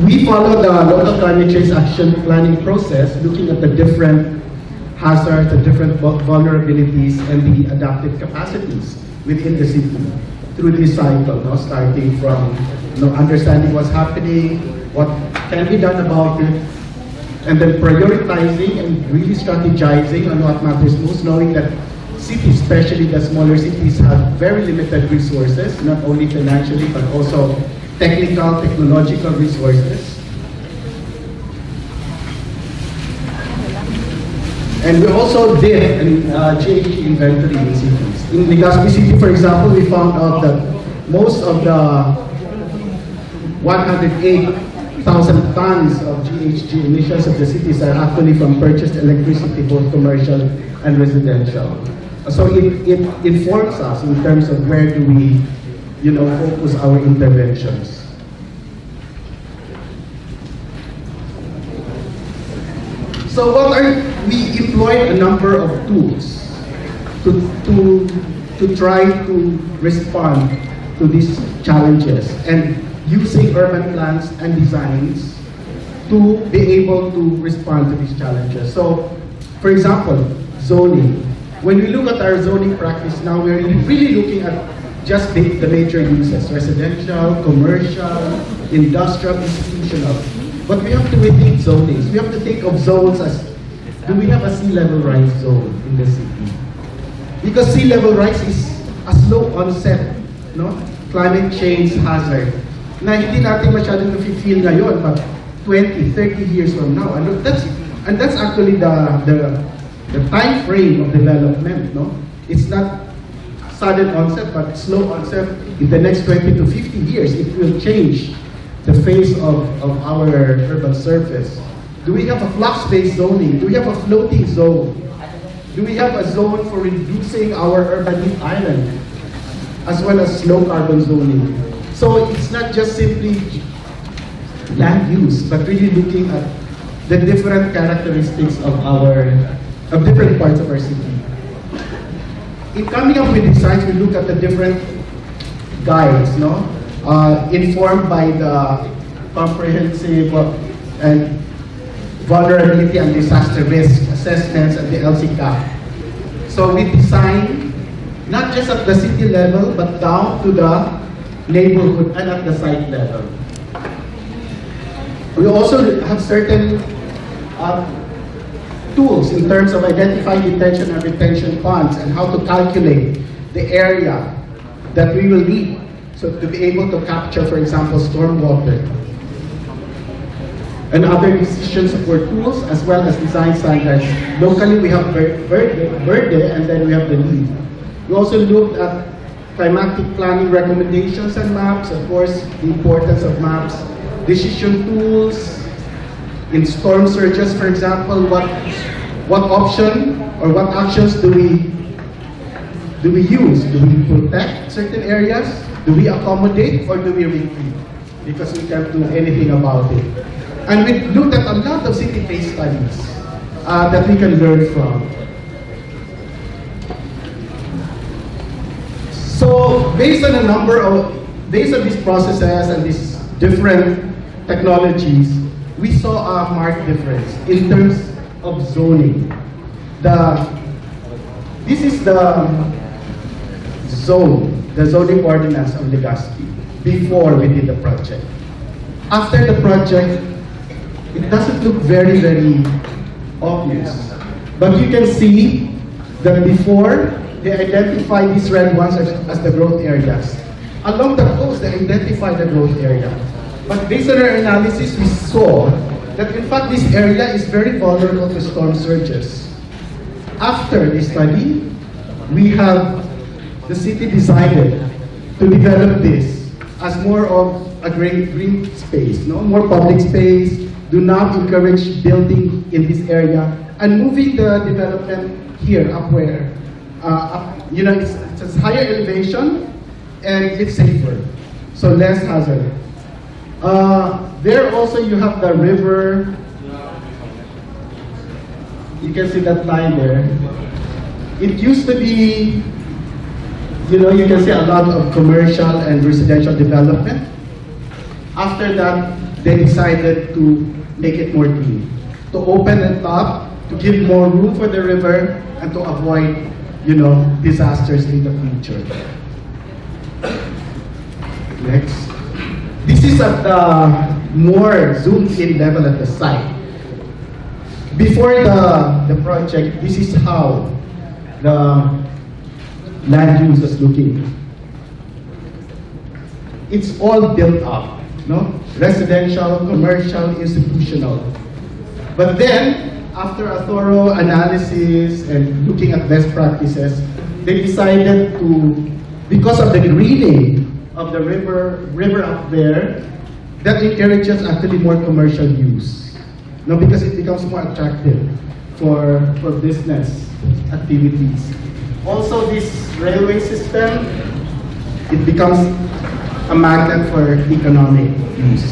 we follow the local climate change action planning process, looking at the different hazards, the different vulnerabilities, and the adaptive capacities within the city through this cycle, no? Starting from understanding what's happening, what can be done about it, and then prioritizing and really strategizing on what matters most, knowing that cities, especially the smaller cities, have very limited resources, not only financially, but also technical, technological resources. And we also did an GHG inventory in cities. In Legazpi City, for example, we found out that most of the 108,000 tons of GHG emissions of the cities are actually from purchased electricity, both commercial and residential. So it informs us in terms of where do we, focus our interventions. So we employed a number of tools to try to respond to these challenges, and using urban plans and designs to be able to respond to these challenges. So, for example, zoning. When we look at our zoning practice now, we're really looking at just the major uses: residential, commercial, industrial, institutional. But we have to rethink zonings. We have to think of zones as, do we have a sea level rise zone in the city? Because sea level rise is a slow onset, climate change hazard, na hindi natin masyadong na-feel ngayon, but 20, 30 years from now. And that's actually the time frame of development. It's not sudden onset, but slow onset. In the next 20 to 50 years, it will change the face of our urban surface. Do we have a flux-based zoning? Do we have a floating zone? Do we have a zone for reducing our urban heat island, as well as low carbon zoning? So it's not just simply land use, but really looking at the different characteristics of different parts of our city. In coming up with designs, we look at the different guides, informed by the comprehensive and vulnerability and disaster risk assessments at the LCCAP. So we design not just at the city level, but down to the neighborhood and at the site level. We also have certain tools in terms of identifying detention and retention ponds and how to calculate the area that we will need, so to be able to capture, for example, stormwater. And other decision support tools, as well as design standards. Locally, we have Verde, and then we have the LEED. We also looked at climatic planning recommendations and maps, of course, the importance of maps, decision tools, in storm surges, for example, what option or what actions do we use? Do we protect certain areas? Do we accommodate, or do we retreat? Because we can't do anything about it. And we looked at a lot of city case studies that we can learn from. So based on these processes and these different technologies, we saw a marked difference in terms of zoning. This is the zoning ordinance of Legazpi before we did the project. After the project, it doesn't look very, very obvious. But you can see that before, they identify these red ones as the growth areas. Along the coast, they identify the growth area. But based on our analysis, we saw that in fact this area is very vulnerable to storm surges. After the study, the city decided to develop this as more of a green space, more public space. Do not encourage building in this area, and moving the development here up where, it's a higher elevation and it's safer, so less hazard. There also you have the river. You can see that line there. It used to be, you can see a lot of commercial and residential development. After that, they decided to make it more green, to open it up, to give more room for the river, and to avoid, disasters in the future. Next. This is at the more zoomed-in level at the site. Before the project, this is how the land use was looking. It's all built up, residential, commercial, institutional. But then, after a thorough analysis and looking at best practices, they decided to, because of the greening of the river up there, that encourages actually more commercial use. Because it becomes more attractive for business activities. Also, this railway system, it becomes a magnet for economic use.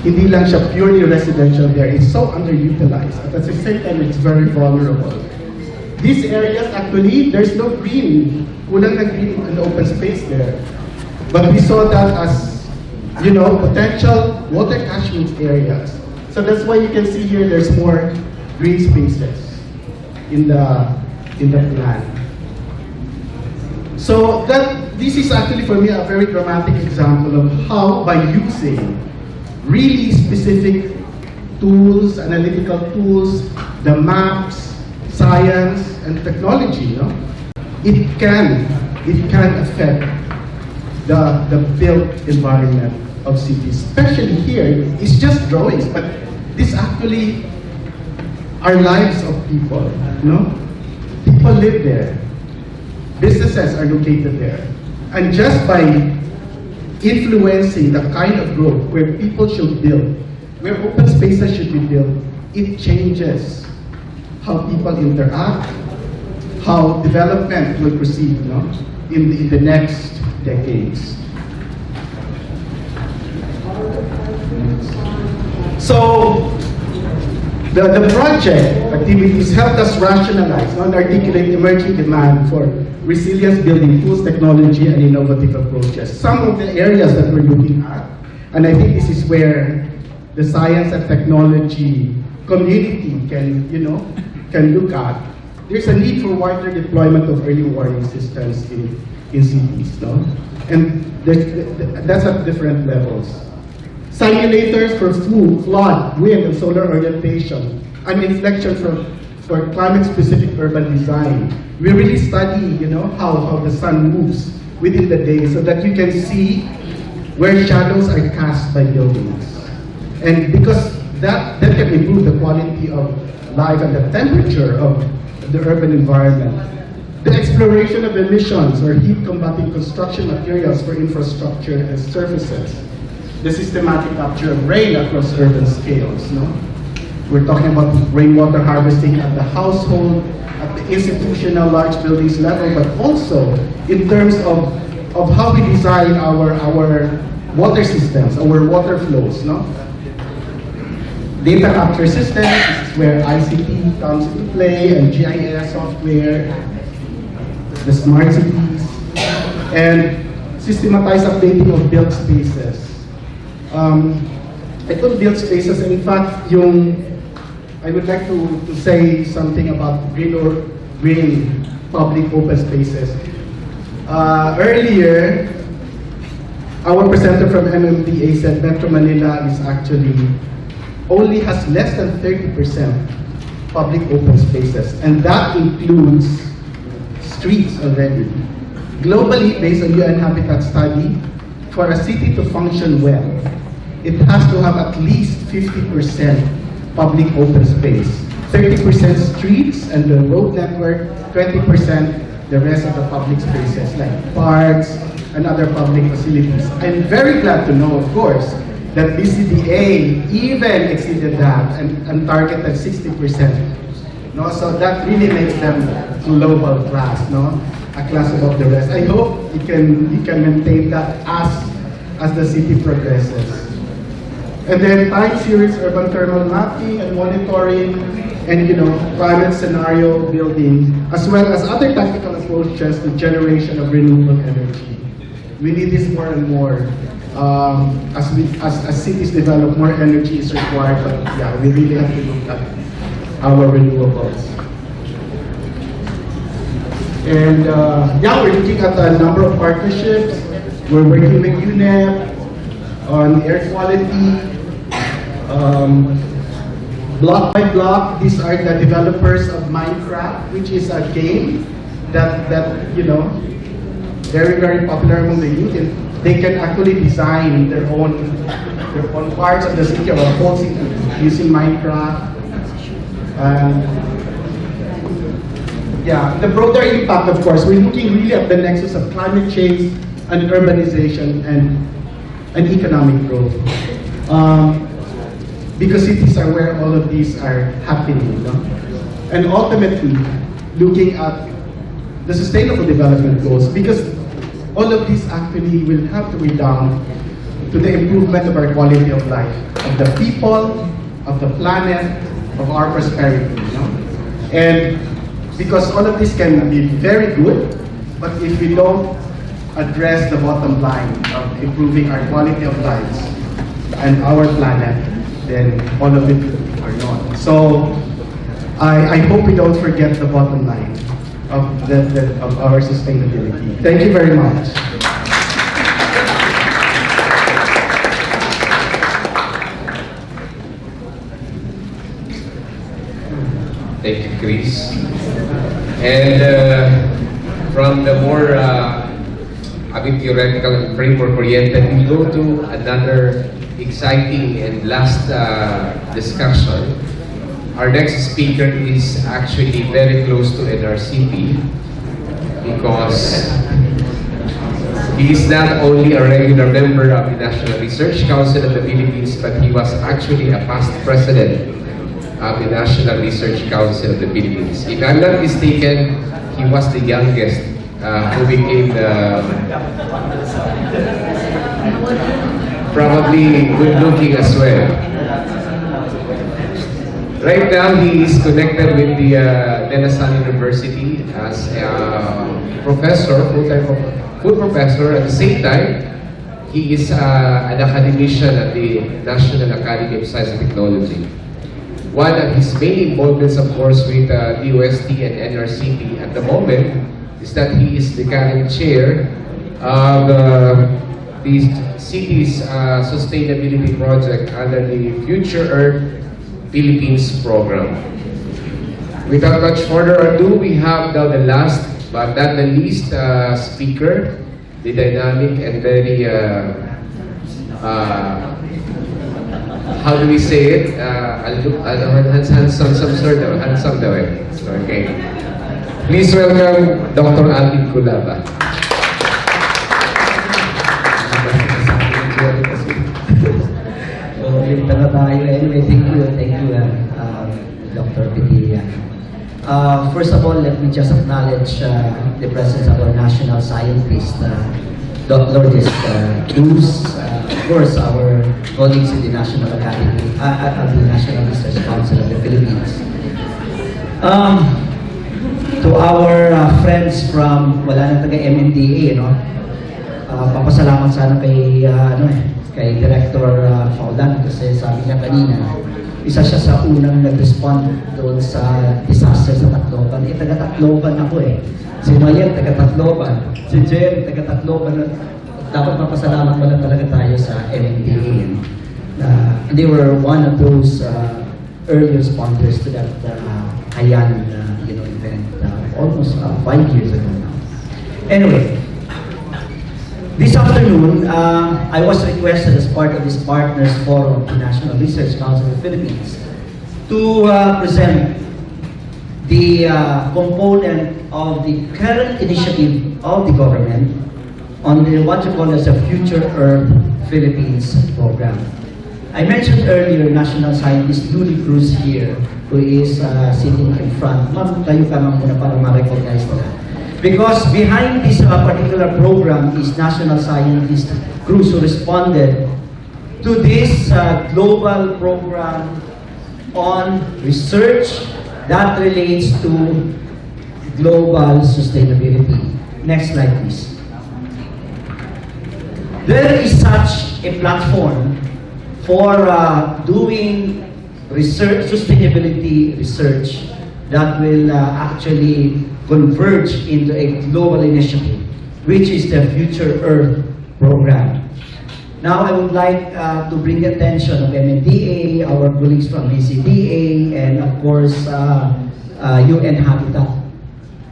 Hindi lang siya purely residential there. It's so underutilized. At the same time, it's very vulnerable. These areas, actually, there's no green. Kulang na green and open space there. But we saw that as, potential water catchment areas. So that's why you can see here there's more green spaces in the plan. So this is actually for me a very dramatic example of how, by using really specific tools, analytical tools, the maps, science, and technology, it can affect the built environment of cities. Especially here, it's just drawings, but this actually are lives of people, People live there. Businesses are located there. And just by influencing the kind of growth where people should build, where open spaces should be built, it changes how people interact, how development will proceed, in the next decades. So, the project activities helped us rationalize and articulate emerging demand for resilience building tools, technology, and innovative approaches. Some of the areas that we're looking at, and I think this is where the science and technology community can look at. There's a need for wider deployment of early warning systems in cities, and that's at different levels. Simulators for flood, wind, and solar orientation, and inflection for climate-specific urban design. We really study, how the sun moves within the day so that you can see where shadows are cast by buildings. And because that can improve the quality of life and the temperature of the urban environment. The exploration of emissions or heat-combating construction materials for infrastructure and surfaces. The systematic capture of rain across urban scales. We're talking about rainwater harvesting at the household, at the institutional large buildings level, but also in terms of how we design our water systems, our water flows. Data capture systems, this is where ICT comes into play, and GIS software, the smart cities, and systematized updating of built spaces. I put built spaces, and in fact, I would like to say something about green public open spaces. Earlier, our presenter from MMDA said Metro Manila is actually only has less than 30% public open spaces, and that includes streets already. Globally, based on UN Habitat study, for a city to function well, it has to have at least 50% public open space, 30% streets and the road network, 20% the rest of the public spaces like parks and other public facilities. I'm very glad to know, of course, that BCDA even exceeded that and targeted 60%. So that really makes them global class, a class above the rest. I hope you can maintain that as the city progresses. And then time series urban thermal mapping and monitoring, and climate scenario building, as well as other tactical approaches to generation of renewable energy. we need this more and more. As cities develop, more energy is required, but yeah, we really have to look at our renewables. And yeah, we're looking at a number of partnerships. We're working with UNEP on air quality. Block by Block, these are the developers of Minecraft, which is a game that you know, very popular among the youth. And they can actually design their own parts of the city or a whole city using Minecraft. Yeah, the broader impact, of course, we're looking really at the nexus of climate change and urbanization and economic growth. Because cities are where all of these are happening, you know? And ultimately, looking at the sustainable development goals, because all of these actually will have to redound to the improvement of our quality of life, of the people, of the planet, of our prosperity, you know? And because all of this can be very good, but if we don't address the bottom line of improving our quality of lives and our planet, then all of it are not. So I hope we don't forget the bottom line of our sustainability. Thank you very much.
Thank you, Chris. And from the more theoretical and framework-oriented, we go to another exciting and last discussion. Our next speaker is actually very close to NRCP because he is not only a regular member of the National Research Council of the Philippines, but he was actually a past president of the National Research Council of the Philippines. If I'm not mistaken, he was the youngest who became the probably good-looking as well. Right now, he is connected with the De La Salle University as a professor, full professor. At the same time, he is an academician at the National Academy of Science and Technology. One of his main involvements, of course, with DOST and NRCP at the moment is that he is the current chair of the city's sustainability project under the Future Earth Philippines program. Without much further ado, we have now the last but not the least speaker, the dynamic and very how do we say it? Handsome daw eh. Okay. Please welcome Dr. Alvin Culaba.
Anyway, thank you, Dr. Padilla. First of all, let me just acknowledge the presence of our national scientist, Dr. Cruz, of course, our colleagues in the National Academy, of the National Research Council of the Philippines. To our friends from, wala na taga MMDA, no? Papasalamat sana kay Director Faudan kasi sabi niya kanina, isa siya sa unang nag-respond doon sa disaster sa Tacloban. Taga-Tacloban ako eh. Si Mayen, taga-Tacloban. Si Jen, taga-Tacloban. Dapat mapasalamat pala talaga tayo sa MMDA. They were one of those early responders to that Hayan event almost 5 years ago now. Anyway, this afternoon, I was requested as part of this Partners Forum of the National Research Council of the Philippines to present the component of the current initiative of the government on the what you call as a Future Earth Philippines program. I mentioned earlier National Scientist Luli Cruz here, who is sitting in front. Ma'am, kayo ka muna para ma-recognize nila. Because behind this particular program is National Scientist Cruz, who responded to this global program on research that relates to global sustainability. Next slide, please.
there is such a platform for doing research, sustainability research that will actually converge into a global initiative, which is the Future Earth program. Now I would like to bring the attention of MNDA, our colleagues from BCDA, and of course UN Habitat,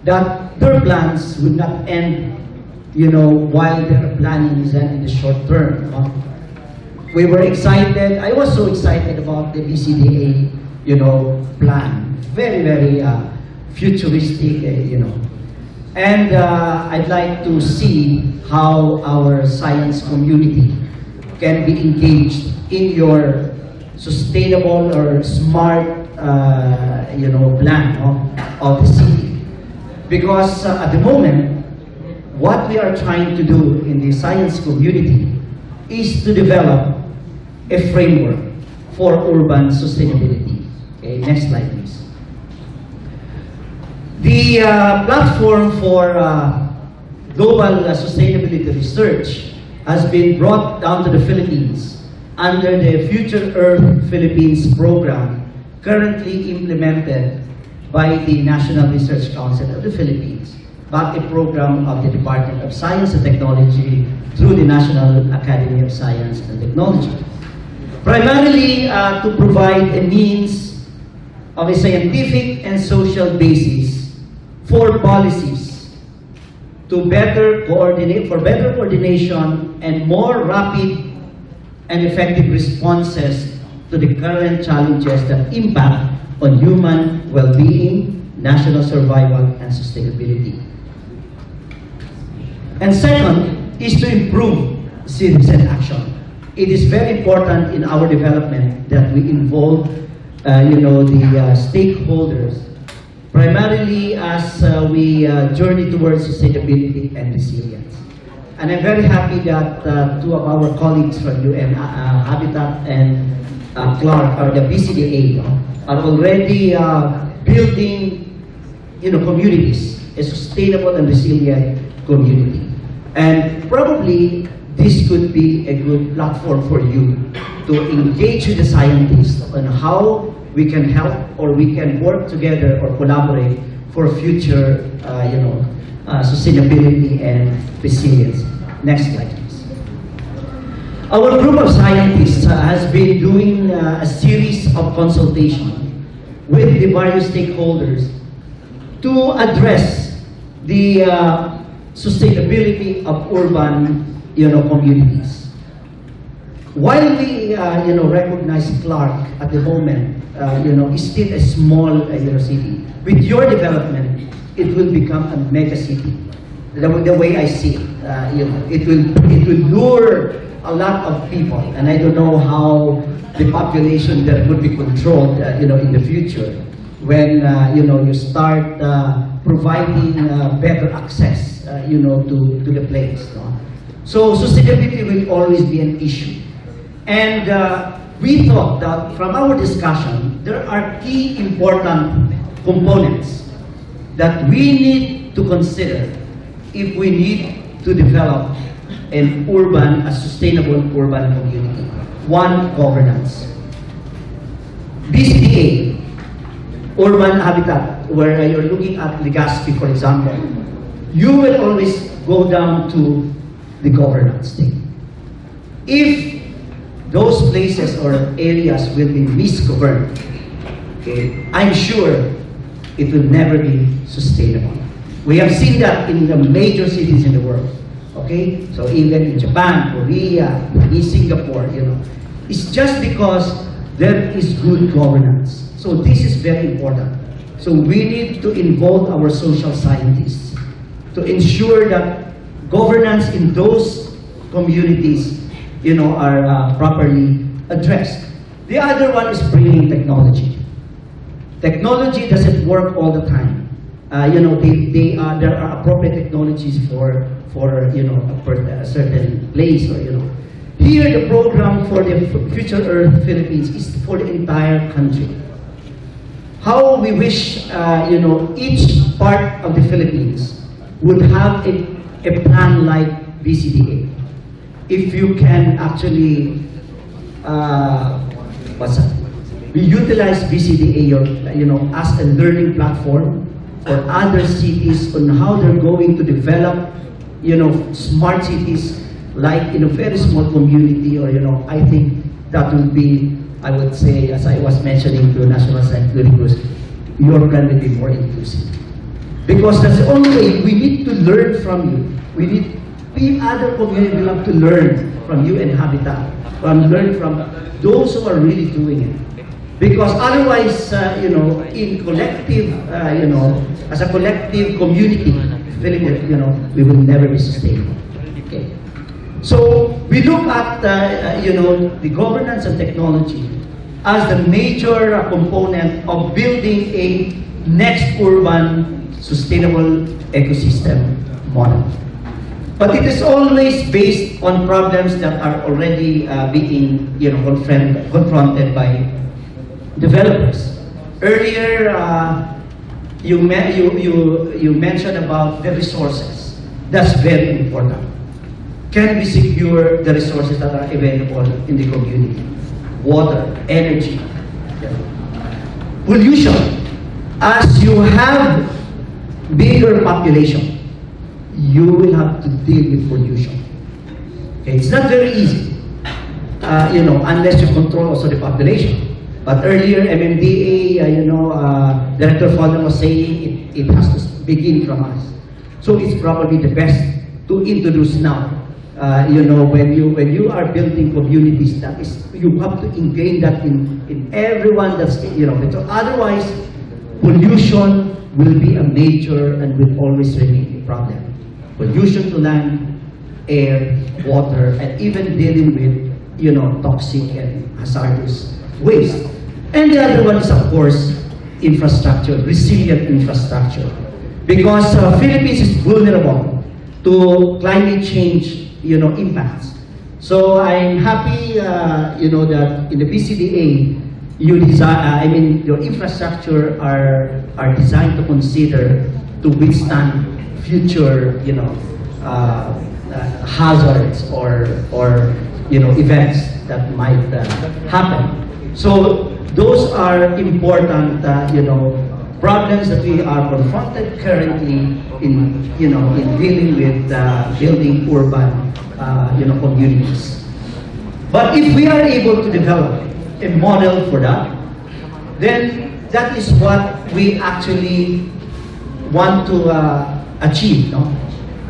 that their plans would not end, while their planning is in the short term. We were excited. I was so excited about the BCDA, plan. Very, very futuristic, And I'd like to see how our science community can be engaged in your sustainable or smart, plan of the city. Because at the moment, what we are trying to do in the science community is to develop a framework for urban sustainability. Okay, next slide, please. The platform for global sustainability research has been brought down to the Philippines under the Future Earth Philippines program, currently implemented by the National Research Council of the Philippines, but a program of the Department of Science and Technology through the National Academy of Science and Technology. Primarily to provide a means of a scientific and social basis for policies to better coordinate, for better coordination and more rapid and effective responses to the current challenges that impact on human well-being, national survival, and sustainability. And second is to improve citizen action. It is very important in our development that we involve, the stakeholders, primarily as we journey towards sustainability and resilience. And I'm very happy that two of our colleagues from UN Habitat and Clark, or the BCDA, are already building, communities, a sustainable and resilient community. And probably this could be a good platform for you to engage with the scientists on how we can help or we can work together or collaborate for future, sustainability and resilience. Next slide, please. Our group of scientists has been doing a series of consultation with the various stakeholders to address the sustainability of urban, communities. While we, recognize Clark at the moment, is still a small, city. With your development, it will become a mega city. The way I see it, it will lure a lot of people, and I don't know how the population there would be controlled, in the future when you start providing better access, to the place. No? So sustainability will always be an issue, and we thought that from our discussion there are key important components that we need to consider if we need to develop a sustainable urban community. One, governance. BCDA, urban habitat, where you're looking at Legazpi, for example, you will always go down to the governance thing. If those places or areas will be misgoverned, okay, I'm sure it will never be sustainable. We have seen that in the major cities in the world. Okay, so even in Japan, Korea, in Singapore, it's just because there is good governance. So this is very important. So we need to involve our social scientists to ensure that governance in those communities, are properly addressed. The other one is bringing technology. Technology doesn't work all the time. There are appropriate technologies for a certain place, or Here, the program for the Future Earth Philippines is for the entire country. How we wish, each part of the Philippines would have a plan like BCDA. if you can actually, we utilize BCDA, as a learning platform for other cities on how they're going to develop, smart cities, like in a very small community, or, I think that will be, I would say, as I was mentioning to National Security Groups, your plan will be more inclusive. Because that's the only way. We need to learn from you. Other communities will have to learn from you and Habitat, learn from those who are really doing it. Because otherwise, in collective, as a collective community, we will never be sustainable. Okay. So we look at, the governance and technology as the major component of building a next urban sustainable ecosystem model. But it is always based on problems that are already being, confronted by developers. Earlier, you mentioned about the resources. That's very important. Can we secure the resources that are available in the community? Water, energy, pollution. As you have bigger population, you will have to deal with pollution. Okay, it's not very easy, unless you control also the population. But earlier, MMDA, Director Fodden was saying it has to begin from us. So it's probably the best to introduce now. When you are building communities, that is, you have to ingrain that in everyone that's, because otherwise, pollution will be a major and will always remain a problem. Pollution to land, air, water, and even dealing with, toxic and hazardous waste. And the other one is, of course, infrastructure, resilient infrastructure. Because Philippines is vulnerable to climate change, impacts. So I'm happy, that in the BCDA, your infrastructure are designed to consider to withstand future, hazards or events that might happen. So those are important, problems that we are confronted currently in dealing with building urban, communities. But if we are able to develop a model for that, then that is what we actually want to achieve,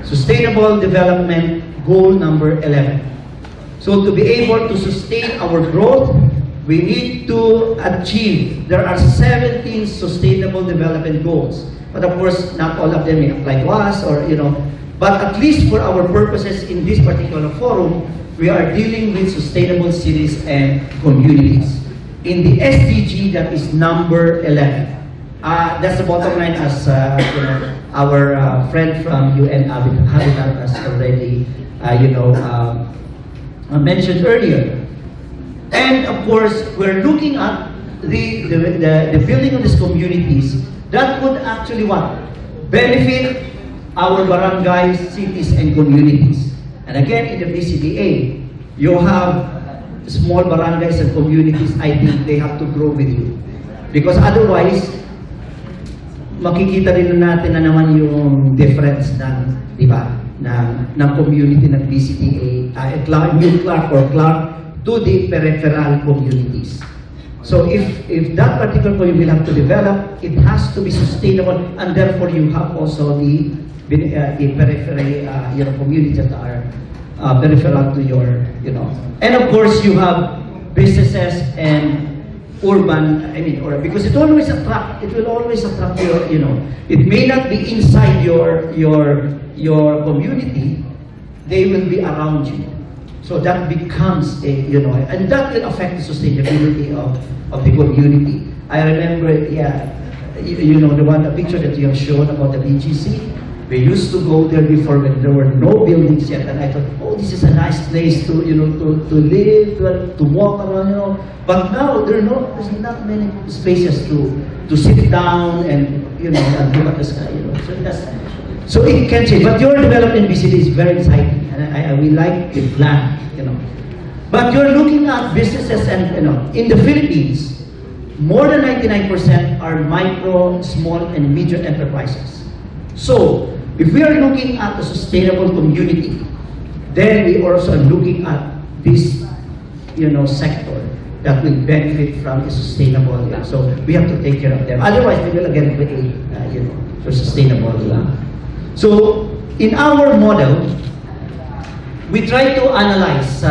Sustainable Development Goal number 11. So to be able to sustain our growth, we need to achieve, there are 17 Sustainable Development Goals. But of course, not all of them may apply to us, but at least for our purposes in this particular forum, we are dealing with sustainable cities and communities. In the SDG, that is number 11. That's the bottom line, as our friend from UN Habitat has already, mentioned earlier. And of course, we're looking at the building of these communities that would actually benefit our barangays, cities, and communities. And again, in the BCDA, you have small barangays and communities. I think they have to grow with you. Because otherwise, makikita rin natin na naman yung difference ng community ng BCDA, New Clark or Clark, to the peripheral communities. So if that particular community will have to develop, it has to be sustainable, and therefore you have also the periphery, communities that are peripheral to your, And of course, you have businesses and urban, because it will always attract your, it may not be inside your community, they will be around you. So that becomes and that will affect the sustainability of the community. I remember, the picture that you have shown about the BGC. We used to go there before when there were no buildings yet, and I thought, oh, this is a nice place to live, to walk around, But now there's not many spaces to sit down and and look at the sky, So So it can change. But your development BCD is very exciting, and we like the plan, you know. But you're looking at businesses, and you know, in the Philippines, more than 99% are micro, small, and medium enterprises. So if we are looking at a sustainable community, then we also are looking at this, you know, sector that will benefit from a sustainable. So we have to take care of them. Otherwise, we will again create, you know, for sustainable. So in our model, we try to analyze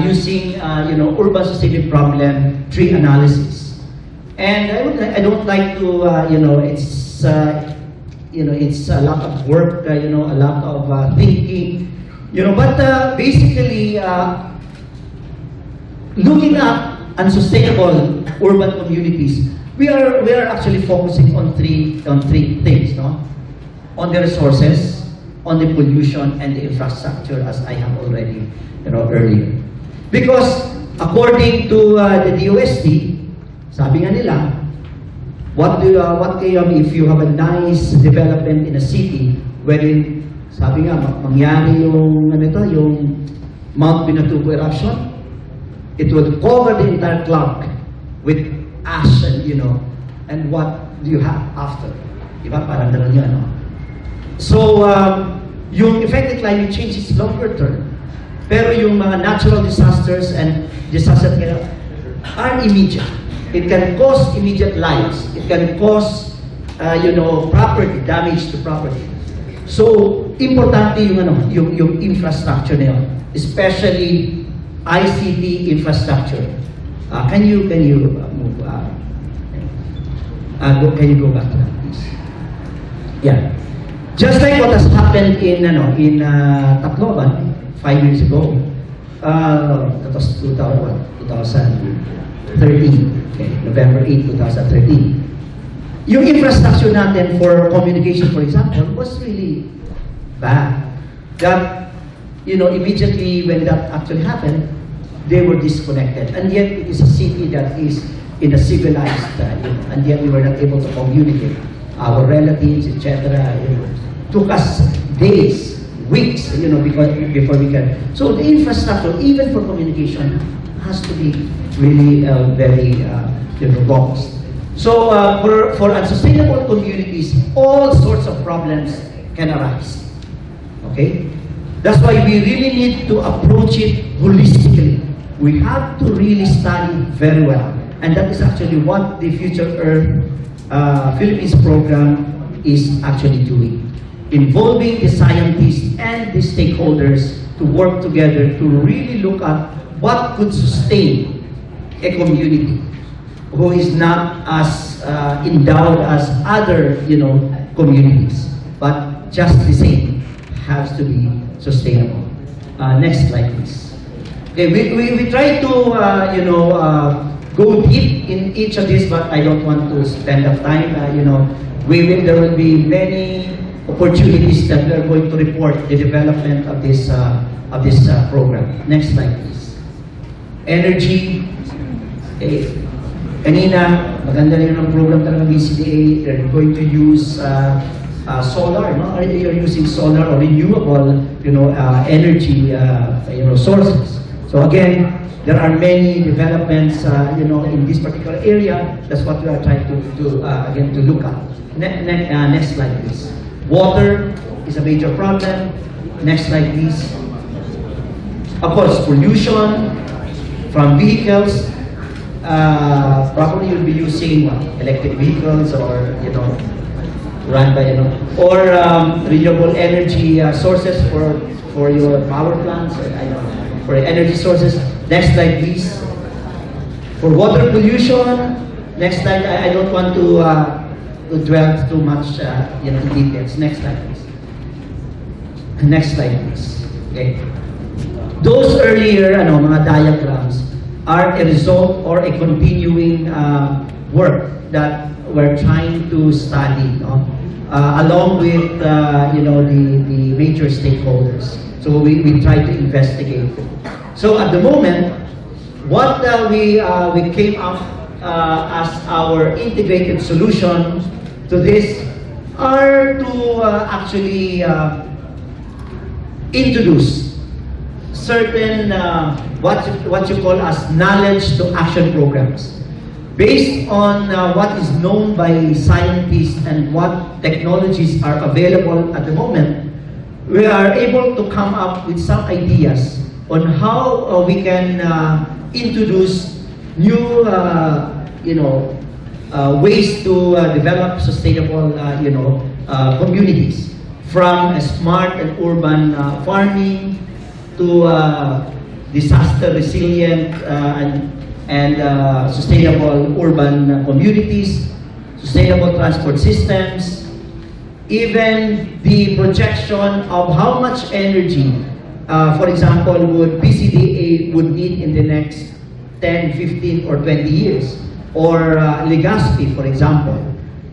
using, you know, urban sustainability problem tree analysis. And I don't like to, you know, it's a lot of work, you know, a lot of thinking, you know, but basically, looking at unsustainable urban communities, we are actually focusing on three things, no? On the resources, on the pollution, and the infrastructure, as I have already, you know, earlier. Because according to the DOST, sabi nga nila, if you have a nice development in a city wherein, sabi nga, mangyari yung, yung Mount Pinatubo eruption, it will cover the entire cloud with ash and, you know, and what do you have after? Diba? Parang gano'n yun, no? So, yung effective climate change is longer term. Pero yung mga natural disasters and disasters are immediate. It can cause immediate lives. It can cause, you know, property, damage to property. So, importante yung infrastructure na yun, especially ICT infrastructure. Can you move? Can you go back to that, please? Yeah. Just like what has happened in Tacloban 5 years ago. That was 2013. Okay, November 8, 2013. Yung infrastructure natin for communication, for example, was really bad. That, you know, immediately when that actually happened, they were disconnected. And yet, it is a city that is in a civilized, and yet we were not able to communicate. Our relatives, etc., you know, took us days, weeks, you know, before we can. So the infrastructure, even for communication, has to be really very robust. So for unsustainable communities, all sorts of problems can arise. Okay? That's why we really need to approach it holistically. We have to really study very well. And that is actually what the Future Earth Philippines program is actually doing. Involving the scientists and the stakeholders to work together to really look at what could sustain a community who is not as endowed as other, you know, communities, but just the same has to be sustainable. Next slide, please. Okay, we try to, you know, go deep in each of these, but I don't want to spend up time. You know, there will be many opportunities that we are going to report the development of this program. Next slide, please. Energy. Okay. Kanina, maganda rin ang program talaga ng BCDA. They're going to use solar, no? You're using solar or renewable, you know, energy, you know, sources. So again, there are many developments, you know, in this particular area. That's what we are trying to look at. Next slide, please. Water is a major problem. Next slide, please. Of course, pollution from vehicles. Probably you'll be using electric vehicles, or, you know, run by, you know, or renewable energy sources for your power plants, or, I don't know, for energy sources. Next slide, please. For water pollution. Next slide. I don't want to dwell too much, you know, details. Next slide, please. Next slide, please. Okay. Those earlier, mga diagrams are a result or a continuing work that we're trying to study, along with, you know, the major stakeholders. So we try to investigate. So at the moment, what we came up as our integrated solution to this are to actually introduce certain what you call as knowledge to action programs. Based on what is known by scientists and what technologies are available at the moment, we are able to come up with some ideas on how we can introduce new, ways to develop sustainable, communities, from smart and urban farming to disaster resilient and sustainable urban communities, sustainable transport systems, even the projection of how much energy, for example, would PCDA would need in the next 10, 15, or 20 years, or Legazpi, for example.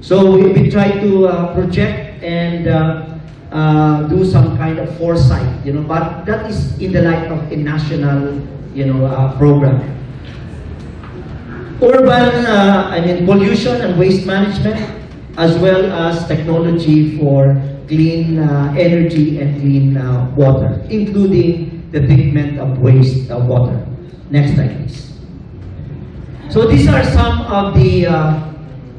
So we try to project and do some kind of foresight, but that is in the light of a national, program. Urban, pollution and waste management, as well as technology for clean energy and clean water, including the treatment of waste water. Next slide, please. So these are some of the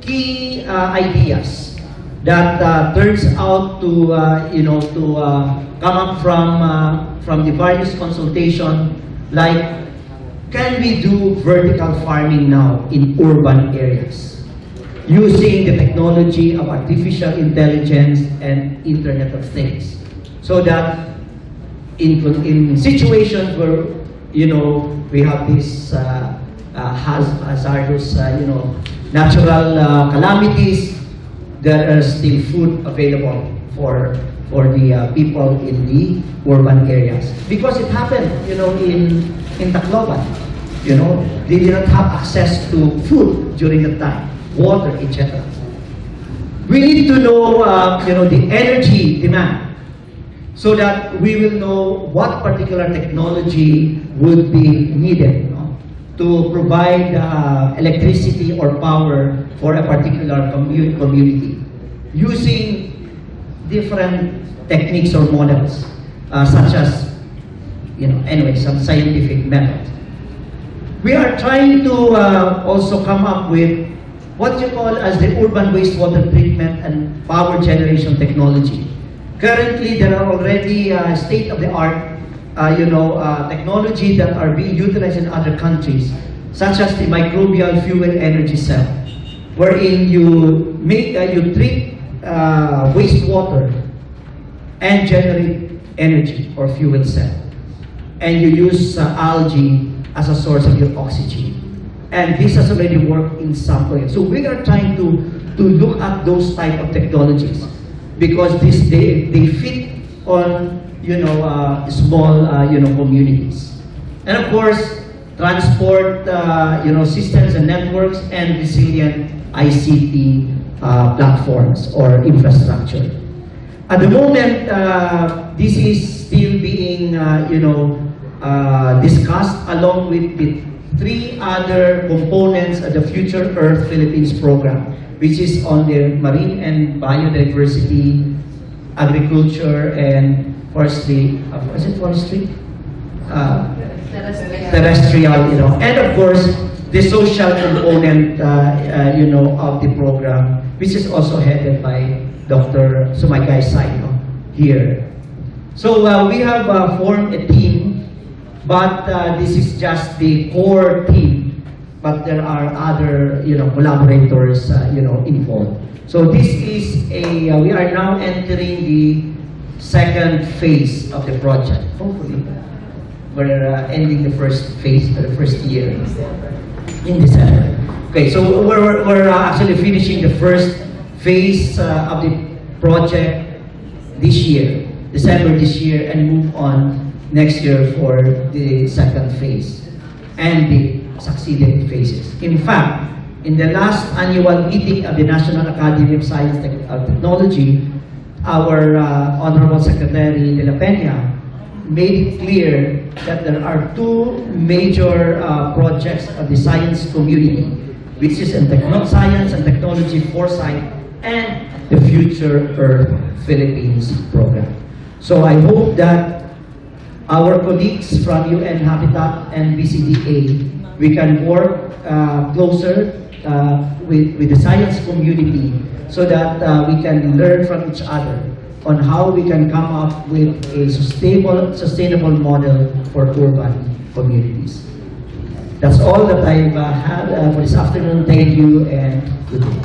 key ideas that turns out to come up from the various consultation, like, can we do vertical farming now in urban areas using the technology of artificial intelligence and Internet of Things, so that in situations where we have this hazardous natural calamities, there are still food available for the people in the urban areas, because it happened in Tacloban. They did not have access to food during the time, water, etc. We need to know, the energy demand, so that we will know what particular technology would be needed to provide electricity or power for a particular community, using different techniques or models, such as, some scientific methods. We are trying to also come up with what you call as the urban wastewater treatment and power generation technology. Currently, there are already state-of-the-art technology that are being utilized in other countries, such as the microbial fuel energy cell, wherein you treat wastewater and generate energy or fuel cell, and you use algae as a source of your oxygen. And this has already worked in some areas. So we are trying to look at those type of technologies, because they fit on small communities. And of course, transport systems and networks, and resilient ICT platforms or infrastructure. At the moment, this is still being discussed along with the 3 other components of the Future Earth Philippines program, which is on the marine and biodiversity, agriculture, and forestry. Is it forestry? Terrestrial, and of course the social component, of the program, which is also headed by Dr. Sumaykay Saino here. So we have formed a team. But this is just the core team. But there are other, collaborators, involved. So this is we are now entering the second phase of the project. Hopefully, we're ending the first phase, the first year in December. Okay, so we're actually finishing the first phase of the project this year, December this year, and move on next year for the second phase and the succeeding phases. In fact, in the last annual meeting of the National Academy of Science and Technology, our Honorable Secretary de la Peña made it clear that there are 2 major projects of the science community, which is in science and technology foresight and the Future Earth Philippines program. So I hope that our colleagues from UN Habitat and BCDA, we can work closer with the science community so that we can learn from each other on how we can come up with a sustainable model for urban communities. That's all that I have for this afternoon. Thank you and good day.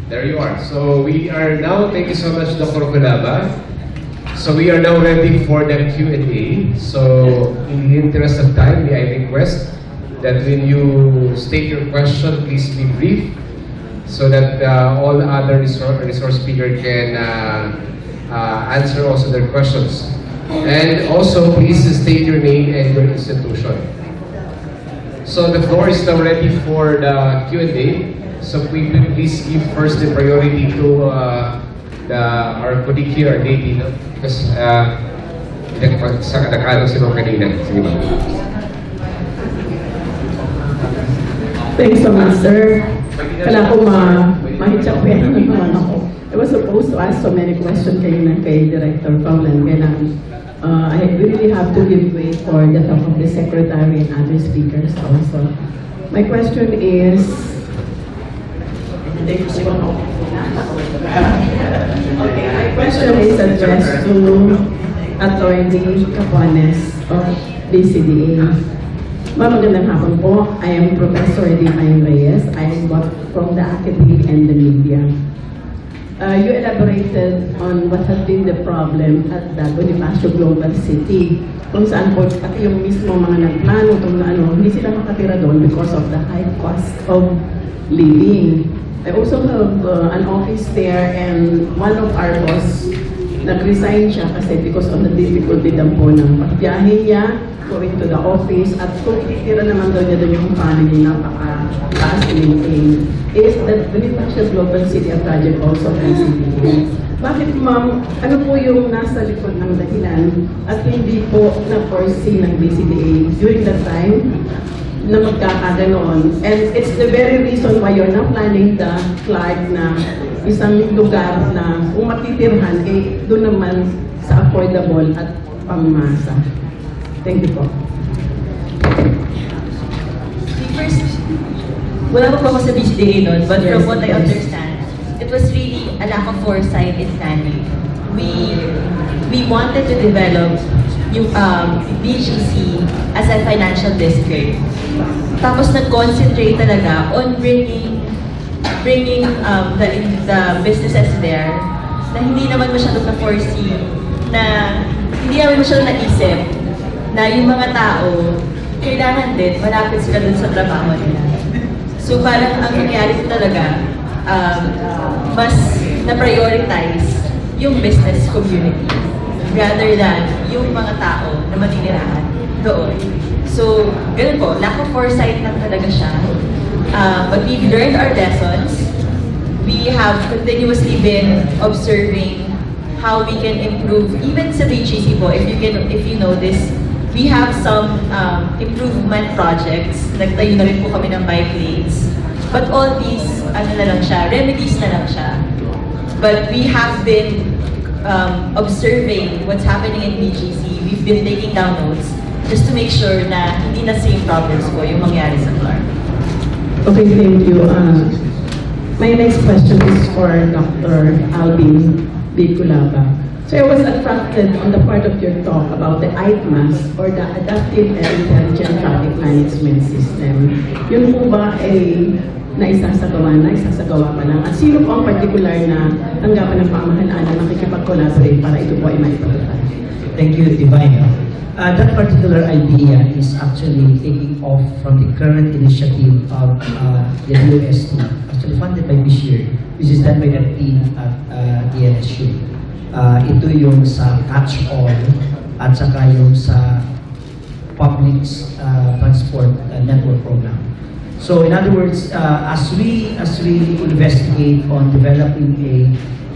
There you are. So we are now, thank you so much, Dr. Kulaba. So we are now ready for the Q&A. So in the interest of time, may I request that when you state your question, please be brief so that all other resource speakers can answer also their questions. And also, please state your name and your institution. So the floor is now ready for the Q&A. So please give first the priority to our colleague here, our lady, no? Because nakano si Ma'am kanina. Sige, Ma'am.
Thanks so much, sir. Kala ko mahitsapin naman ako. I was supposed to ask so many questions kay Director Paulan. Kaya I really have to give way for the talk of the Secretary and other speakers also. My question is, okay, my question is addressed to Attorney Capones of BCDA. Magandang hapon po. I am Professor Divine Reyes. I am from the academic and the media. You elaborated on what has been the problem at the Bonifacio Global City, kung saan po pati yung mismo mga nagplano itong hindi sila makatira doon because of the high cost of living. I also have an office there, and one of our boss nag-resign siya kasi because of the difficulty daw po ng pagbiyahe niya going to the office, at kung itira naman daw niya doon yung family, napaka-taas maintain. Is that Bonifacio Global City a project also ng CPA? Bakit ma'am, ano po yung nasa likod ng dahilan at hindi po na-foresee ng BCDA during that time na magkakaganoon? And it's the very reason why you're now planning the Clark na isang lugar na kung matitirhan, doon naman sa affordable at pangmasa. Thank you po.
First, wala pa po ako sa BCDA nun, but from what I understand, it was really a lack of foresight in planning. We wanted to develop yung BGC as a financial district. Tapos nag-concentrate talaga on bringing the businesses there na hindi naman masyadong na-foresee, na hindi naman masyadong naisip na yung mga tao kailangan din malapit sila dun sa trabaho nila. So parang ang nangyari talaga, mas na-prioritize yung business community rather than yung mga tao na maninirahan doon. So, ganun po, lack of foresight lang talaga siya. But we've learned our lessons. We have continuously been observing how we can improve, even sa BGC po, if you know this, we have some improvement projects. Nagtayo na rin po kami ng bike lanes. But all these, remedies na lang siya. But we have been observing what's happening in BGC. We've been taking down notes just to make sure na hindi na same problems po yung mangyari sa Clark.
Okay, thank you. My next question is for Dr. Alvin Biculaba. So I was attracted on the part of your talk about the ITMAS or the Adaptive and Intelligent Traffic Management System. Yun po ba ay naisasagawa pa lang? At sino po ang particular na tanggapan ng pamahalaan na makikipag-collaborate para ito po ay maipagpapalala?
Thank you, Divine. That particular idea is actually taking off from the current initiative of the DOST, actually funded by Bishir, which is done by the team at DLSU. Ito yung sa catch-all at saka yung sa public transport network program. So in other words, as we investigate on developing a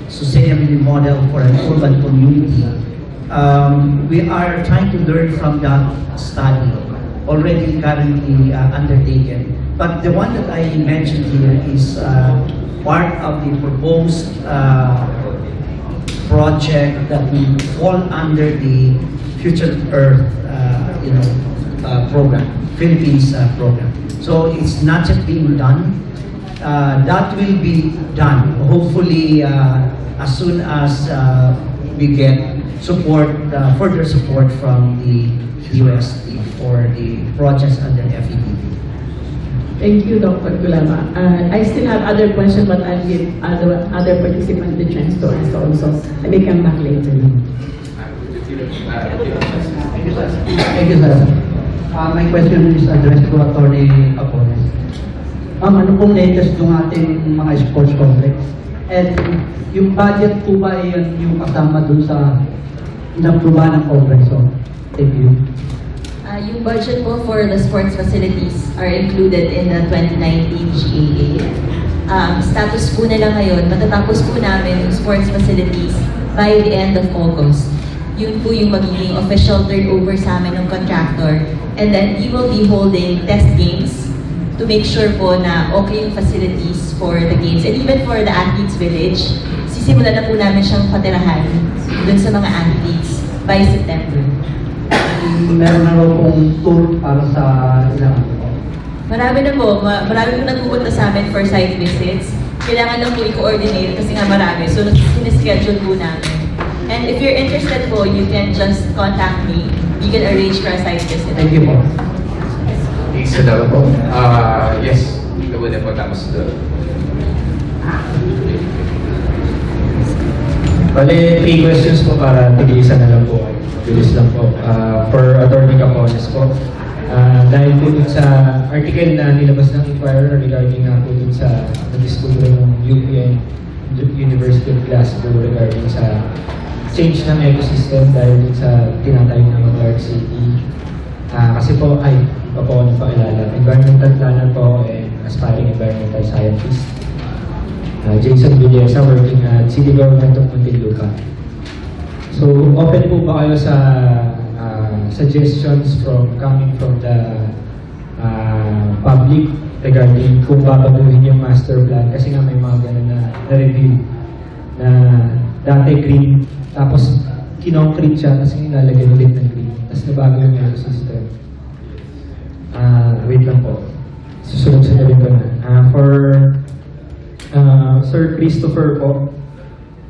sustainability model for an urban community, we are trying to learn from that study already currently undertaken. But the one that I mentioned here is part of the proposed project that will fall under the Future Earth program, Philippines program. So it's not yet being done. That will be done hopefully as soon as we get support, further support from the UST for the projects under FEDP.
Thank you, Dr. Gulama. I still have other questions, but I'll give other participants the chance to ask also. I may come back later.
Thank you, sir. My question is addressed to Attorney Apones. Ano pong latest ng ating mga sports complex? And yung budget po ba yun yung kasama dun sa inapruba ng Kongreso? Thank you.
Yung budget po for the sports facilities are included in the 2019 GAA. Status po nila ngayon, matatapos po namin yung sports facilities by the end of August. Yun po yung magiging official turnover sa amin ng contractor. And then we will be holding test games to make sure po na okay yung facilities for the games. And even for the athletes village, sisimulan na po namin siyang patirahan dun sa mga athletes by September.
Meron na raw pong tour para sa ilang
Marami na po. Marami po nagpupunta sa amin for site visits. Kailangan lang po i-coordinate kasi nga marami. So, sinischedule po namin. And if you're interested po, you can just contact me. You can arrange for a site visit.
Thank you po.
Isa daw po. Yes, ito muna po tapos doon.
Bale, 3 questions po para tig-isa na lang po. Bilis lang po. For Attorney Capones po. Dahil po dun sa article na nilabas ng Inquirer regarding po dun sa nag-discover ng UPN University of Glasgow regarding sa change ng ecosystem dahil dun sa tinatayo ng Clark City. Kasi po, pa po ako nagpakilala. Environmental planner po and aspiring environmental scientist. Jason Villesa, working at City Government of Muntinlupa. So, open po ba kayo sa suggestions coming from the public regarding kung babaguhin yung master plan? Kasi nga may mga ganun na review na dati green, tapos kinongkrete siya, kasi nilalagyan ulit ng green. Tapos nabago yung ecosystem. Wait lang po. Susunod-sunodin ko na. For Sir Christopher po,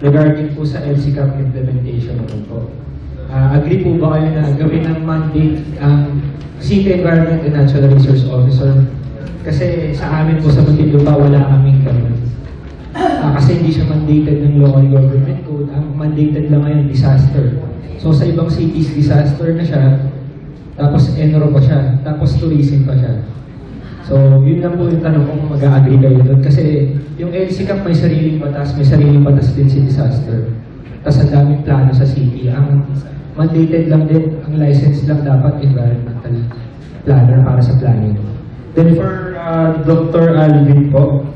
regarding po sa LCCAP implementation naman po. Agree po ba kayo na gawin ng mandate ang City Environment and Natural Resource Officer? Kasi sa amin po sa Muntinlupa wala kaming ganun. Kasi hindi siya mandated ng local government code. Ang mandated lang ngayon, disaster. So sa ibang cities, disaster na siya, tapos enro pa siya, tapos tourism pa siya. So, yun lang po yung tanong kung mag-a-agree kayo doon. Kasi yung LCCAP may sariling batas din si disaster. Tapos ang daming plano sa city. Ang mandated lang din, ang license lang dapat environmental planner para sa planning. Then for Dr. Alvin po,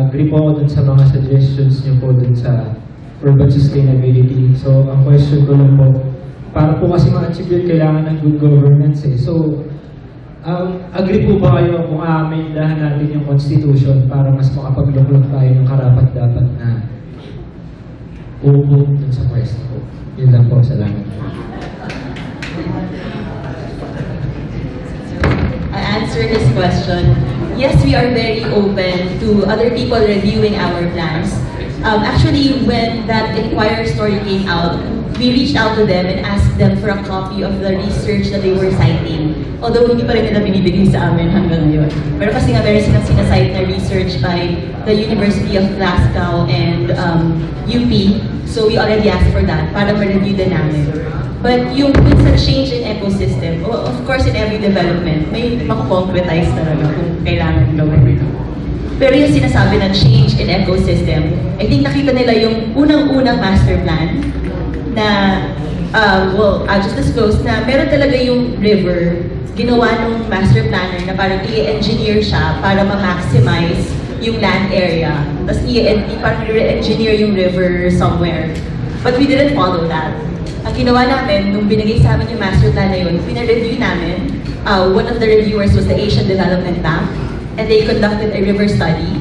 agree po ako dun sa mga suggestions niyo po dun sa urban sustainability. So, ang question ko lang po, para po kasi ma-achieve yun, kailangan ng good governance eh. So, agree po ba kayo kung amendahan natin yung constitution para mas makapagluklok tayo ng karapat-dapat na uupo dun sa pwesto po? Yun lang po, salamat.
I answer this question. Yes, we are very open to other people reviewing our plans. Actually, when that Inquirer story came out, we reached out to them and asked them for a copy of the research that they were citing. Although hindi pa rin nila binibigay sa amin hanggang ngayon. Pero kasi nga meron silang sinasite na research by the University of Glasgow and UP. So we already asked for that para ma-review din namin. But yung sa change in ecosystem, of course in every development, may makakonkretize talaga kung kailangan gawin. Pero yung sinasabi ng change in ecosystem, I think nakita nila yung unang-unang master plan na, well, I'll just disclose na meron talaga yung river, ginawa ng master planner na parang i-engineer siya para ma-maximize yung land area. Tapos parang i-engineer yung river somewhere. But we didn't follow that. Ang ginawa namin, nung binigay sa amin yung master plan na yun, pina-review namin. One of the reviewers was the Asian Development Bank, and they conducted a river study,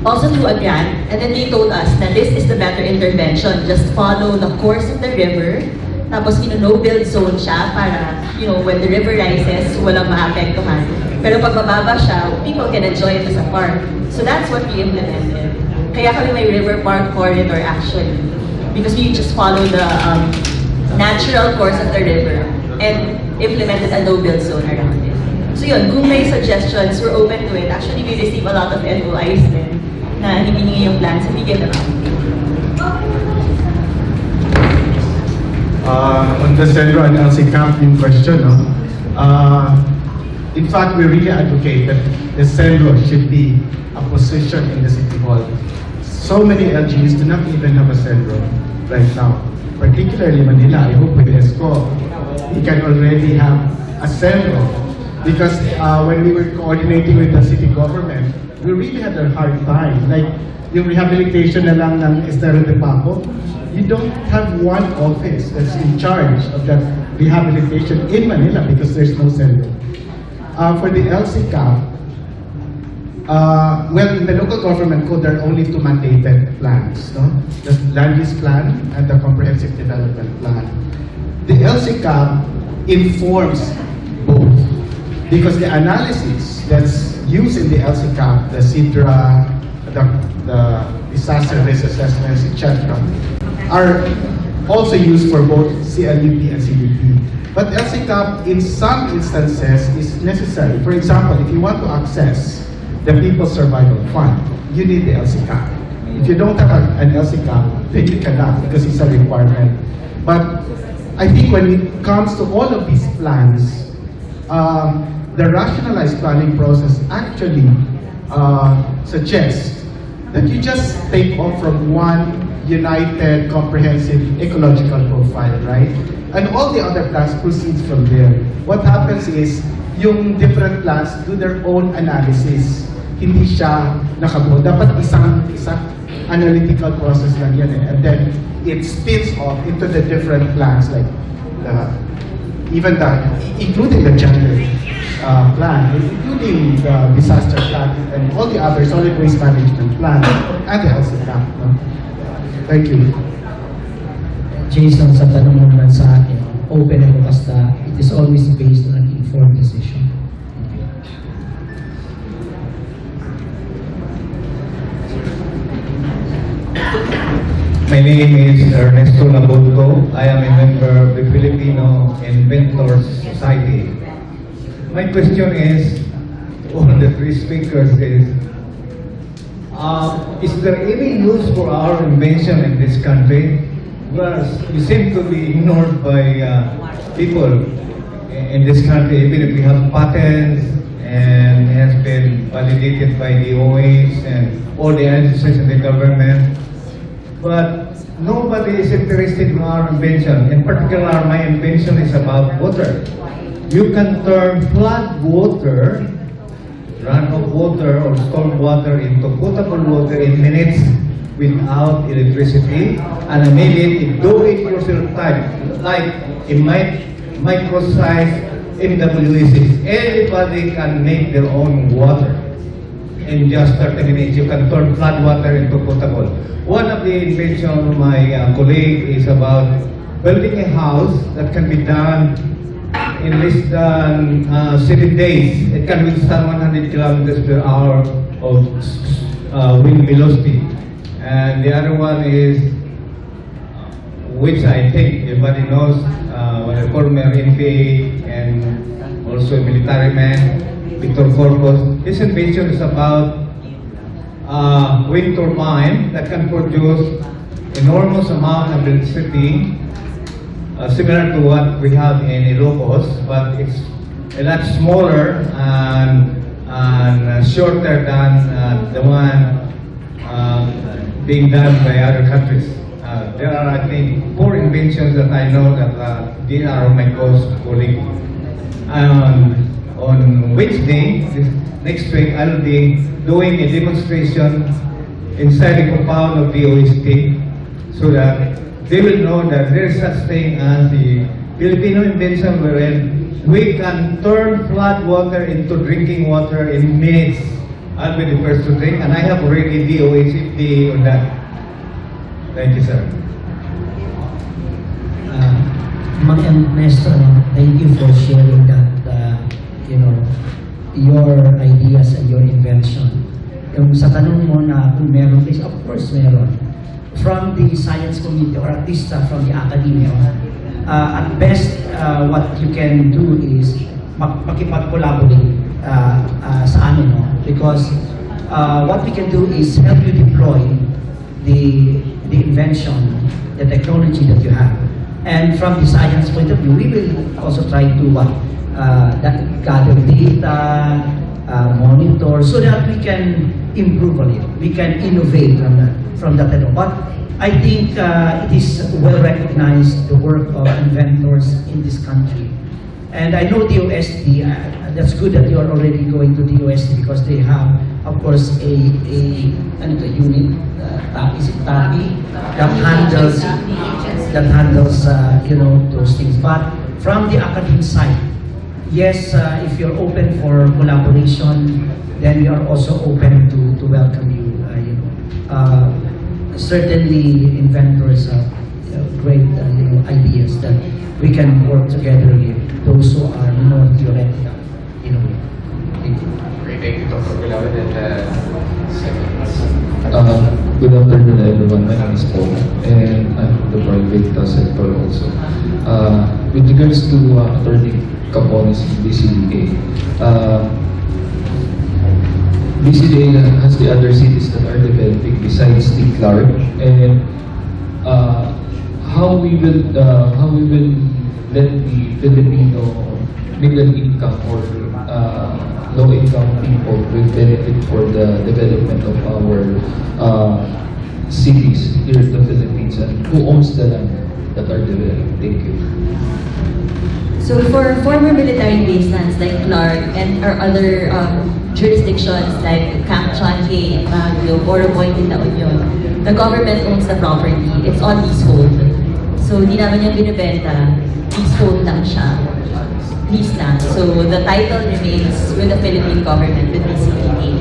also through a grant, and then they told us that this is the better intervention. Just follow the course of the river, tapos no-build zone siya para, when the river rises, walang maapektuhan. Pero pag mababa siya, people can enjoy it as a park. So that's what we implemented. Kaya kami may river park corridor actually, because we just follow the natural course of the river and implemented a no-build zone around it. So yun, kung may suggestions, we're open to it. Actually, we receive a lot of NOIs din na hiningi yung plans, and we get around it.
On the Centro and LC Camp in question, in fact, we really advocate that the Centro should be a position in the City Hall. So many LGUs do not even have a Centro right now. Particularly Manila, I hope with ESCO, we can already have a Centro. Because when we were coordinating with the city government, we really had a hard time. Like, yung rehabilitation na lang ng Estero de Paco, you don't have one office that's in charge of that rehabilitation in Manila because there's no center. For the LCCAP, well, in the local government code, there are only two mandated plans, no? The land use plan and the comprehensive development plan. The LCCAP informs both because the analysis that's used in the LCCAP, the CIDRA, the disaster risk assessments, etc., are also used for both CLUP and CDP. But LCCAP, in some instances, is necessary. For example, if you want to access the People's Survival Fund, you need the LCCAP. If you don't have an LCCAP, then you cannot because it's a requirement. But I think when it comes to all of these plans, the rationalized planning process actually suggests that you just take off from one united, comprehensive ecological profile, right? And all the other plans proceeds from there. What happens is, yung different plans do their own analysis. Hindi siya nakabuo. Dapat isang analytical process lang yan eh. And then, it spins off into the different plans, like including the gender plan, including the disaster plan, and all the other solid waste management plan, and the health plan. No? Thank you.
Jason, sa tanong mo naman sa akin, open and basta, it is always based on an informed decision.
My name is Ernesto Labunto. I am a member of the Filipino Inventors Society. My question is, all the three speakers is there any use for our invention in this country? Well, we seem to be ignored by people in this country, even if we have patents and it has been validated by the OAs and all the agencies in the government. But nobody is interested in our invention. In particular, my invention is about water. You can turn flood water, runoff water or storm water into potable water in minutes without electricity, and maybe it do it yourself type, like a micro-sized MWEC. Everybody can make their own water. In just 30 minutes, you can turn flood water into potable. One of the inventions of my colleague is about building a house that can be done in less than 7 days. It can withstand 100 kilometers per hour of wind velocity. And the other one is, which I think everybody knows, a former NPA and also a military man, Victor Corpus. His invention is about wind turbine that can produce enormous amount of electricity, similar to what we have in Ilocos, but it's a lot smaller and shorter than the one being done by other countries. There are, I think, 4 inventions that I know that they are my colleague. On Wednesday, next week, I'll be doing a demonstration inside the compound of the OST so that they will know that there is such thing as the Filipino invention wherein we can turn flood water into drinking water in minutes. I'll be the first to drink, and I have already DOST on that. Thank you, sir.
Ma'am Ernesto, thank you for sharing that, your ideas and your invention. Yung sa tanong mo na kung meron this, of course meron. From the science community or at least from the academia, at best, what you can do is makipag-collaborate sa amin, no? Because what we can do is help you deploy the invention, the technology that you have. And from the science point of view, we will also try to gather data, monitor, so that we can improve on it. We can innovate from that. But I think it is well recognized, the work of inventors in this country. And I know DOST, that's good that you are already going to DOST because they have, of course, a unit, is it TAPI, that handles those things. But from the academic side, yes, if you're open for collaboration, then we are also open to welcome you. Certainly, inventors have great ideas that we can work together with those who are more theoretical in a way. Thank you.
Great, thank you, Dr. Gulawan.
Good afternoon, everyone. My name is Paul, and I'm from the private sector also. With regards to Attorney Capones in BCDA, BCDA has the other cities that are developing besides the Clark, and how we will let the Filipino middle income or low income people will benefit for the development of our cities here in the Philippines, and who owns the land that are developed. Thank you.
So for former military baselands like Clark and our other jurisdictions like Camp Chanke in Baguio, Boroboy in La Union, the government owns the property. It's on leasehold. So di naman yung binibenta, leasehold lang siya. Lease lang. So the title remains with the Philippine government, with BCDA.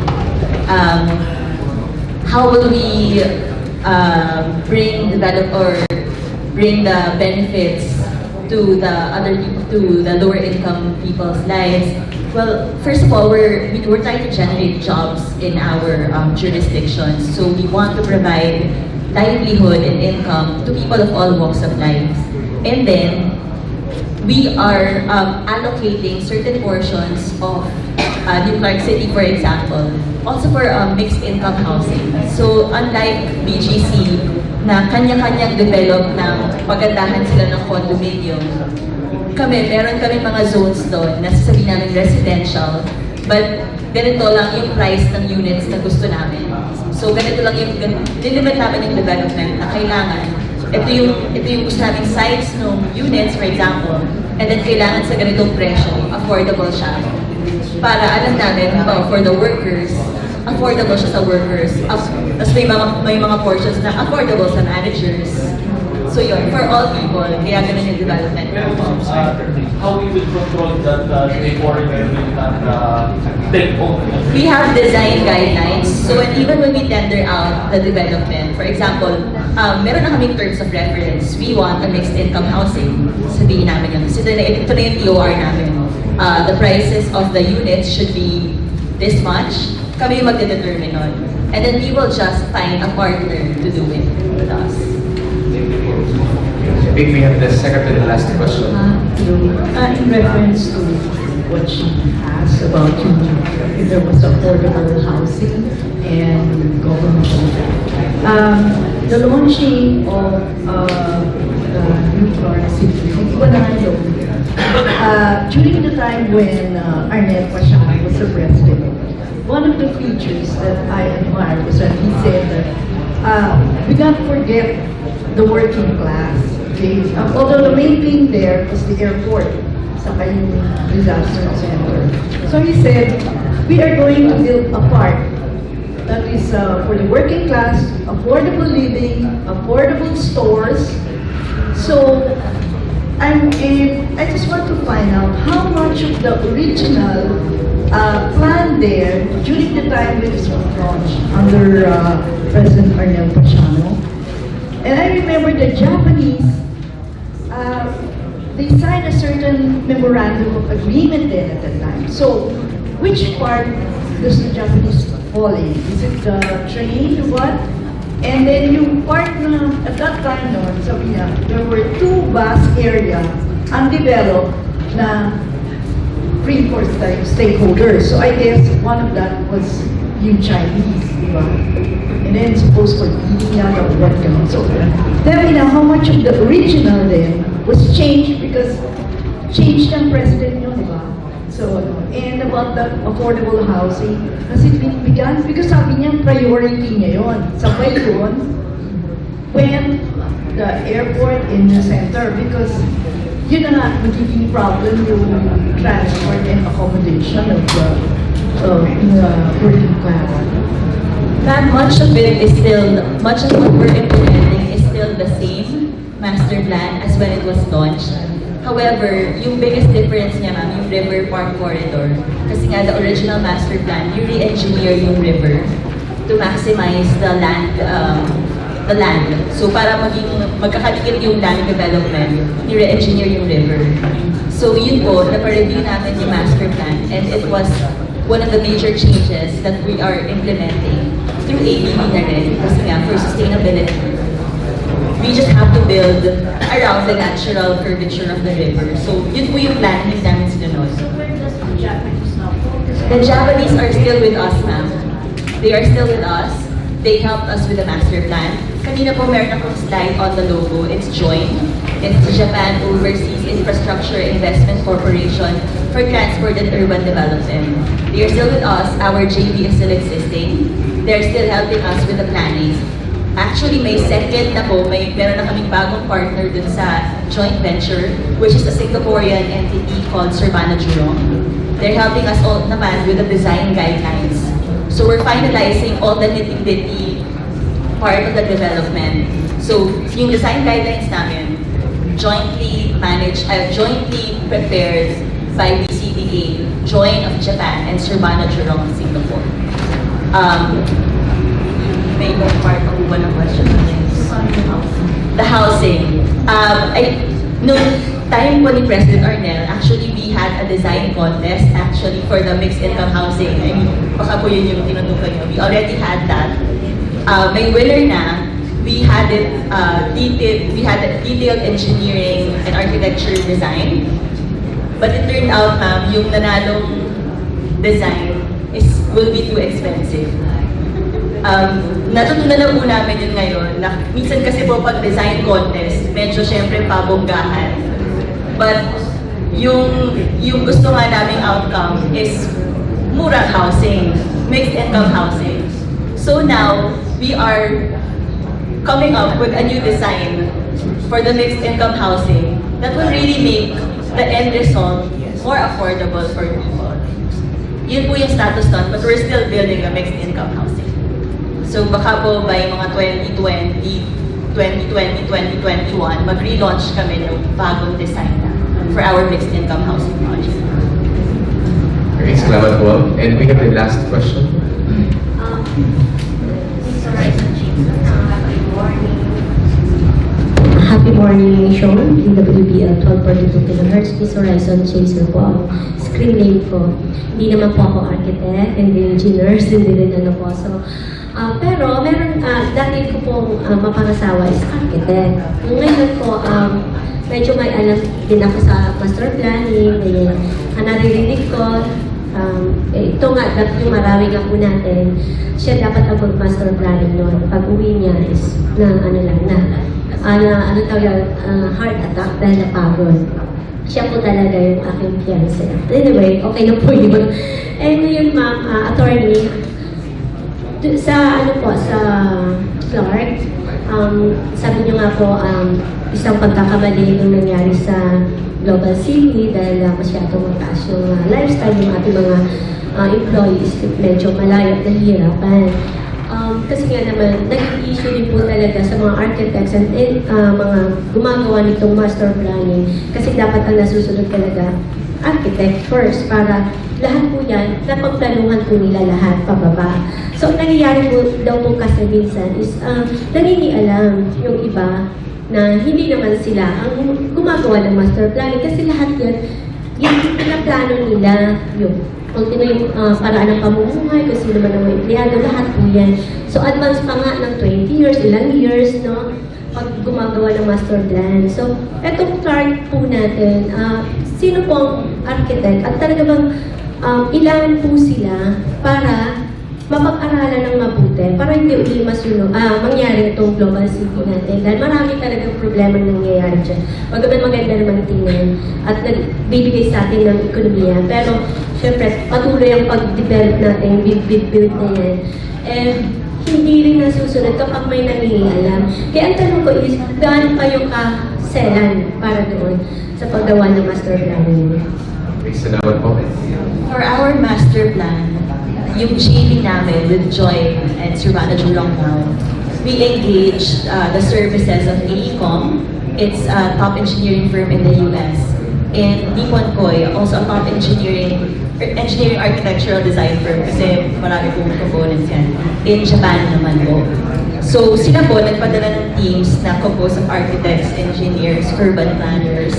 How will we bring the benefits to the other people, to the lower income people's lives? Well, first of all, we're trying to generate jobs in our jurisdictions. So we want to provide livelihood and income to people of all walks of life. And then we are allocating certain portions of New Clark City, for example, also for mixed income housing. So unlike BGC, na kanya-kanyang develop ng pagandahan sila ng condominium, meron kami mga zones doon na sasabihin namin residential, but ganito lang yung price ng units na gusto namin. So ganito lang yung nilimit namin yung development na kailangan. Ito yung gusto naming size ng units, for example, and then kailangan sa ganitong presyo, affordable siya. Para alam namin, for the workers, affordable siya sa workers. Tapos may mga portions na affordable sa managers. So yun, for all people, kaya ganun yung development.
How we will control that the foreigner will not take over?
We have design guidelines. So even when we tender out the development, for example, meron na kaming terms of reference. We want a mixed income housing. Sabihin namin yun. So ito na yung TOR namin. The prices of the units should be this much. Kami yung magdedetermine nun. And then we will just find a partner to do it with us.
I think we have the second and the last question.
In reference to what she asked about if there was affordable housing and government, the launching of New Clark City, during the time when Arnett Pasay was the president, one of the features that I admired was that he said that we can't forget the working class. Okay? Although the main thing there was the airport, sa kanyang disaster center. So he said, we are going to build a park that is for the working class, affordable living, affordable stores,
So, I just want to find out how much of the original plan there during the time when it was launched under President Arnel Pachano. And I remember the Japanese, they signed a certain memorandum of agreement there at that time. So, which part does the Japanese fall in? Is it the train or what? And then yung part na, at that time no, sabi niya, there were two vast area undeveloped na free for stakeholders. So I guess one of that was yung Chinese, di ba? And then supposed for eating yata or what ganun. So tell me now how much of the original then was changed because changed ng president yun, di ba? So, and about the affordable housing, has it been begun? Because sabi niya, priority niya yun. Sabay yun, when the airport in the center, because yun na nga, magiging problem yung transport and accommodation of the working class.
That much of it is still, much of what we're implementing is still the same master plan as when it was launched. However, yung biggest difference niya, ma'am, yung river park corridor. Kasi nga, the original master plan, you re-engineer yung river to maximize the land. So, para magkakadikit yung land development, you re-engineer yung river. So, yun po, na-review namin yung master plan, and it was one of the major changes that we are implementing through ABB na rin. Kasi nga, for sustainability, we just have to build around the natural curvature of the river. So, yun po yung plan namin sinunod.
So where does the Japanese now focus?
The Japanese are still with us, ma'am. They are still with us. They helped us with the master plan. Kanina po meron akong slide on the logo. It's JOIN. It's Japan Overseas Infrastructure Investment Corporation for Transport and Urban Development. They are still with us. Our JV is still existing. They're still helping us with the planning. Actually, may second na po, meron na kaming bagong partner dun sa joint venture, which is a Singaporean entity called Surbana Jurong. They're helping us all naman with the design guidelines. So we're finalizing all the nitty-gritty part of the development. So yung design guidelines namin, jointly managed, jointly prepared by BCDA, Joint of Japan, and Surbana Jurong of Singapore. May ibang part of one of question. The housing. Nung time po ni President Arnel, actually we had a design contest actually for the mixed income housing. I mean, baka po yun yung tinutukoy nyo. We already had that. May winner na. We had it we had a detailed engineering and architecture design. But it turned out, ma'am, yung nanalong design will be too expensive. Natutunan na po namin yun ngayon na minsan kasi po pag design contest, medyo syempre pabonggahan. But yung gusto nga naming outcome is murang housing, mixed income housing. So now, we are coming up with a new design for the mixed income housing that will really make the end result more affordable for people. Yun po yung status nun, but we're still building a mixed income housing. So baka po by mga 2020, 2021, mag-relaunch kami ng bagong design na for our mixed income housing project.
Okay, salamat po. And we have the last question.
Happy morning, Sean. DWBL 1242 kHz. Miss Horizon Chaser po ang screen name ko. Hindi naman po ako architect, hindi engineers, hindi rin ano po. So, pero meron, dati ko pong mapangasawa is architect. Ngayon po, medyo may alam din ako sa master planning, ganyan. Naririnig ko, ito nga, yung marami nga po natin, siya dapat ang master planning noon. Pag uwi niya is heart attack dahil napagod. Siya po talaga yung aking fiancé. Anyway, okay na po yun. And ngayon, ma'am, attorney, sa Clark, sabi niyo nga po, isang pagkakamali yung nangyari sa Global City dahil masyadong mataas yung lifestyle ng ating mga employees, medyo malayo at nahihirapan. Kasi nga naman, naging issue din po talaga sa mga architects and mga gumagawa nitong master planning. Kasi dapat ang nasusunod talaga, architect first, para lahat po yan, napagplanuhan po nila lahat pababa. So, ang nangyayari po daw po kasi minsan is, nangingialam yung iba na hindi naman sila ang gumagawa ng master planning kasi lahat yan, yung pinaplano nila, yung ultimo yung paraan ng pamumuhay, kung sino man ang mga empleyado, lahat po yan. So, advance pa nga ng 20 years, ilang years, no? Pag gumagawa ng master plan. So, etong chart po natin, sino po ang architect at talaga bang ilan po sila para mapag-aralan ng mabuti para hindi uli mangyari itong global city natin. Dahil marami talagang problema nangyayari dyan. Maganda naman tingnan at nagbibigay sa atin ng ekonomiya. Pero, syempre, patuloy ang pag-develop natin, build na yan. And, hindi rin nasusunod kapag may nangingialam. Kaya ang tanong ko is, gaano kayo kaselan para doon sa paggawa ng master planning?
Salamat po.
For our master plan, yung GP namin with Joy and Sir Manager Longnao, we engaged the services of AECOM. It's a top engineering firm in the US. And Nippon Koy, also a top engineering architectural design firm kasi marami pong components yan. In Japan naman po. So sila po nagpadala ng teams na composed of architects, engineers, urban planners.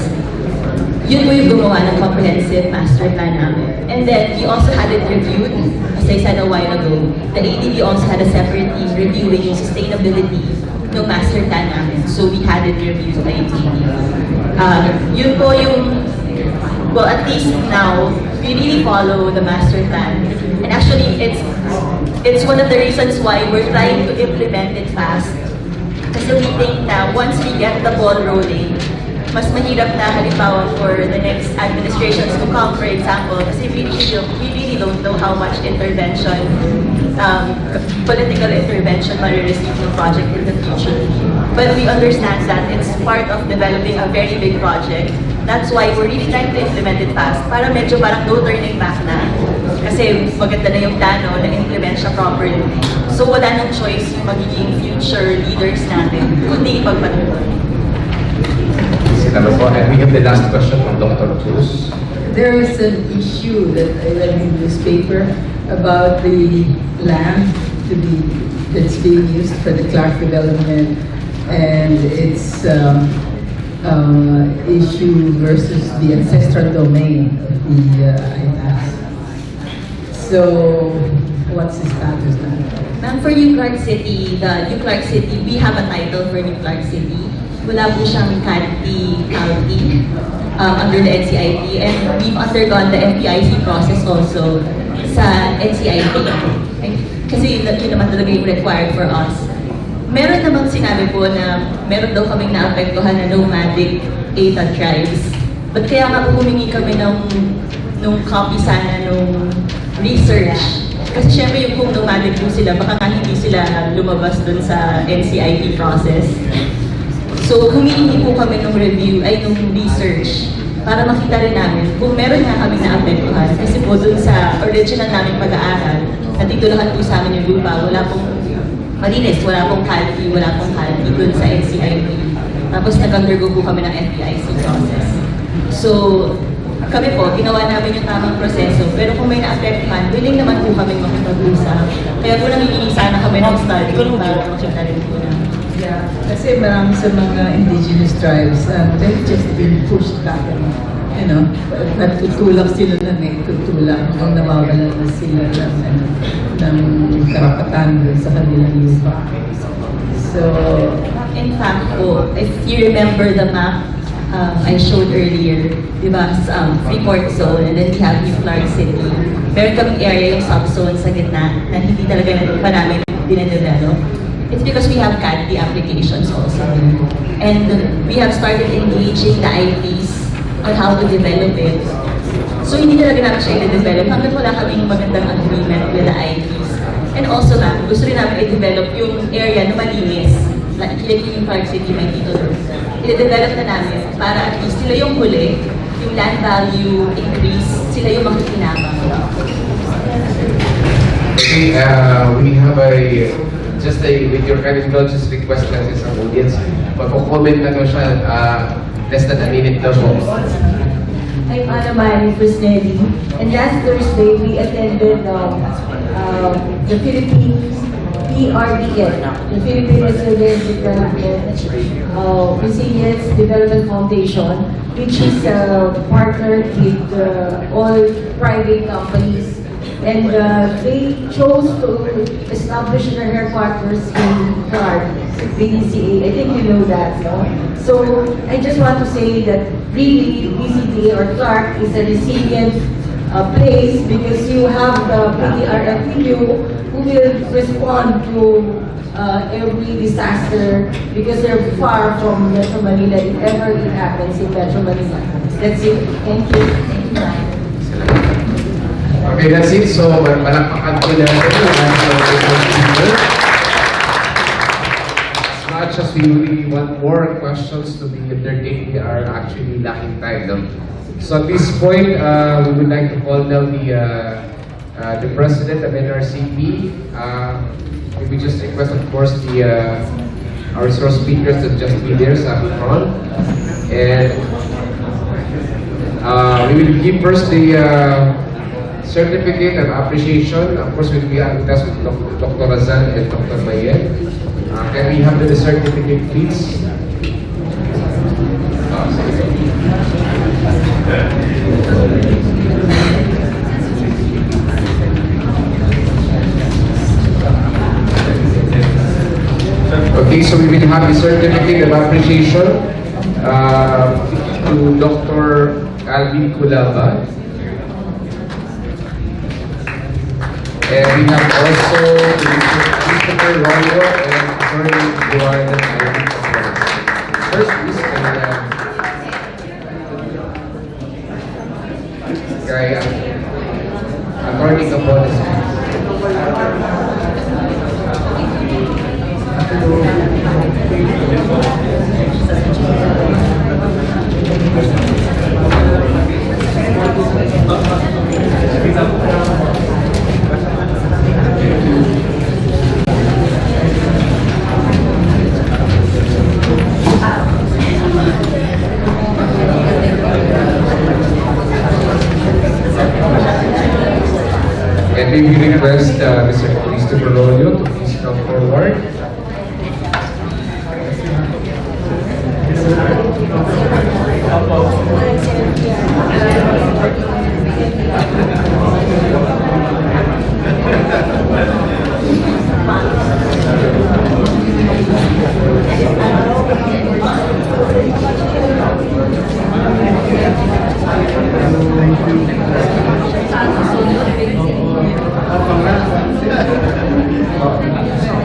Yun po yung gumawa ng comprehensive master plan namin. And then, we also had it reviewed, as I said a while ago. The ADB also had a separate team reviewing yung sustainability ng master plan namin. So, we had it reviewed by ADB. Yun po yung, well, at least now, we really follow the master plan. And actually, it's one of the reasons why we're trying to implement it fast. Kasi we think na once we get the ball rolling, mas mahirap na halimbawa for the next administrations to come, for example, kasi we really don't know how much intervention, political intervention ma-receive ng project in the future. But we understand that it's part of developing a very big project. That's why we're really trying to implement it fast, para medyo parang no turning back na. Kasi maganda na yung plano na implement siya properly. So wala nang choice yung magiging future leaders natin, kundi ipagpatuloy.
And we have the last question from Dr. Cruz.
There was an issue that I read in the newspaper about the land that's being used for the Clark development and its issue versus the ancestral domain of the INAS. So, what's the status now?
Ma'am, for New Clark City, we have a title for New Clark City. Wala po siyang county under the NCIP, and we've undergone the FPIC process also sa NCIP. Kasi yun naman talaga yung required for us. Meron namang sinabi po na meron daw kaming naapektuhan na nomadic Eta tribes. But kaya nga humingi kami nung copy sana nung research. Kasi syempre yung kung nomadic po sila, baka nga hindi sila lumabas dun sa NCIP process. So, humihingi po kami ng review, nung research, para makita rin namin kung meron nga kami naapektuhan. Kasi po dun sa original namin pag-aaral, natitulahan po sa amin yung lupa, wala pong malinis, wala pong calci dun sa NCIP. Tapos nag-undergo po kami ng FPIC process. So, kami po, ginawa namin yung tamang proseso, pero kung may naapektuhan, willing naman po kami makipag-usap. Kaya po nangingi sana kami ng study para makita rin po namin.
Yeah, kasi marami sa mga indigenous tribes, they've just been pushed back, natutulak sila tutulak hanggang nawawala na sila ng karapatan sa kanilang lupa. So,
in fact po, if you remember the map I showed earlier, di ba, Freeport Zone, and then we have New Clark City. Meron kaming area yung subzone sa gitna na hindi talaga pa namin dinedevelop. It's because we have CAD applications also. And we have started engaging the IPs on how to develop it. So hindi talaga namin siya i-develop hanggang wala kaming magandang agreement with the IPs. And also ma'am, gusto rin namin i-develop yung area na malinis. Like yung Park City may dito doon. I-develop na namin para at least sila yung huli, yung land value increase, sila yung makikinabang.
Okay, we have with your kind indulgence request lang sa audience. Magko-comment na daw siya, less than a minute daw po.
I'm Ana Marie Fresnelli, and last Thursday we attended the Philippines PRDN, the Philippine Resilience Development Foundation, which is partnered with all private companies, and they chose to establish their headquarters in Clark, BDCA. I think you know that, no? So I just want to say that really BCDA or Clark is a resilient place because you have the PDRFU who will respond to every disaster because they're far from Metro Manila if ever it happens in Metro Manila. That's it. Thank you.
Okay, that's it. So, malakpakan ko na as much as we really want more questions to be entertained, we are actually lacking time. No? So at this point, we would like to call down the president of NRCP. We just request, of course, our resource speakers to just be there sa front. And we will give first the certificate of appreciation. Of course, we'll be with us with Dr. Razan and Dr. Mayen. Can we have the certificate, please? Okay, so we will have the certificate of appreciation to Dr. Alvin Kulaba. And we have also Christopher Royo and Attorney Eduardo. First, please, kay Attorney Capones. And may we request Mr. Christopher Rollo to please come forward.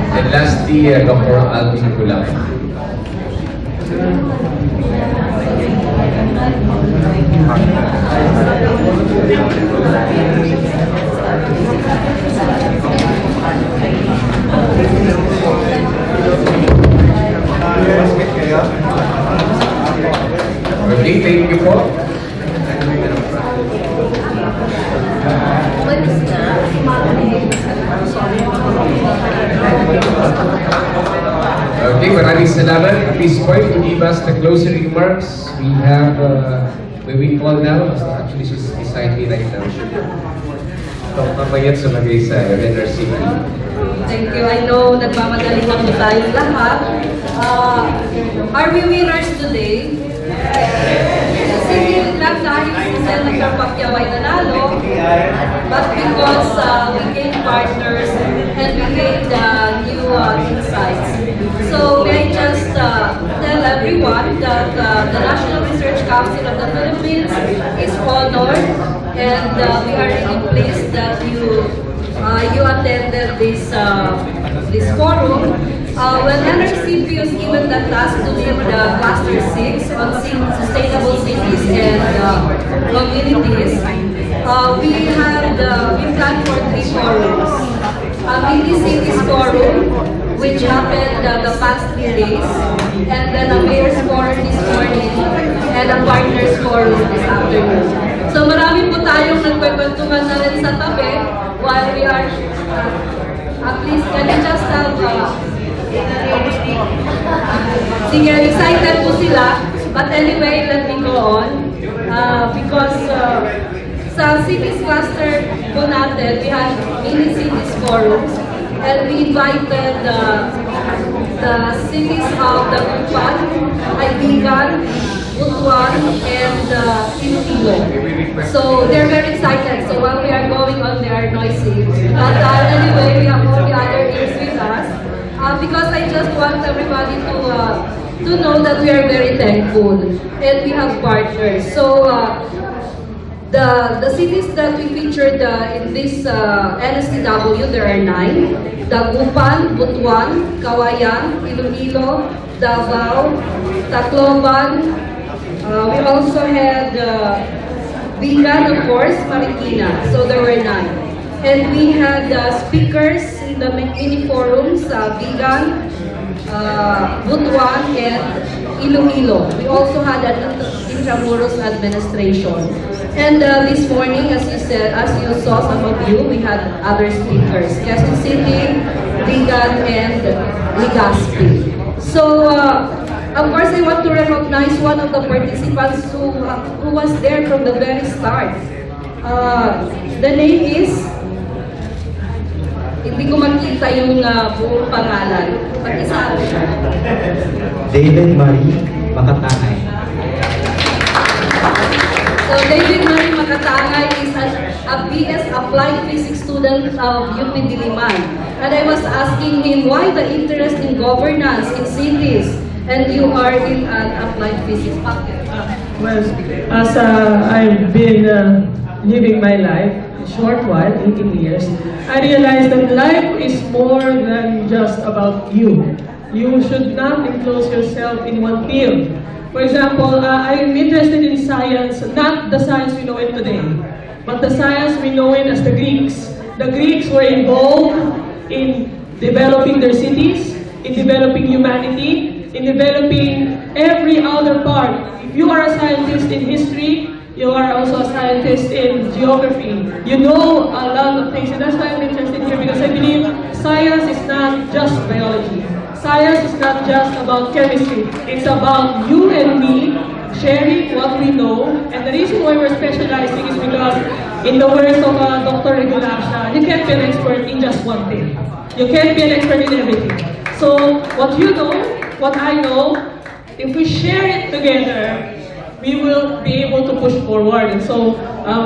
And lastly, Dr. Alvin Kulaba. Okay, thank you po. Okay, maraming salamat. At this point, to give us the closing remarks, we have, we will call now, actually she's beside me right now. Dr. Mayat sumagay sa NRCP.
Thank you. I know nagmamadali lang po tayong lahat. Are we winners today? Hindi lang dahil si Senator Pacquiao ay nanalo, but because we gained partners and we gained new insights. So may I just tell everyone that the National Research Council of the Philippines is honored, and we are really pleased that you attended this forum. When NRCP was given the task to lead the Cluster 6 on sustainable cities and communities, we planned for 3 forums. Mini Cities Forum, which happened the past 3 days, and then a Mayor's Forum this morning, and a Partners Forum this afternoon. So marami po tayong nagkwekwentuhan na rin sa tabi while we are Please, can you just have, sige, excited po sila. But anyway, let me go on. Because sa cities cluster po natin, we had mini cities forums. And we invited the cities of the Upan, Kaibigan, Butuan, and Iloilo. So they're very excited. So while we are going on, they are noisy. But anyway, we have all the other aides with us. Because I just want everybody to know that we are very thankful. And we have partners. So the cities that we featured in this NSTW, there are 9. Dagupan, Butuan, Kawayan, Iloilo, Davao, Tacloban. We also had Bigan, of course, Marikina. So there were 9. And we had speakers in the mini forums, Bigan, Butuan, and Iloilo. We also had an intramuros administration. And this morning, as you saw, some of you, we had other speakers, Quezon City, Bigan, and Legazpi. So, of course, I want to recognize one of the participants who was there from the very start. The name is, hindi ko makita yung buong pangalan. Pag-isabi siya.
David Marie Makatangay.
So David Marie Makatangay is a BS Applied Physics student of UP Diliman. And I was asking him why the interest in governance in cities, and you are in an applied physics.
Well, as I've been living my life a short while, 18 years, I realized that life is more than just about you. You should not enclose yourself in one field. For example, I'm interested in science, not the science we know it today, but the science we know it as the Greeks. The Greeks were involved in developing their cities, in developing humanity, in developing every other part. If you are a scientist in history, you are also a scientist in geography. You know a lot of things, and that's why I'm interested here, because I believe science is not just biology. Science is not just about chemistry. It's about you and me sharing what we know. And the reason why we're specializing is because, in the words of Dr. Regulacia, you can't be an expert in just one thing. You can't be an expert in everything. So what you know, what I know, if we share it together, we will be able to push forward. And so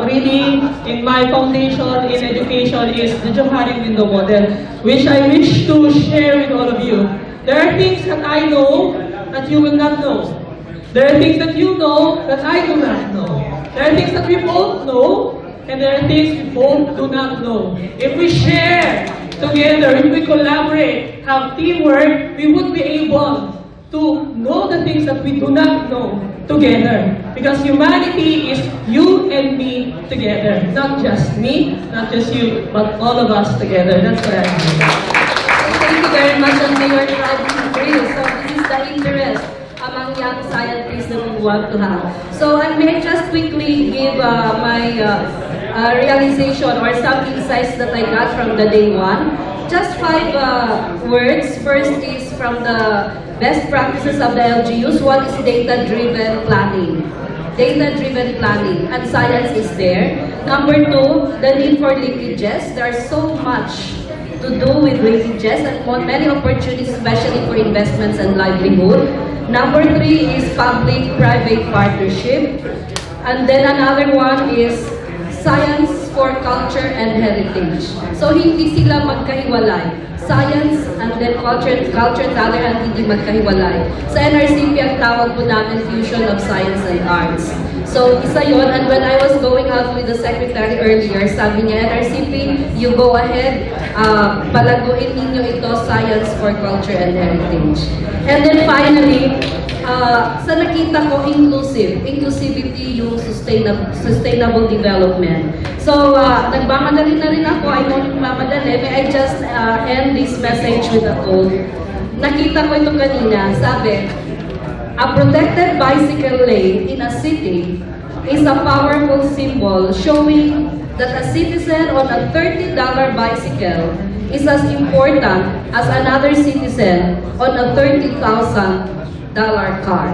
really, in my foundation in education is the Johari Window Model, which I wish to share with all of you. There are things that I know that you will not know. There are things that you know that I do not know. There are things that we both know, and there are things we both do not know. If we share together, if we collaborate, have teamwork, we would be able to know the things that we do not know together. Because humanity is you and me together. Not just me, not just you, but all of us together. That's what I mean.
Thank you very much, and they were proud to agree. So this is the interest among young scientists that we want to have. So I may just quickly give my realization or some insights that I got from the day 1. Just 5 words. First is from the best practices of the LGUs. One is data-driven planning. Data-driven planning, and science is there. Number 2, the need for linkages. There's so much to do with linkages and many opportunities, especially for investments and livelihood. Number 3 is public-private partnership. And then another one is science for culture and heritage. So hindi sila magkahiwalay. Science and then culture and other hand hindi magkahiwalay. Sa NRCP ang tawag po namin fusion of science and arts. So isa yun, and when I was going out with the secretary earlier, sabi niya, NRCP, you go ahead, palaguin ninyo ito, science for culture and heritage. And then finally, sa nakita ko, inclusivity yung sustainable development. So, nagmamadali na rin ako, I know nagmamadali, may I just end this message with a quote. Nakita ko ito kanina, sabi, a protected bicycle lane in a city is a powerful symbol showing that a citizen on a $30 bicycle is as important as another citizen on a $30,000 car.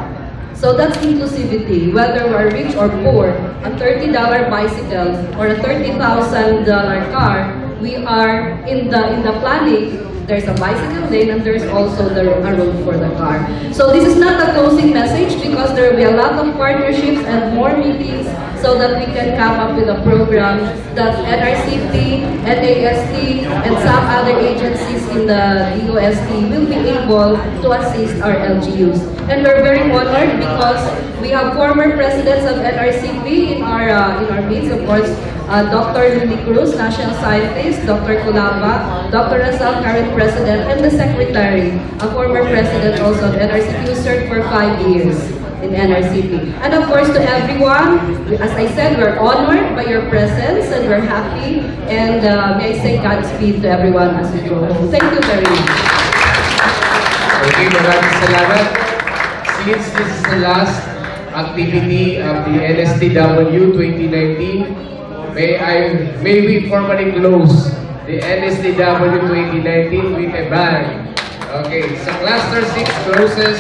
So that's inclusivity. Whether we're rich or poor, a $30 bicycle or a $30,000 car, we are in the planning. There's a bicycle lane and there's also a road for the car. So this is not a closing message because there will be a lot of partnerships and more meetings so that we can come up with a program that NRCP, NAST, and some other agencies in the DOST will be able to assist our LGUs. And we're very honored because we have former presidents of NRCP in our midst, of course, Dr. Lily Cruz, National Scientist, Dr. Kulaba, Dr. Rasal, current President, and the Secretary, a former President also of NRCP, who served for 5 years in NRCP. And of course, to everyone, as I said, we're honored by your presence and we're happy. And may I say Godspeed to everyone as we go home. Thank you very much.
Okay, maraming salamat. Since this is the last activity of the NSTW 2019, may we formally close the NSTW 2019 with a bang. Okay, so Cluster 6 closes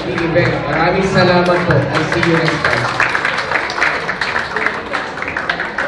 the event. Maraming salamat po. I'll see you next time.